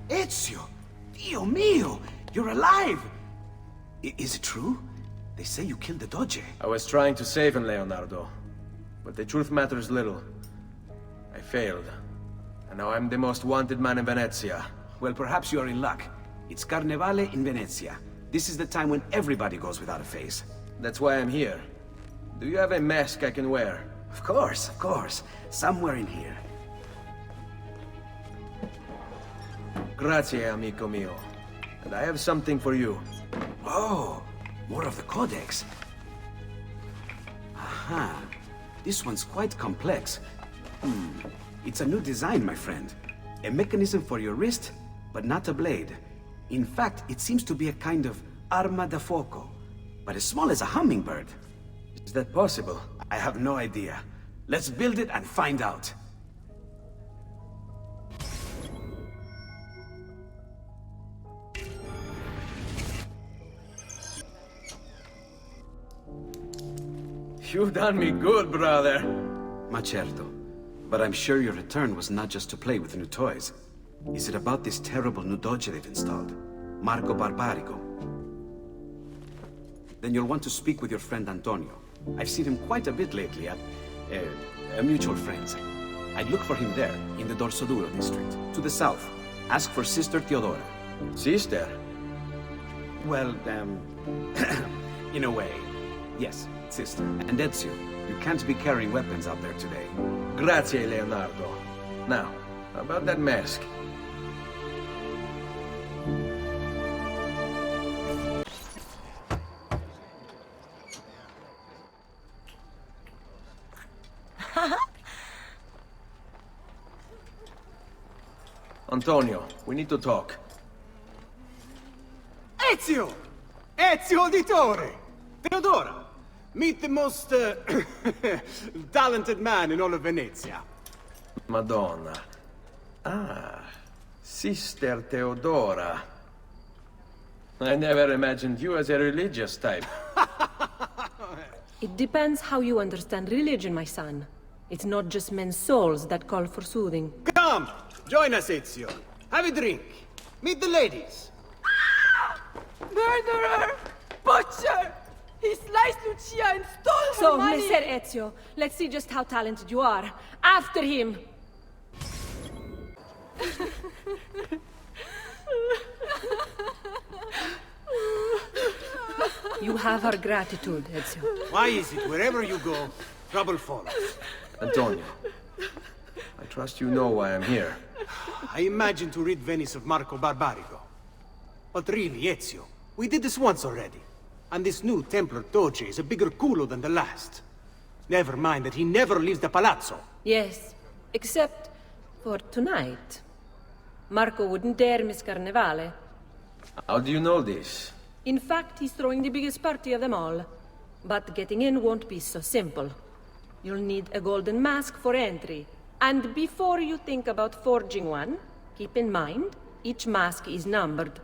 Ezio! Dio mio! You're alive! Is it true? They say you killed the Doge. I was trying to save him, Leonardo. But the truth matters little. I failed. And now I'm the most wanted man in Venezia. Well, perhaps you are in luck. It's Carnevale in Venezia. This is the time when everybody goes without a face. That's why I'm here. Do you have a mask I can wear? Of course, of course. Somewhere in here. Grazie, amico mio. And I have something for you. Oh, more of the Codex. Aha. This one's quite complex. It's a new design, my friend. A mechanism for your wrist, but not a blade. In fact, it seems to be a kind of arma da fuoco, but as small as a hummingbird. Is that possible? I have no idea. Let's build it and find out. You've done me good, brother. Ma certo. But I'm sure your return was not just to play with new toys. Is it about this terrible new doge they've installed? Marco Barbarigo? Then you'll want to speak with your friend Antonio. I've seen him quite a bit lately at... mutual friends. I'd look for him there, in the Dorsoduro district. To the south. Ask for Sister Theodora. Sister? Well, in a way. Yes, sister. And Ezio, you can't be carrying weapons out there today. Grazie, Leonardo. Now, about that mask. Antonio, we need to talk. Ezio! Ezio Auditore! Theodora! Meet the most, talented man in all of Venezia. Madonna. Ah, Sister Theodora. I never imagined you as a religious type. It depends how you understand religion, my son. It's not just men's souls that call for soothing. Come! Join us, Ezio. Have a drink. Meet the ladies. Murderer! Butcher! He sliced Lucia and stole her So, money! Messer Ezio, let's see just how talented you are. After him! You have our gratitude, Ezio. Why is it wherever you go, trouble follows? Antonio, I trust you know why I'm here. I imagine to rid Venice of Marco Barbarigo. But really, Ezio, we did this once already. And this new Templar Doge is a bigger culo than the last. Never mind that he never leaves the palazzo. Yes, except for tonight. Marco wouldn't dare miss Carnevale. How do you know this? In fact, he's throwing the biggest party of them all. But getting in won't be so simple. You'll need a golden mask for entry. And before you think about forging one, keep in mind, each mask is numbered.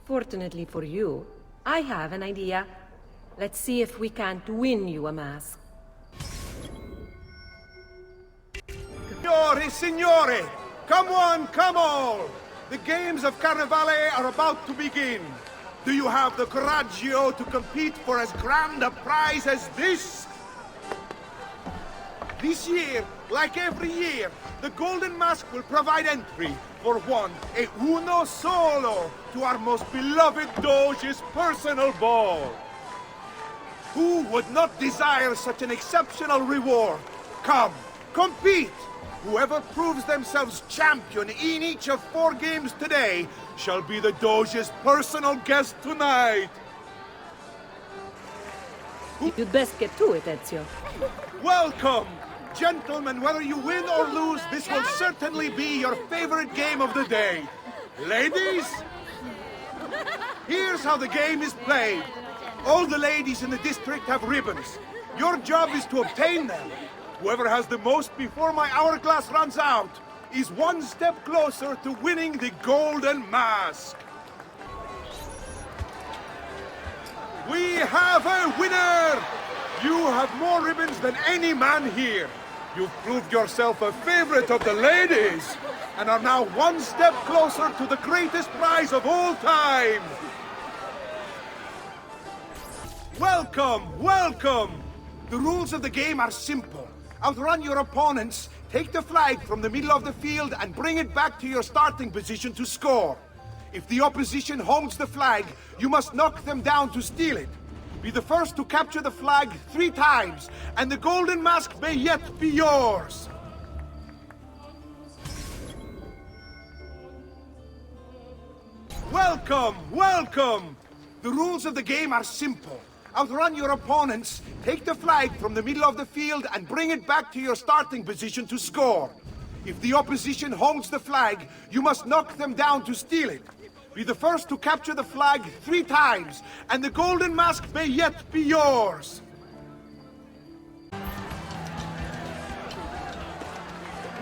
Fortunately for you, I have an idea. Let's see if we can't win you a mask. Signore, signore! Come on, come all! The games of Carnevale are about to begin. Do you have the coraggio to compete for as grand a prize as this? This year, like every year, the Golden Mask will provide entry for one, e uno solo, to our most beloved Doge's personal ball. Who would not desire such an exceptional reward? Come, compete! Whoever proves themselves champion in each of 4 games today shall be the Doge's personal guest tonight! You'd best get to it, Ezio. Welcome! Gentlemen, whether you win or lose, this will certainly be your favorite game of the day. Ladies? Here's how the game is played. All the ladies in the district have ribbons. Your job is to obtain them. Whoever has the most before my hourglass runs out is 1 step closer to winning the Golden Mask. We have a winner! You have more ribbons than any man here. You've proved yourself a favorite of the ladies, and are now 1 step closer to the greatest prize of all time. Welcome, welcome! The rules of the game are simple. Outrun your opponents, take the flag from the middle of the field, and bring it back to your starting position to score. If the opposition holds the flag, you must knock them down to steal it. Be the first to capture the flag 3 times, and the Golden Mask may yet be yours! Welcome, welcome! The rules of the game are simple. Outrun your opponents, take the flag from the middle of the field, and bring it back to your starting position to score. If the opposition holds the flag, you must knock them down to steal it. Be the first to capture the flag 3 times, and the Golden Mask may yet be yours!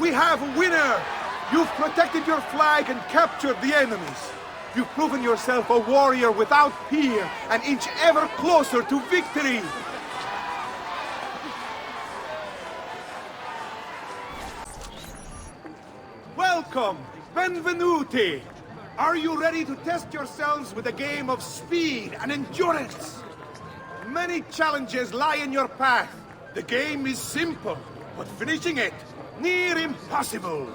We have a winner! You've protected your flag and captured the enemies. You've proven yourself a warrior without peer, an inch ever closer to victory! Welcome! Benvenuti! Are you ready to test yourselves with a game of speed and endurance? Many challenges lie in your path. The game is simple, but finishing it, near impossible.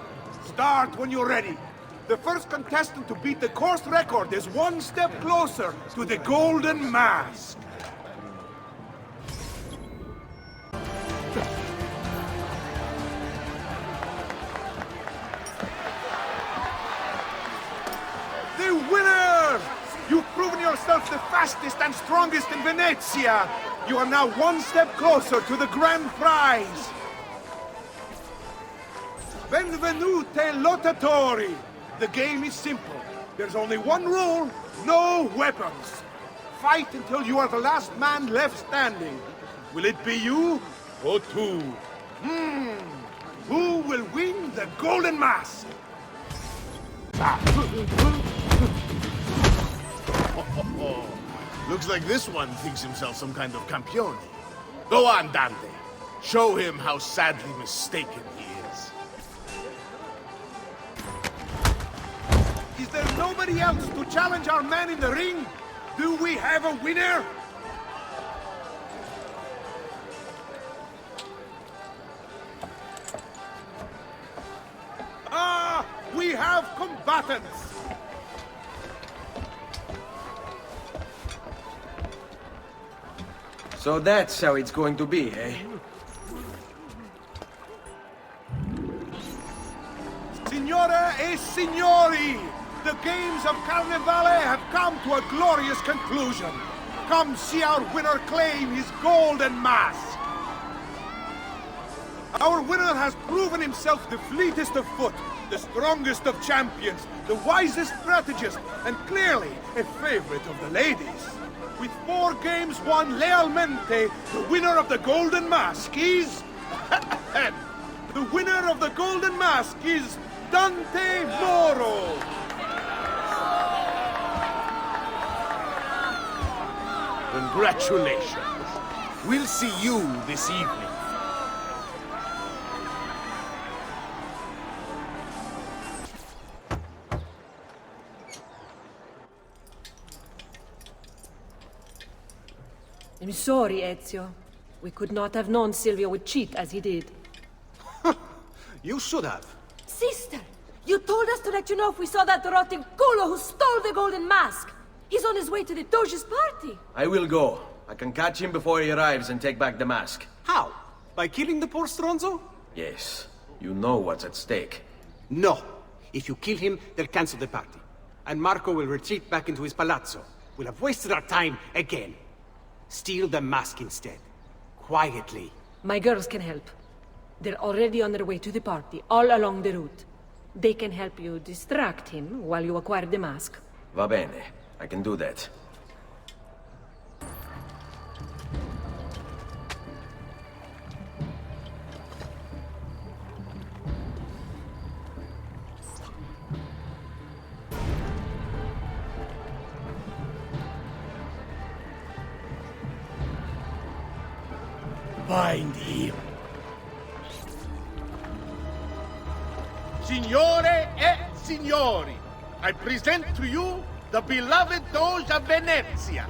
Start when you're ready. The first contestant to beat the course record is 1 step closer to the Golden Mask. The winner! You've proven yourself the fastest and strongest in Venezia. You are now 1 step closer to the grand prize. Benvenute lottatori! The game is simple. There's only 1 rule, no weapons. Fight until you are the last man left standing. Will it be you or 2? Who will win the Golden Mask? Looks like this one thinks himself some kind of campione. Go on, Dante. Show him how sadly mistaken he is. Is there nobody else to challenge our man in the ring? Do we have a winner? Ah! We have combatants! So that's how it's going to be, eh? Signore e signori! The games of Carnevale have come to a glorious conclusion. Come see our winner claim his Golden Mask. Our winner has proven himself the fleetest of foot, the strongest of champions, the wisest strategist, and clearly a favorite of the ladies. With 4 games won lealmente, the winner of the Golden Mask is... the winner of the Golden Mask is Dante Moro! Congratulations. We'll see you this evening. I'm sorry, Ezio. We could not have known Silvio would cheat as he did. You should have. Sister, you told us to let you know if we saw that rotten culo who stole the Golden Mask. He's on his way to the Doge's party. I will go. I can catch him before he arrives and take back the mask. How? By killing the poor Stronzo? Yes. You know what's at stake. No. If you kill him, they'll cancel the party. And Marco will retreat back into his palazzo. We'll have wasted our time again. Steal the mask instead. Quietly. My girls can help. They're already on their way to the party, all along the route. They can help you distract him while you acquire the mask. Va bene. I can do that. Find him. Signore e signori, I present to you the beloved Doge of Venezia.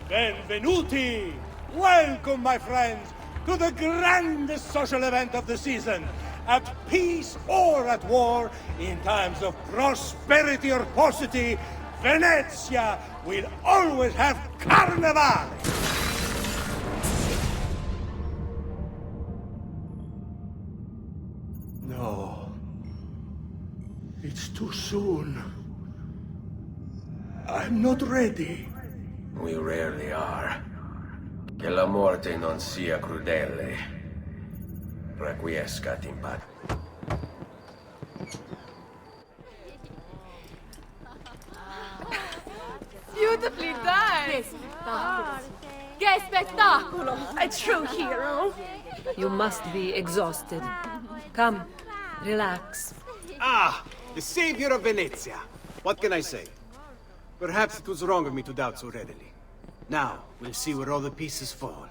Benvenuti! Welcome, my friends, to the grandest social event of the season. At peace or at war, in times of prosperity or paucity, Venezia will always have Carnival! No. It's too soon. I'm not ready. We rarely are. Che la morte non sia crudele. Requiescat in pace. Beautifully done! Che spettacolo! A true hero! You must be exhausted. Come, relax. Ah! The savior of Venezia. What can I say? Perhaps it was wrong of me to doubt so readily. Now, we'll see where all the pieces fall.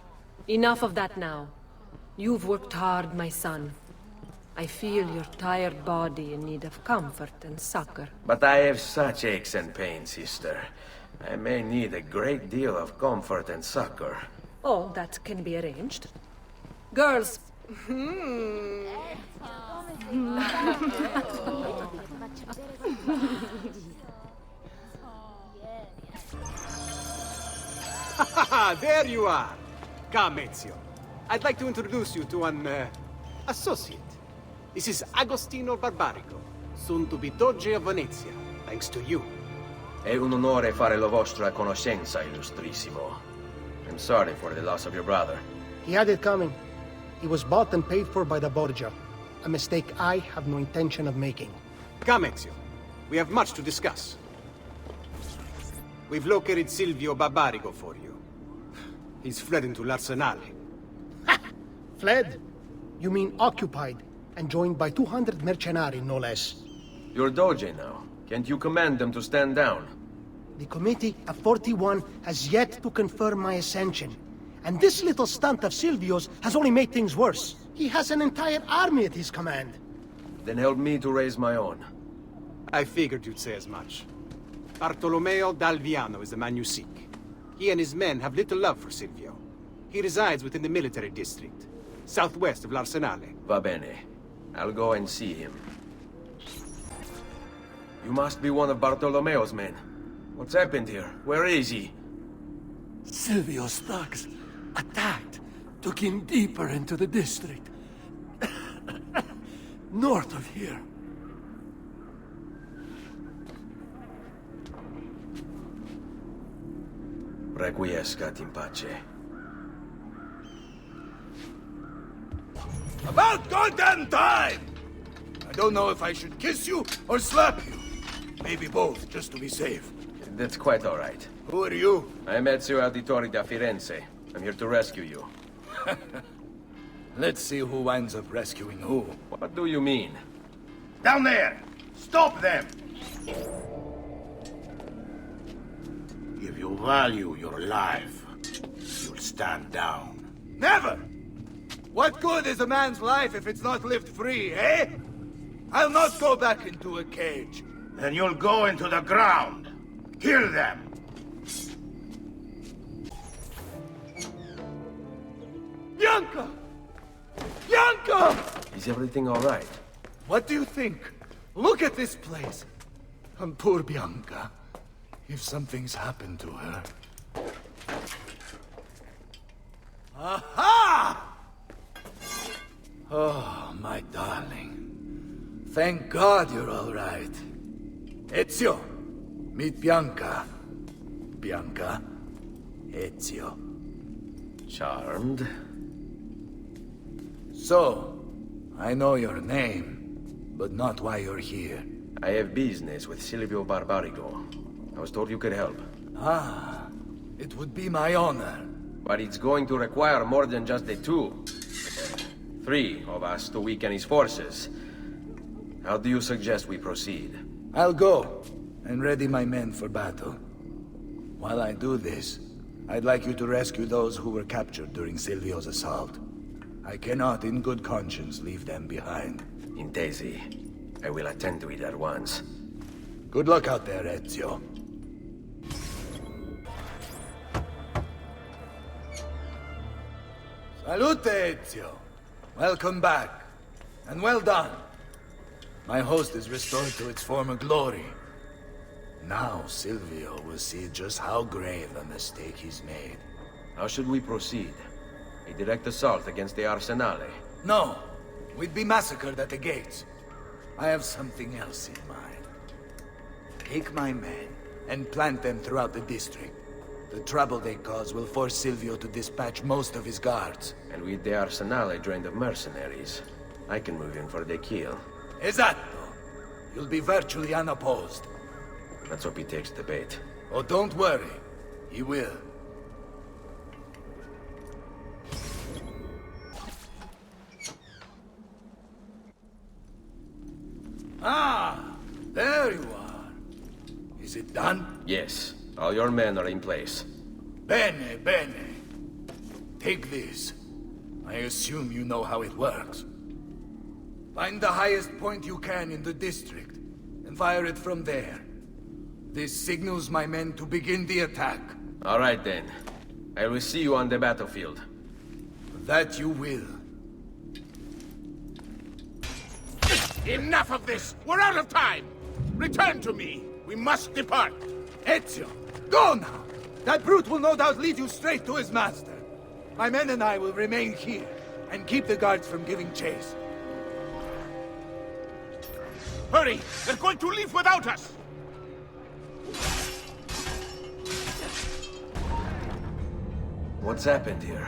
Enough of that now. You've worked hard, my son. I feel your tired body in need of comfort and succor. But I have such aches and pains, sister. I may need a great deal of comfort and succor. Oh, that can be arranged. Girls. There you are! Come, Ezio. I'd like to introduce you to an, associate. This is Agostino Barbarico, soon to be Doge of Venezia, thanks to you. È un onore fare la vostra conoscenza, illustrissimo. I'm sorry for the loss of your brother. He had it coming. He was bought and paid for by the Borgia. A mistake I have no intention of making. Come, Ezio. We have much to discuss. We've located Silvio Barbarigo for you. He's fled into l'Arsenale. Fled? You mean occupied, and joined by 200 mercenari, no less. You're Doge now. Can't you command them to stand down? The Committee of 41 has yet to confirm my ascension. And this little stunt of Silvio's has only made things worse. He has an entire army at his command. Then help me to raise my own. I figured you'd say as much. Bartolomeo d'Alviano is the man you seek. He and his men have little love for Silvio. He resides within the military district, southwest of l'Arsenale. Va bene. I'll go and see him. You must be one of Bartolomeo's men. What's happened here? Where is he? Silvio's thugs attacked, took him deeper into the district. North of here. Requiescat in pace. About goddamn time! I don't know if I should kiss you or slap you. Maybe both, just to be safe. That's quite all right. Who are you? I'm Ezio Auditori da Firenze. I'm here to rescue you. Let's see who winds up rescuing who. What do you mean? Down there! Stop them! If you value your life, you'll stand down. Never! What good is a man's life if it's not lived free, eh? I'll not go back into a cage. Then you'll go into the ground. Kill them! Bianca! Bianca! Is everything all right? What do you think? Look at this place. And poor Bianca. If something's happened to her... Aha! Oh, my darling. Thank God you're all right. Ezio, meet Bianca. Bianca, Ezio. Charmed. So, I know your name, but not why you're here. I have business with Silvio Barbarigo. I was told you could help. Ah, it would be my honor. But it's going to require more than just the two. 3 of us to weaken his forces. How do you suggest we proceed? I'll go and ready my men for battle. While I do this, I'd like you to rescue those who were captured during Silvio's assault. I cannot, in good conscience, leave them behind. Intesi. I will attend to it at once. Good luck out there, Ezio. Salute, Ezio. Welcome back. And well done. My host is restored to its former glory. Now Silvio will see just how grave a mistake he's made. How should we proceed? A direct assault against the Arsenale? No. We'd be massacred at the gates. I have something else in mind. Take my men and plant them throughout the district. The trouble they cause will force Silvio to dispatch most of his guards. And with the Arsenale drained of mercenaries, I can move in for the kill. Esatto. You'll be virtually unopposed. Let's hope he takes the bait. Oh, don't worry. He will. Ah, there you are. Is it done? Yes. All your men are in place. Bene, bene. Take this. I assume you know how it works. Find the highest point you can in the district, and fire it from there. This signals my men to begin the attack. All right, then. I will see you on the battlefield. That you will. Enough of this! We're out of time! Return to me! We must depart! Ezio, go now! That brute will no doubt lead you straight to his master. My men and I will remain here, and keep the guards from giving chase. Hurry! They're going to leave without us! What's happened here?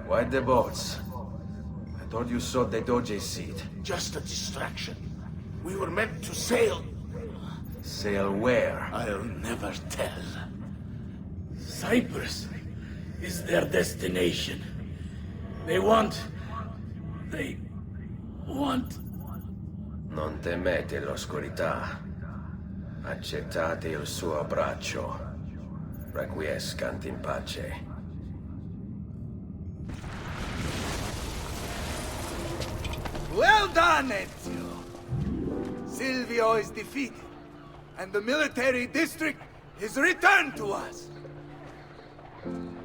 Why the boats? I thought you saw the Doge's seat. Just a distraction. We were meant to sail. Sail where? I'll never tell. Cyprus is their destination. They want... Non temete l'oscurità. Accettate il suo abbraccio. Requiescant in pace. Well done, Ezio! Silvio is defeated, and the military district is returned to us.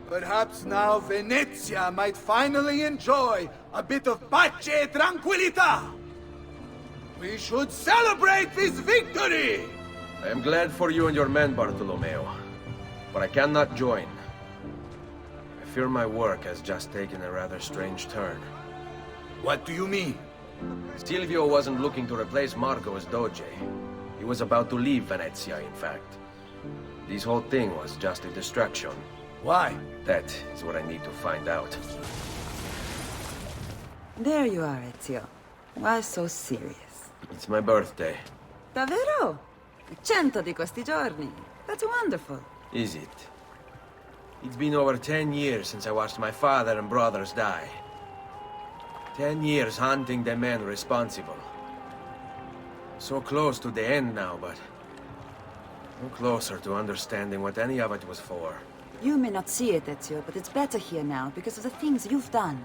Perhaps now Venezia might finally enjoy a bit of pace e tranquillità. We should celebrate this victory! I am glad for you and your men, Bartolomeo. But I cannot join. I fear my work has just taken a rather strange turn. What do you mean? Silvio wasn't looking to replace Marco as Doge. He was about to leave Venezia, in fact. This whole thing was just a distraction. Why? That is what I need to find out. There you are, Ezio. Why so serious? It's my birthday. Davvero? 100 di questi giorni. That's wonderful. Is it? It's been over 10 years since I watched my father and brothers die. 10 years hunting the men responsible. So close to the end now, but no closer to understanding what any of it was for. You may not see it, Ezio, but it's better here now because of the things you've done.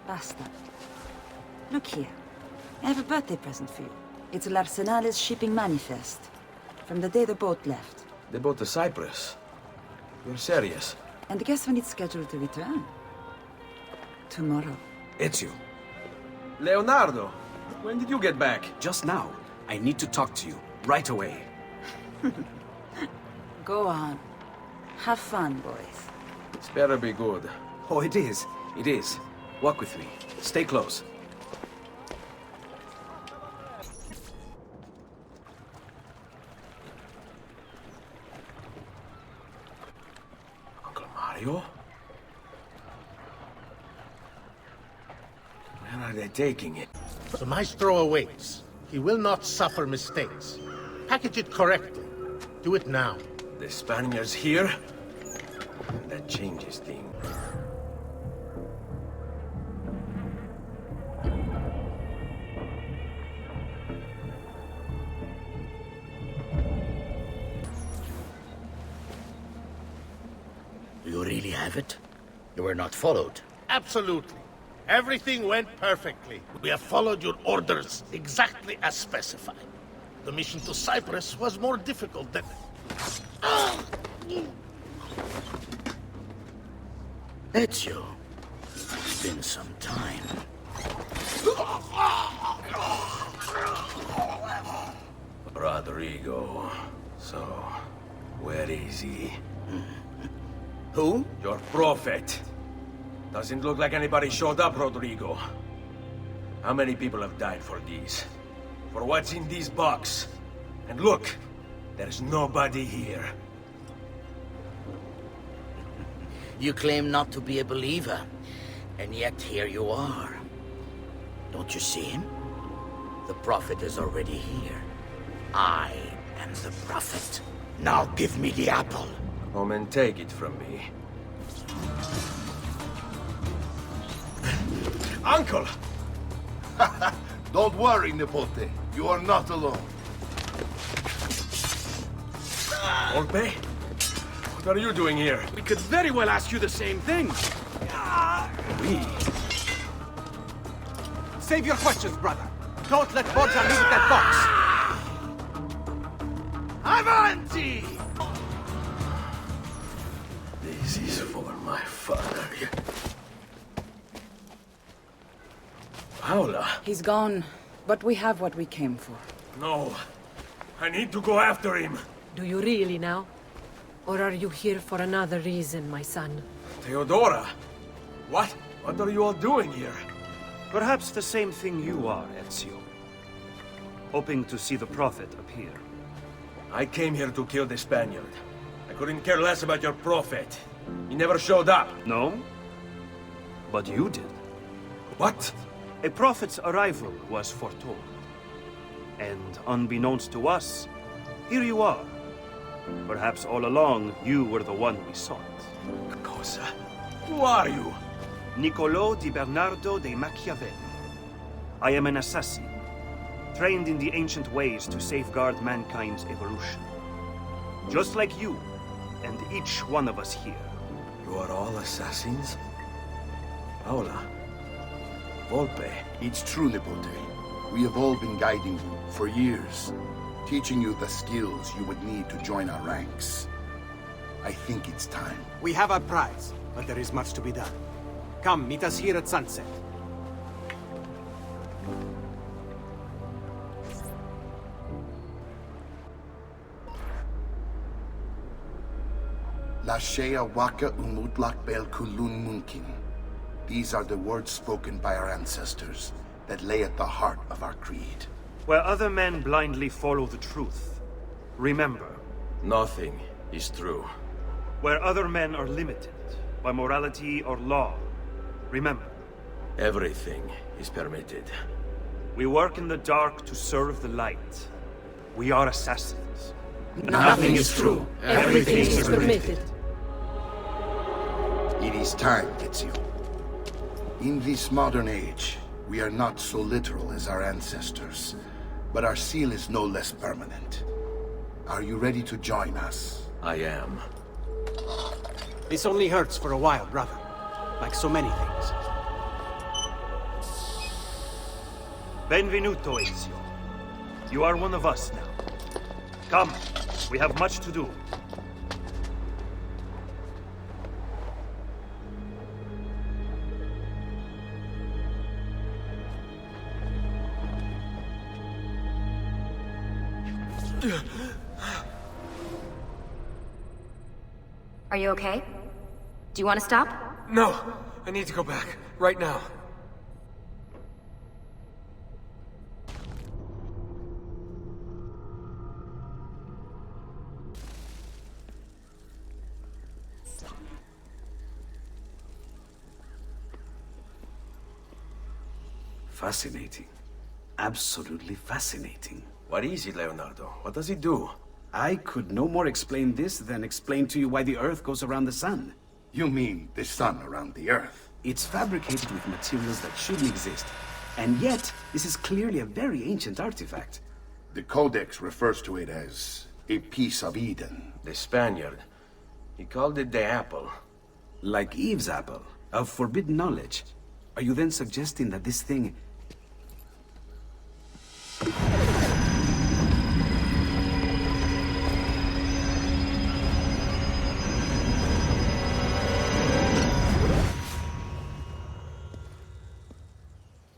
Basta. Look here. I have a birthday present for you. It's l'Arsenale's shipping manifest. From the day the boat left. The boat to Cyprus? You're serious? And guess when it's scheduled to return? Tomorrow. Ezio. Leonardo! When did you get back? Just now. I need to talk to you. Right away. Go on. Have fun, boys. It's better be good. Oh, it is. It is. Walk with me. Stay close. Uncle Mario? Where are they taking it? The Maestro awaits. He will not suffer mistakes. Package it correctly. Do it now. The Spaniards here? That changes things. Do you really have it? You were not followed. Absolutely. Everything went perfectly. We have followed your orders exactly as specified. The mission to Cyprus was more difficult than... Ezio, it's been some time. Rodrigo. So, where is he? Who? Your prophet. Doesn't look like anybody showed up, Rodrigo. How many people have died for these? For what's in this box? And look, there's nobody here. You claim not to be a believer, and yet here you are. Don't you see him? The prophet is already here. I am the prophet. Now give me the apple. Come and take it from me. Uncle! Don't worry, Nipote. You are not alone. Volpe? What are you doing here? We could very well ask you the same thing. We? Save your questions, brother. Don't let Borgia leave with that box. Avanti! This is for my father. Paola? He's gone, but we have what we came for. No. I need to go after him. Do you really now? Or are you here for another reason, my son? Theodora? What? What are you all doing here? Perhaps the same thing you are, Ezio. Hoping to see the Prophet appear. I came here to kill the Spaniard. I couldn't care less about your prophet. He never showed up. No? But you did. What? A prophet's arrival was foretold. And unbeknownst to us, here you are. Perhaps all along, you were the one we sought. Cosa? Who are you? Niccolò di Bernardo de Machiavelli. I am an assassin, trained in the ancient ways to safeguard mankind's evolution. Just like you, and each one of us here. You are all assassins? Paola? Volpe? It's true, Nipote. We have all been guiding you for years, teaching you the skills you would need to join our ranks. I think it's time. We have our prize, but there is much to be done. Come, meet us here at sunset. Lashea waka umutlak bel kulun munkin. These are the words spoken by our ancestors that lay at the heart of our creed. Where other men blindly follow the truth, remember. Nothing is true. Where other men are limited by morality or law, remember. Everything is permitted. We work in the dark to serve the light. We are assassins. Nothing is true. Everything is permitted. It is time, Ezio. In this modern age, we are not so literal as our ancestors, but our seal is no less permanent. Are you ready to join us? I am. This only hurts for a while, brother. Like so many things. Benvenuto, Ezio. You are one of us now. Come, we have much to do. Are you okay? Do you want to stop? No, I need to go back. Right now. Fascinating. Absolutely fascinating. What is it, Leonardo? What does it do? I could no more explain this than explain to you why the Earth goes around the Sun. You mean the sun around the Earth? It's fabricated with materials that shouldn't exist. And yet, this is clearly a very ancient artifact. The Codex refers to it as a piece of Eden. The Spaniard. He called it the apple. Like Eve's apple, of forbidden knowledge. Are you then suggesting that this thing...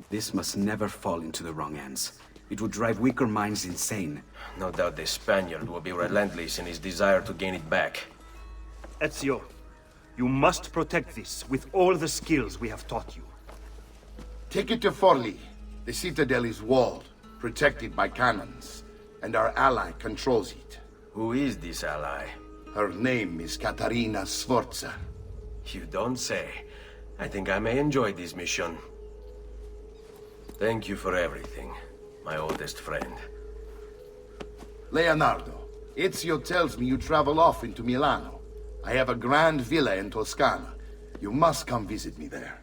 This must never fall into the wrong hands. It would drive weaker minds insane. No doubt the Spaniard will be relentless in his desire to gain it back. Ezio, you must protect this with all the skills we have taught you. Take it to Forli. The citadel is walled, protected by cannons, and our ally controls it. Who is this ally? Her name is Caterina Sforza. You don't say. I think I may enjoy this mission. Thank you for everything, my oldest friend. Leonardo, Ezio tells me you travel off into Milano. I have a grand villa in Toscana. You must come visit me there.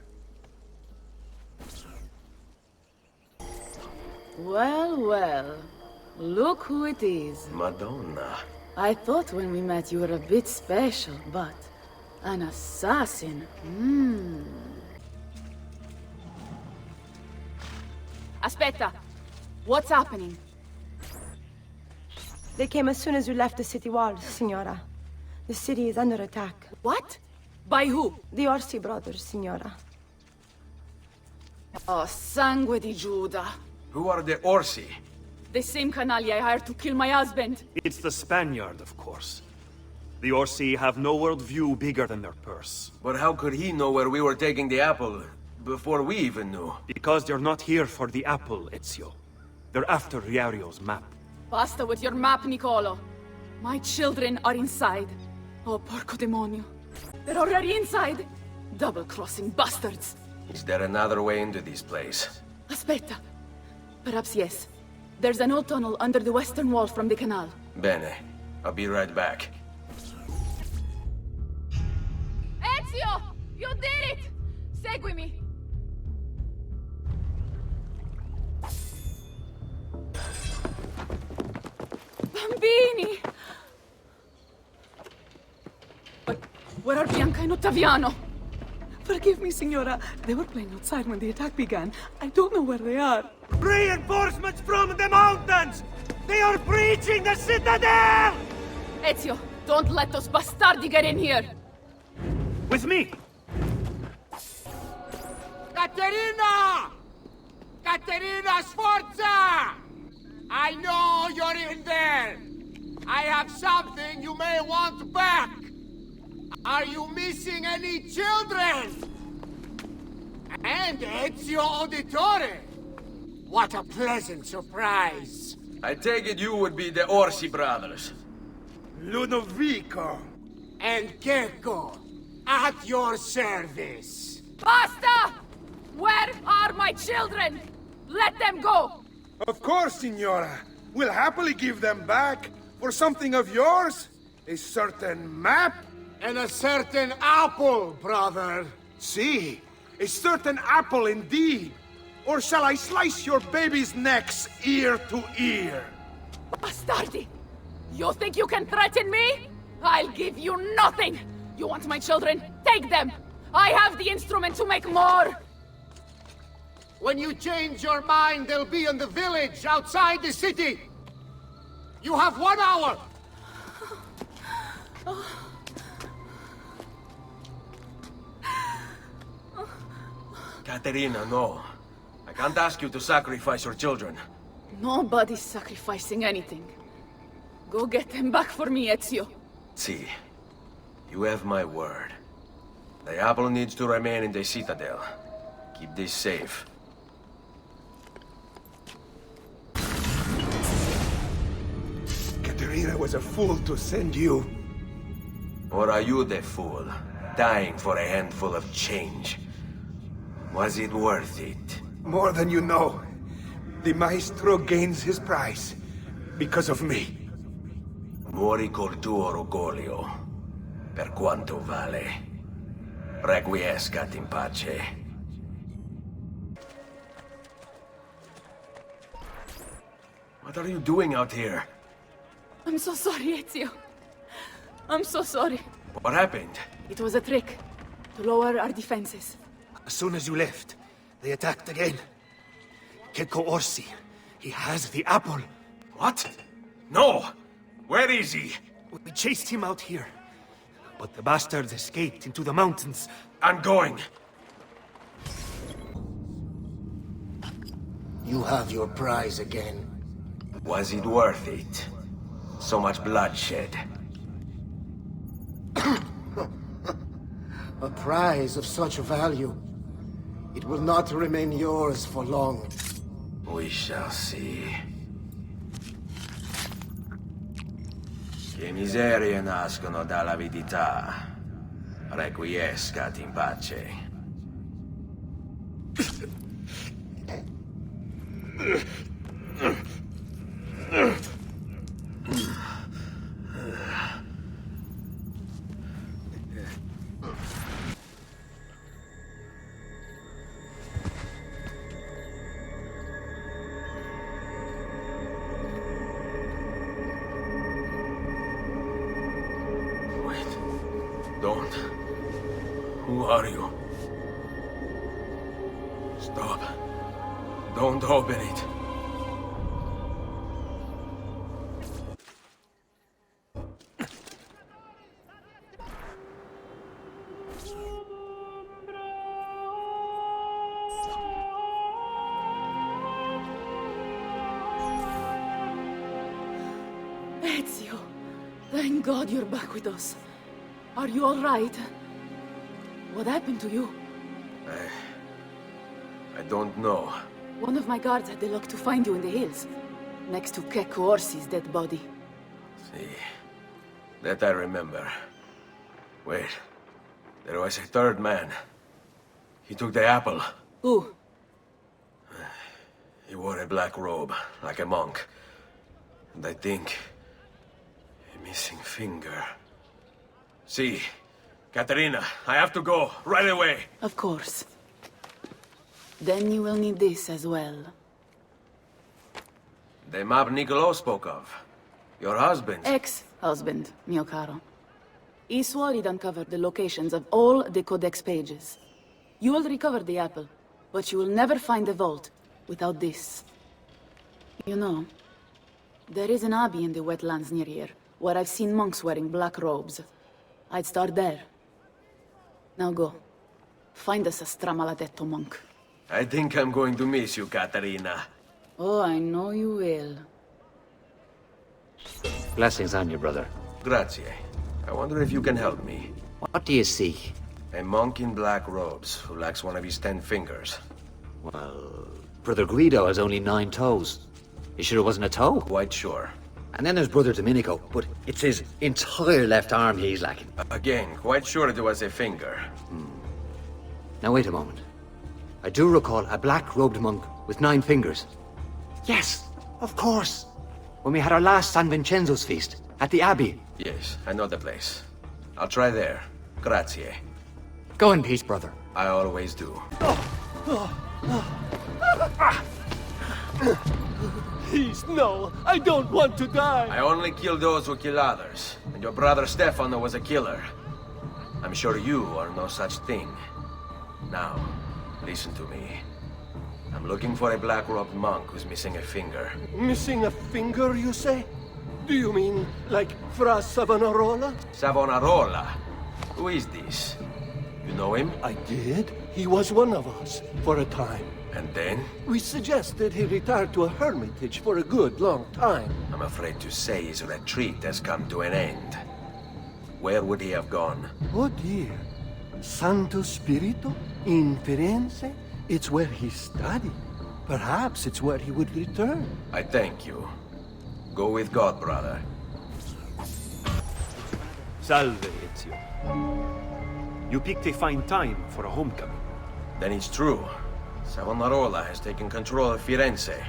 Well, well. Look who it is. Madonna. I thought when we met you were a bit special, but... an assassin? Aspetta. What's happening? They came as soon as you left the city walls, Signora. The city is under attack. What? By who? The Orsi brothers, Signora. Oh, sangue di Giuda. Who are the Orsi? The same canaglia I hired to kill my husband. It's the Spaniard, of course. The Orsi have no worldview bigger than their purse. But how could he know where we were taking the apple before we even knew? Because they're not here for the apple, Ezio. They're after Riario's map. Basta with your map, Niccolo. My children are inside. Oh, porco demonio. They're already inside. Double-crossing bastards. Is there another way into this place? Aspetta. Perhaps yes. There's an old tunnel under the western wall from the canal. Bene. I'll be right back. Ezio! You did it! Seguimi! Bambini! But where are Bianca and Ottaviano? Forgive me, Signora. They were playing outside when the attack began. I don't know where they are. Reinforcements from the mountains! They are breaching the citadel! Ezio, don't let those bastardi get in here! With me! Caterina! Caterina Sforza! I know you're in there! I have something you may want back! Are you missing any children? And Ezio Auditore! What a pleasant surprise! I take it you would be the Orsi brothers. Ludovico and Checco, at your service. Basta! Where are my children? Let them go! Of course, Signora. We'll happily give them back for something of yours. A certain map. And a certain apple, brother. See, a certain apple indeed. Or shall I slice your baby's necks ear to ear? Bastardi! You think you can threaten me? I'll give you nothing! You want my children? Take them! I have the instrument to make more! When you change your mind, they'll be in the village outside the city. You have 1 hour. Caterina, no. I can't ask you to sacrifice your children. Nobody's sacrificing anything. Go get them back for me, Ezio. See, you have my word. The apple needs to remain in the Citadel. Keep this safe. Katerina was a fool to send you. Or are you the fool, dying for a handful of change? Was it worth it? More than you know. The Maestro gains his prize. Because of me. Muori col tuo orgoglio. Per quanto vale. Requiescat in pace. What are you doing out here? I'm so sorry, Ezio. I'm so sorry. What happened? It was a trick. To lower our defenses. As soon as you left, they attacked again. Keko Orsi. He has the apple. What? No! Where is he? We chased him out here. But the bastards escaped into the mountains. I'm going. You have your prize again. Was it worth it? So much bloodshed. A prize of such value. It will not remain yours for long. We shall see. Che miserie nascono dall'avidità. Requiescat in pace. Don't. Who are you? Stop. Don't open it. Ezio, thank God you're back with us. Are you all right? What happened to you? I don't know. One of my guards had the luck to find you in the hills, next to Keko Orsi's dead body. See, that I remember. Wait, there was a third man. He took the apple. Who? He wore a black robe, like a monk. And I think... a missing finger. See, Katerina, I have to go, right away. Of course. Then you will need this as well. The map Niccolo spoke of. Your husband. Ex-husband, mio caro. He swore he'd uncovered the locations of all the Codex pages. You will recover the apple, but you will never find the vault without this. You know, there is an abbey in the wetlands near here, where I've seen monks wearing black robes. I'd start there. Now go. Find us a stramaladetto monk. I think I'm going to miss you, Katerina. Oh, I know you will. Blessings on you, brother. Grazie. I wonder if you can help me. What do you seek? A monk in black robes who lacks one of his 10 fingers. Well, Brother Guido has only 9 toes. You sure it wasn't a toe? Quite sure. And then there's Brother Domenico, but it's his entire left arm he's lacking. Again, quite sure it was a finger. Now wait a moment. I do recall a black-robed monk with 9 fingers. Yes, of course. When we had our last San Vincenzo's feast, at the Abbey. Yes, I know the place. I'll try there. Grazie. Go in peace, brother. I always do. Please, no. I don't want to die. I only kill those who kill others. And your brother Stefano was a killer. I'm sure you are no such thing. Now, listen to me. I'm looking for a black-robed monk who's missing a finger. Missing a finger, you say? Do you mean like Fra Savonarola? Savonarola? Who is this? You know him? I did. He was one of us, for a time. And then? We suggested he retire to a hermitage for a good long time. I'm afraid to say his retreat has come to an end. Where would he have gone? Oh dear. Santo Spirito? In Firenze? It's where he studied. Perhaps it's where he would return. I thank you. Go with God, brother. Salve, Ezio. You picked a fine time for a homecoming. Then it's true. Savonarola has taken control of Firenze.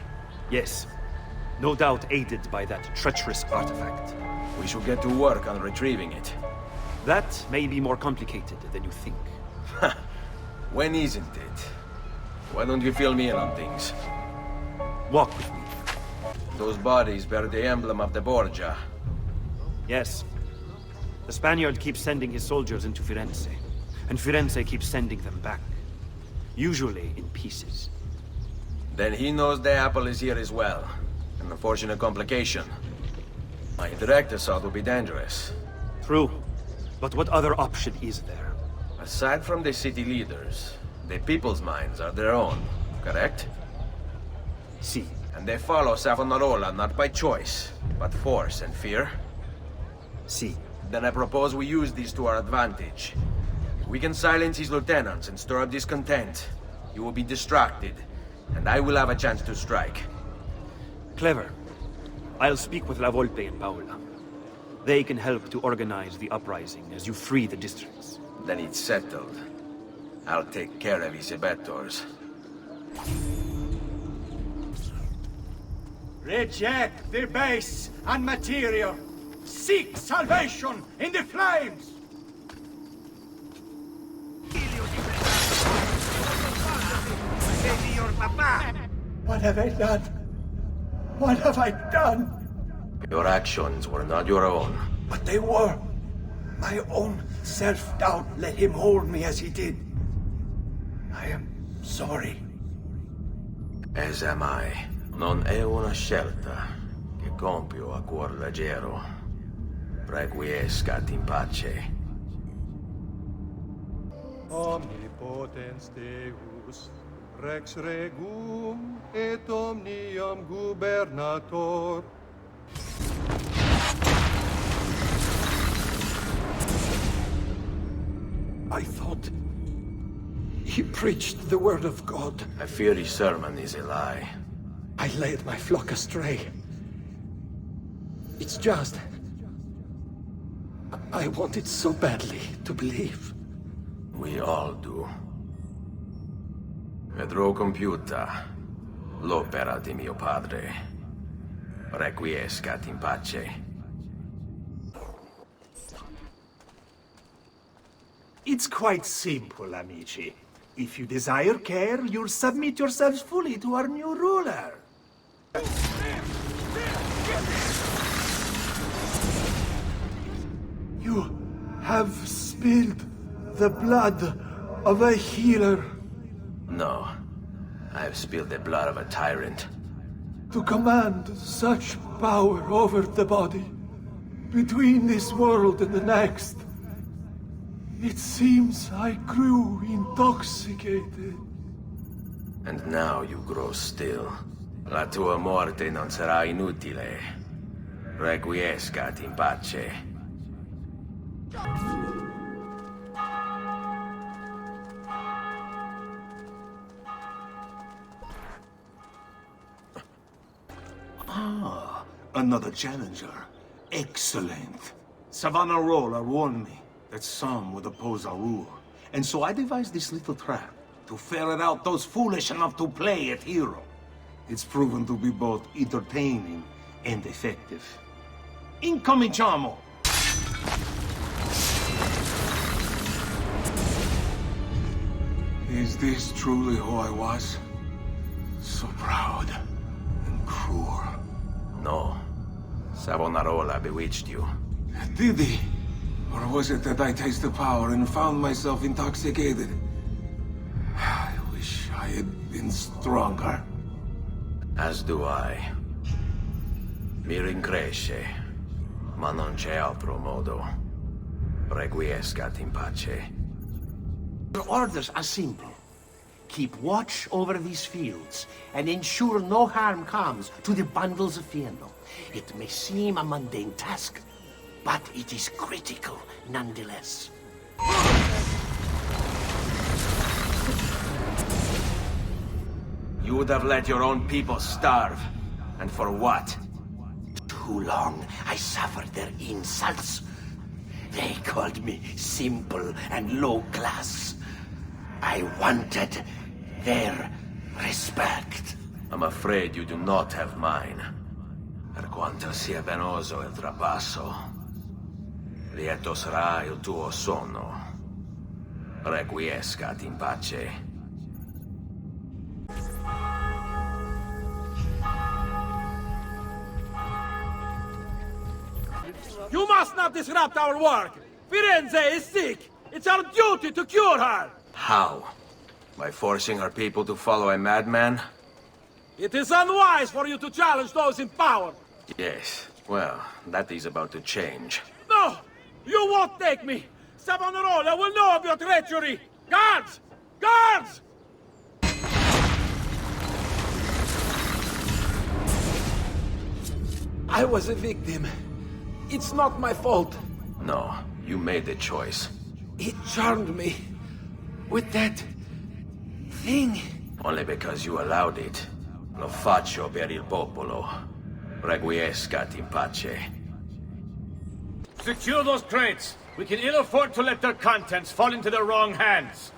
Yes. No doubt aided by that treacherous artifact. We should get to work on retrieving it. That may be more complicated than you think. When isn't it? Why don't you fill me in on things? Walk with me. Those bodies bear the emblem of the Borgia. Yes. The Spaniard keeps sending his soldiers into Firenze, and Firenze keeps sending them back. Usually in pieces. Then he knows the apple is here as well. An unfortunate complication. My direct assault would be dangerous. True. But what other option is there? Aside from the city leaders, the people's minds are their own, correct? Si. And they follow Savonarola not by choice, but force and fear? Si. Then I propose we use these to our advantage. We can silence his lieutenants and stir up discontent. He will be distracted, and I will have a chance to strike. Clever. I'll speak with La Volpe and Paola. They can help to organize the uprising as you free the districts. Then it's settled. I'll take care of his abettors. Reject the base and material. Seek salvation in the flames! What have I done? What have I done? Your actions were not your own. But they were. My own self-doubt let him hold me as he did. I am sorry. As am I. Non è una scelta che compio a cuor leggero. Requiescat in pace. Omnipotens Deus, Rex Regum et omnium gubernator. I thought he preached the word of God. I fear his sermon is a lie. I led my flock astray. It's just... I wanted so badly to believe. We all do. Vedrò compiuta l'opera di mio padre. Requiescat in pace. It's quite simple, amici. If you desire care, you'll submit yourselves fully to our new ruler. You have spilled the blood of a healer. No. I've spilled the blood of a tyrant. To command such power over the body, between this world and the next. It seems I grew intoxicated. And now you grow still. La tua morte non sarà inutile. Requiescat in pace. Ah, another challenger. Excellent. Savonarola warned me that some would oppose our rule. And so I devised this little trap to ferret out those foolish enough to play at hero. It's proven to be both entertaining and effective. Incominciamo! Is this truly who I was? So proud and cruel. No. Savonarola bewitched you. Did he? Or was it that I tasted power and found myself intoxicated? I wish I had been stronger. As do I. Mi rincresce, ma non c'è altro modo. Requiescat in pace. Your orders are simple. Keep watch over these fields, and ensure no harm comes to the bundles of Fieno. It may seem a mundane task, but it is critical nonetheless. You would have let your own people starve. And for what? Too long I suffered their insults. They called me simple and low class. I wanted their respect. I'm afraid you do not have mine. Per quanto sia penoso il trapasso, lieto sarà il tuo sonno. Requiescat in pace. You must not disrupt our work! Firenze is sick! It's our duty to cure her! How? By forcing our people to follow a madman? It is unwise for you to challenge those in power! Yes. Well, that is about to change. No! You won't take me! Savonarola will know of your treachery! Guards! Guards! I was a victim. It's not my fault. No, you made the choice. He charmed me with that thing. Only because you allowed it. Lo faccio per il popolo. Requiescat in pace. Secure those crates. We can ill afford to let their contents fall into the wrong hands.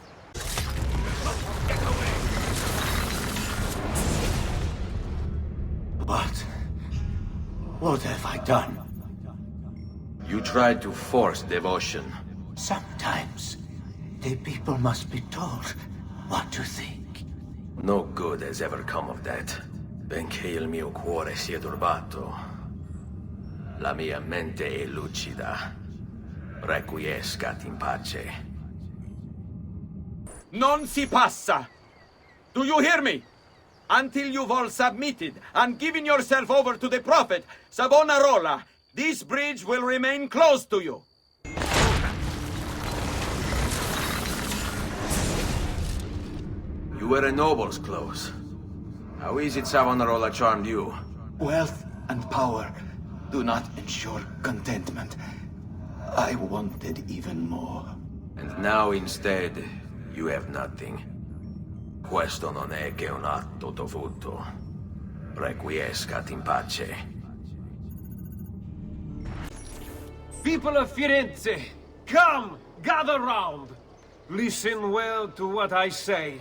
What have I done? You tried to force devotion. Sometimes, the people must be told what to think. No good has ever come of that. Benché il mio cuore sia turbato, la mia mente è lucida. Requiescat in pace. Non si passa! Do you hear me? Until you've all submitted and given yourself over to the Prophet, Savonarola, this bridge will remain closed to you. You were a noble's close. How is it Savonarola charmed you? Wealth and power do not ensure contentment. I wanted even more. And now instead, you have nothing. Questo non è che un atto dovuto. Requiescat in pace. People of Firenze, come, gather round. Listen well to what I say.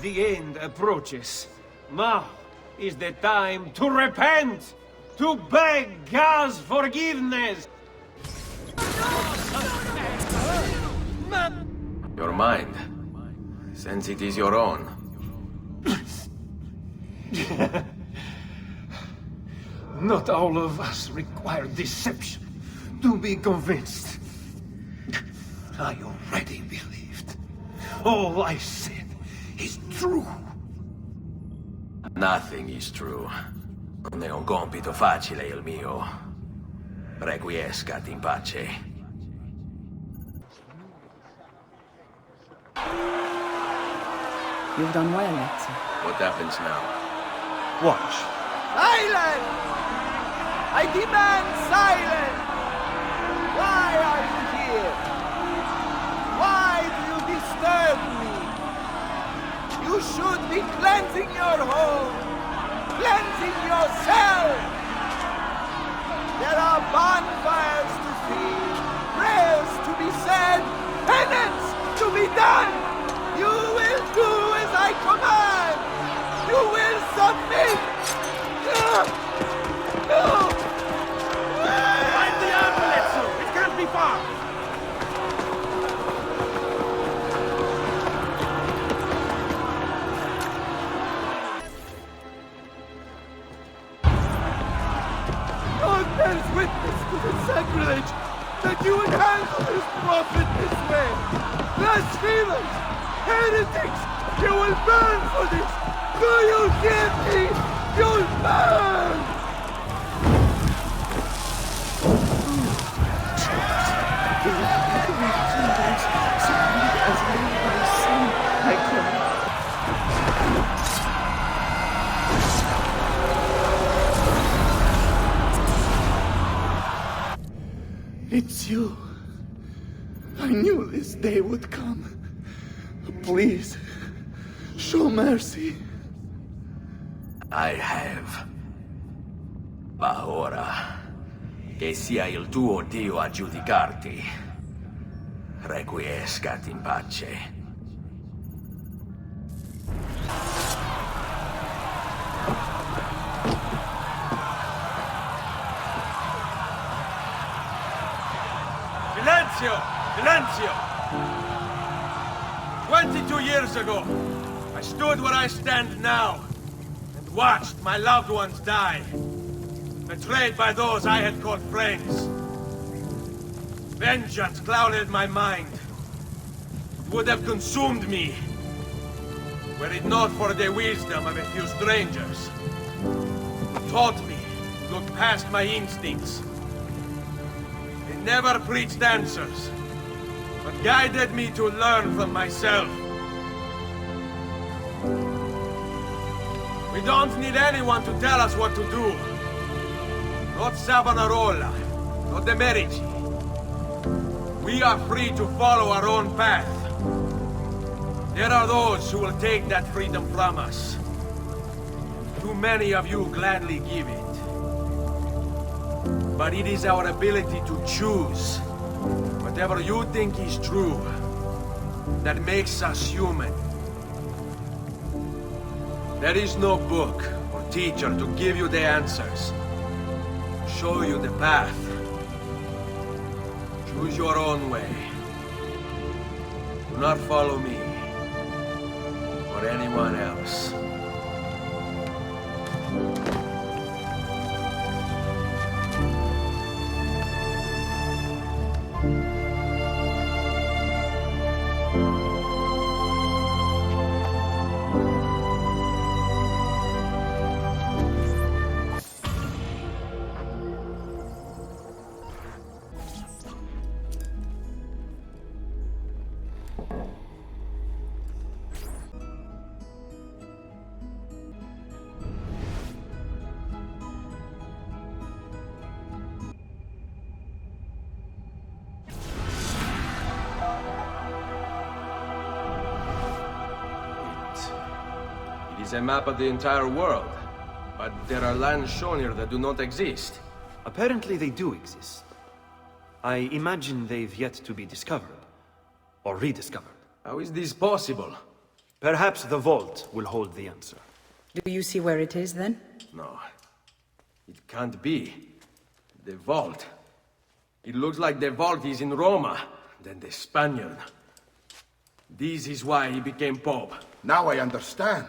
The end approaches. Now is the time to repent, to beg God's forgiveness. Your mind, since it is your own. Not all of us require deception to be convinced. I already believed. All I said is true. Nothing is true. Non è un compito facile il mio. Requiescat in pace. You've done well, Ezio. What happens now? Watch. Silence! I demand silence! Why are you here? Why do you disturb me? You should be cleansing your home, cleansing yourself. There are bonfires to see, prayers to be said, penance to be done. You will do as I command. You will submit. No! Find the ambulance! It can't be far! God bears witness to the sacrilege that you would handle this prophet this way. Blasphemers! Heretics! You will burn for this! Do you hear me? You'll burn! It's you. I knew this day would come. Please, show mercy. I have. Ma ora, che sia il tuo Dio a giudicarti, requiescat in pace. Silenzio! Silenzio! 22 years ago, I stood where I stand now, and watched my loved ones die, betrayed by those I had called friends. Vengeance clouded my mind. It would have consumed me, were it not for the wisdom of a few strangers, who taught me to look past my instincts. They never preached answers, but guided me to learn from myself. We don't need anyone to tell us what to do. Not Savonarola, not the Medici. We are free to follow our own path. There are those who will take that freedom from us. Too many of you gladly give it. But it is our ability to choose whatever you think is true that makes us human. There is no book or teacher to give you the answers, show you the path. Choose your own way. Do not follow me or anyone else. It is a map of the entire world, but there are lands shown here that do not exist. Apparently they do exist. I imagine they've yet to be discovered. Or rediscovered. How is this possible? Perhaps the vault will hold the answer. Do you see where it is, then? No. It can't be. The vault. It looks like the vault is in Roma, then the Spaniard. This is why he became Pope. Now I understand.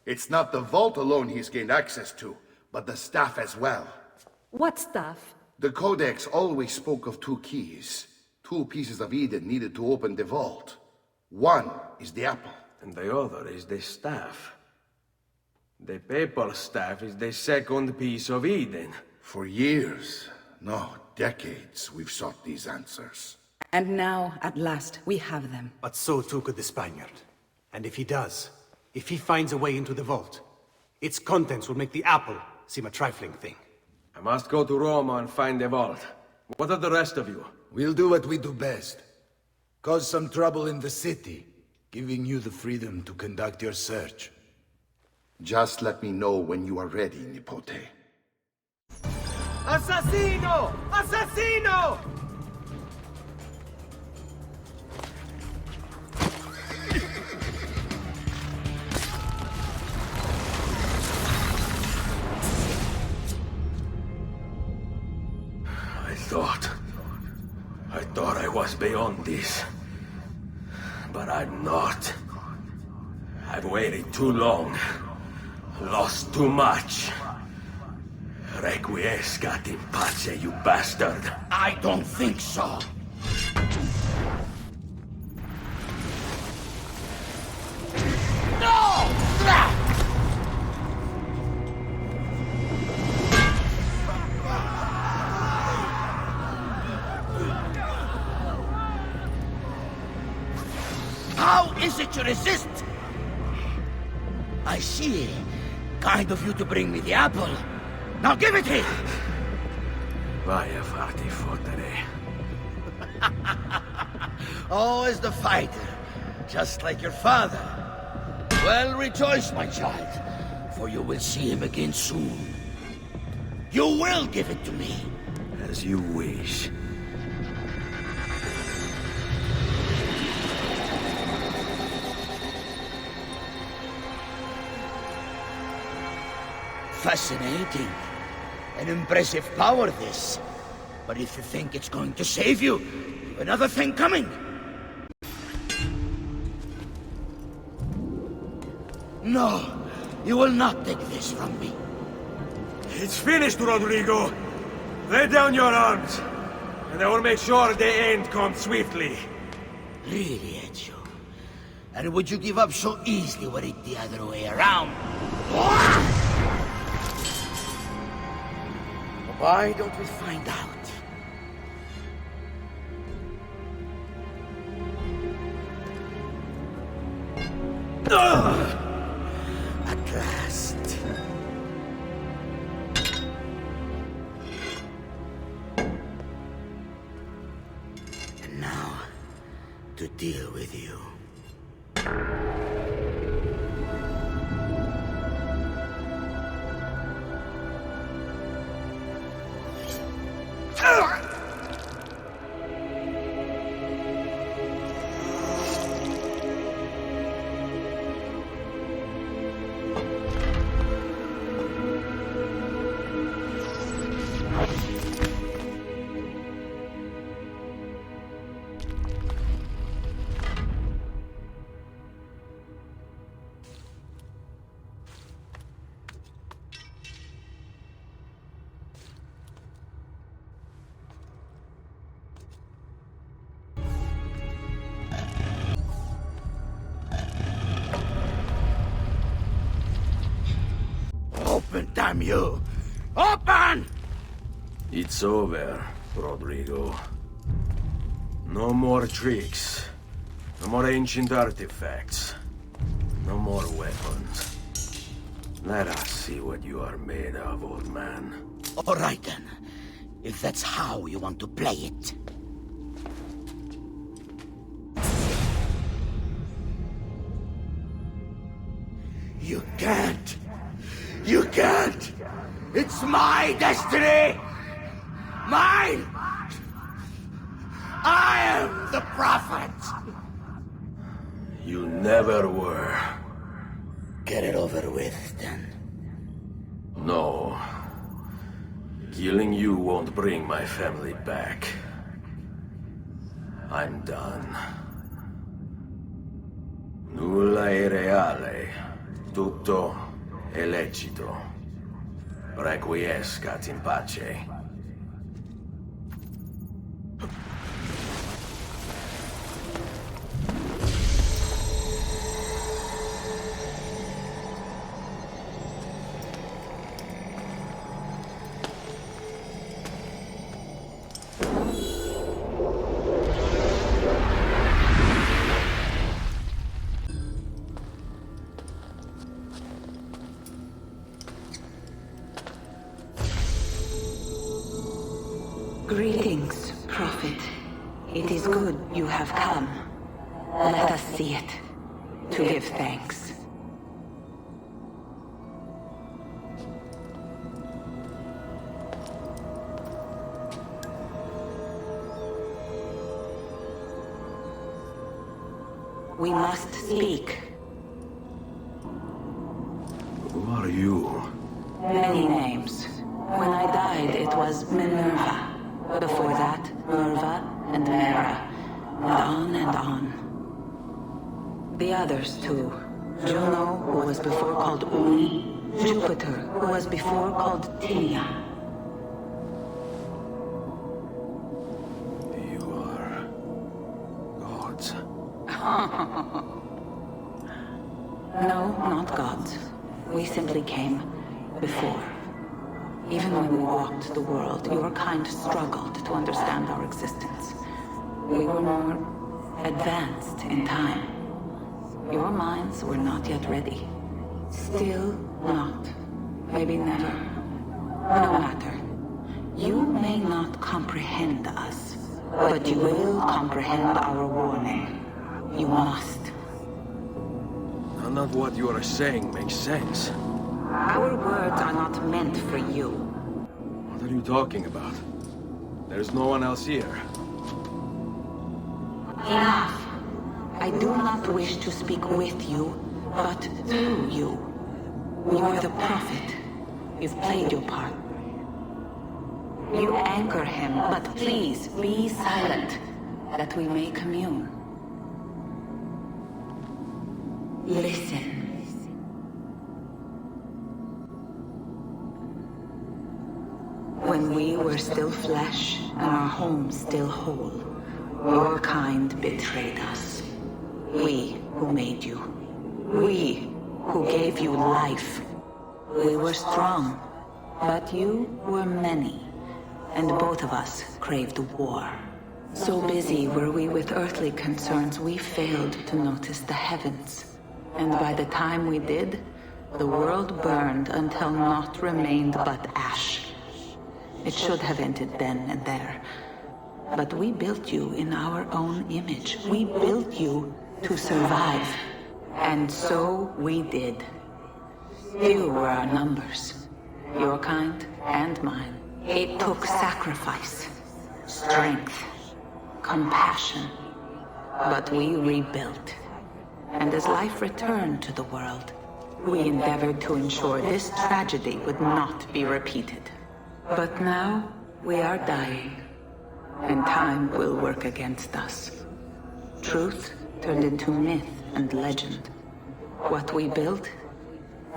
It's not the vault alone he's gained access to, but the staff as well. What staff? The Codex always spoke of two keys. Two pieces of Eden needed to open the vault. One is the apple. And the other is the staff. The papal staff is the second piece of Eden. For years, no, decades, we've sought these answers. And now, at last, we have them. But so too could the Spaniard. And if he does, if he finds a way into the vault, its contents will make the apple seem a trifling thing. I must go to Roma and find the vault. What are the rest of you? We'll do what we do best. Cause some trouble in the city, giving you the freedom to conduct your search. Just let me know when you are ready, Nipote. Assassino! Assassino! I thought I was beyond this. But I'm not. I've waited too long. Lost too much. Requiescat in pace, you bastard. I don't think so. How is it you resist? I see. Kind of you to bring me the apple. Now give it here! Vai a farti fottere. Always the fighter, just like your father. Well, rejoice, my child, for you will see him again soon. You will give it to me. As you wish. Fascinating. An impressive power, this. But if you think it's going to save you, you've another thing coming. No, you will not take this from me. It's finished, Rodrigo. Lay down your arms, and I will make sure the end comes swiftly. Really, Ezio? And would you give up so easily were it the other way around? Why don't we find out? At last. And now, to deal with you. Open, damn you! Open! It's over, Rodrigo. No more tricks. No more ancient artifacts. No more weapons. Let us see what you are made of, old man. All right then. If that's how you want to play it. You can't! You can't! It's my destiny! Mine! I am the prophet! You never were. Get it over with, then. No. Killing you won't bring my family back. I'm done. Nulla è reale. Tutto è lecito. Requiescat in pace. Greetings, Prophet. It is good you have come. Let us see it, to give thanks. We must speak. Who are you? Many names. When I died, it was Minerva. Before that, Merva and Mera. And on and on. The others, too. Juno, who was before called Uni. Jupiter, who was before called Tinia. You are... gods. No, not gods. We simply came before. Even when we walked the world, your kind struggled to understand our existence. We were more advanced in time. Your minds were not yet ready. Still not. Maybe never. No matter. You may not comprehend us, but you will comprehend our warning. You must. None of what you are saying makes sense. Our words are not meant for you. What are you talking about? There's no one else here. Enough. I do not wish to speak with you, but through you. You are the prophet. You've played your part. You anger him, but please be silent, that we may commune. Listen. When we were still flesh and our home still whole, your kind betrayed us. We who made you. We who gave you life. We were strong, but you were many, and both of us craved war. So busy were we with earthly concerns, we failed to notice the heavens. And by the time we did, the world burned until naught remained but ash. It should have ended then and there. But we built you in our own image. We built you to survive. And so we did. Few were our numbers, your kind and mine. It took sacrifice, strength, compassion. But we rebuilt. And as life returned to the world, we endeavored to ensure this tragedy would not be repeated. But now, we are dying, and time will work against us. Truth turned into myth and legend. What we built,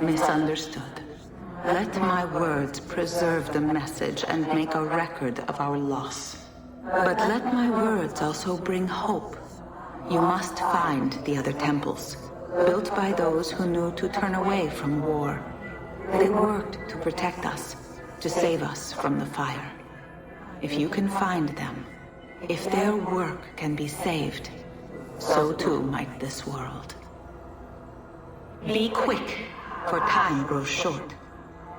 misunderstood. Let my words preserve the message and make a record of our loss. But let my words also bring hope. You must find the other temples, built by those who knew to turn away from war. They worked to protect us, to save us from the fire. If you can find them, if their work can be saved, so too might this world. Be quick, for time grows short,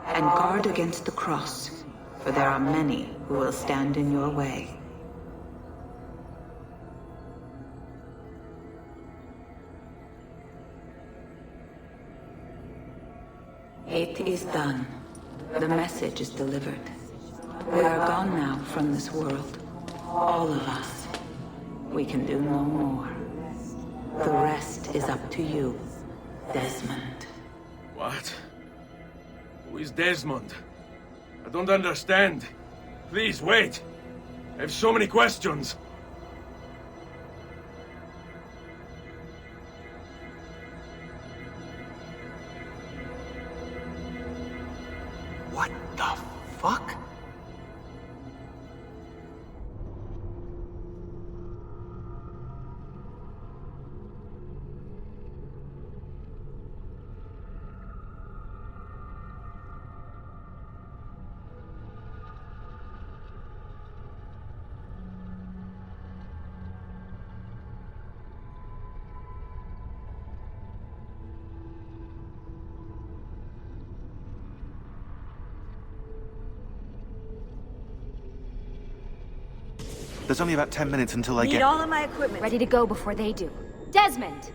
and guard against the cross, for there are many who will stand in your way. It is done. The message is delivered. We are gone now from this world. All of us. We can do no more. The rest is up to you, Desmond. What? Who is Desmond? I don't understand. Please, wait. I have so many questions. What the fuck? There's only about 10 minutes until I Need get... all of my equipment ready to go before they do. Desmond!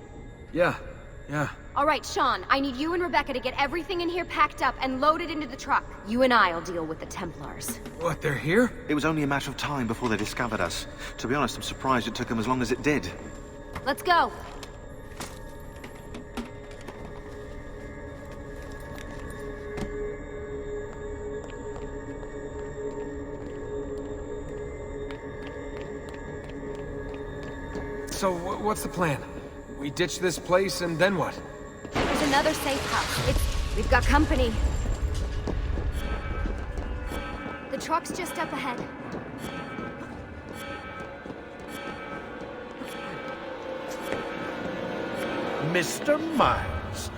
Yeah. All right, Sean, I need you and Rebecca to get everything in here packed up and loaded into the truck. You and I'll deal with the Templars. What, they're here? It was only a matter of time before they discovered us. To be honest, I'm surprised it took them as long as it did. Let's go. So, what's the plan? We ditch this place, and then what? There's another safe house. We've got company. The truck's just up ahead. Mr. Miles,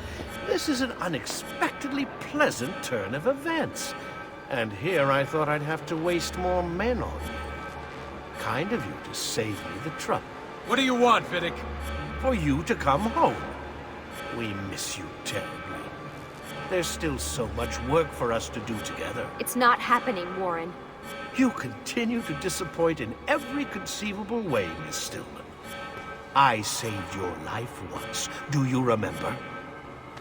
this is an unexpectedly pleasant turn of events. And here I thought I'd have to waste more men on you. Kind of you to save me the trouble. What do you want, Vidic? For you to come home. We miss you terribly. There's still so much work for us to do together. It's not happening, Warren. You continue to disappoint in every conceivable way, Miss Stillman. I saved your life once, do you remember?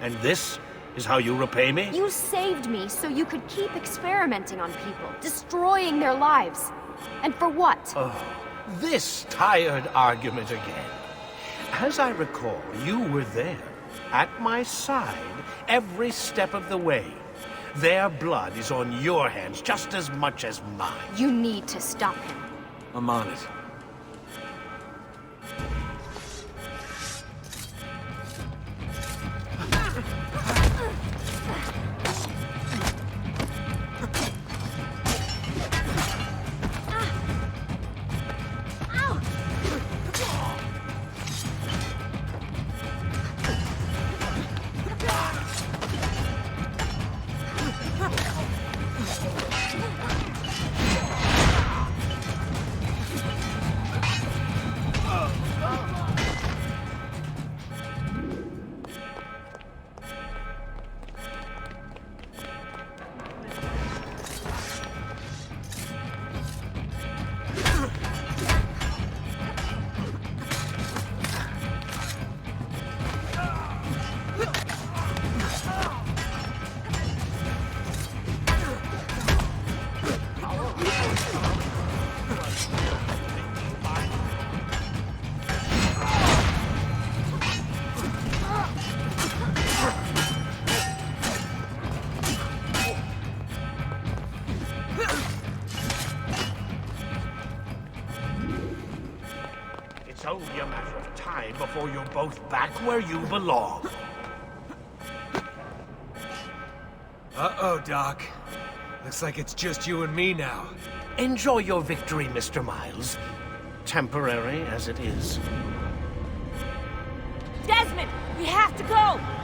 And this is how you repay me? You saved me so you could keep experimenting on people, destroying their lives. And for what? Oh, this tired argument again. As I recall, you were there, at my side, every step of the way. Their blood is on your hands just as much as mine. You need to stop him. I'm on it. It's only a matter of time before you're both back where you belong. Uh-oh, Doc. Looks like it's just you and me now. Enjoy your victory, Mr. Miles. Temporary as it is. Desmond, we have to go!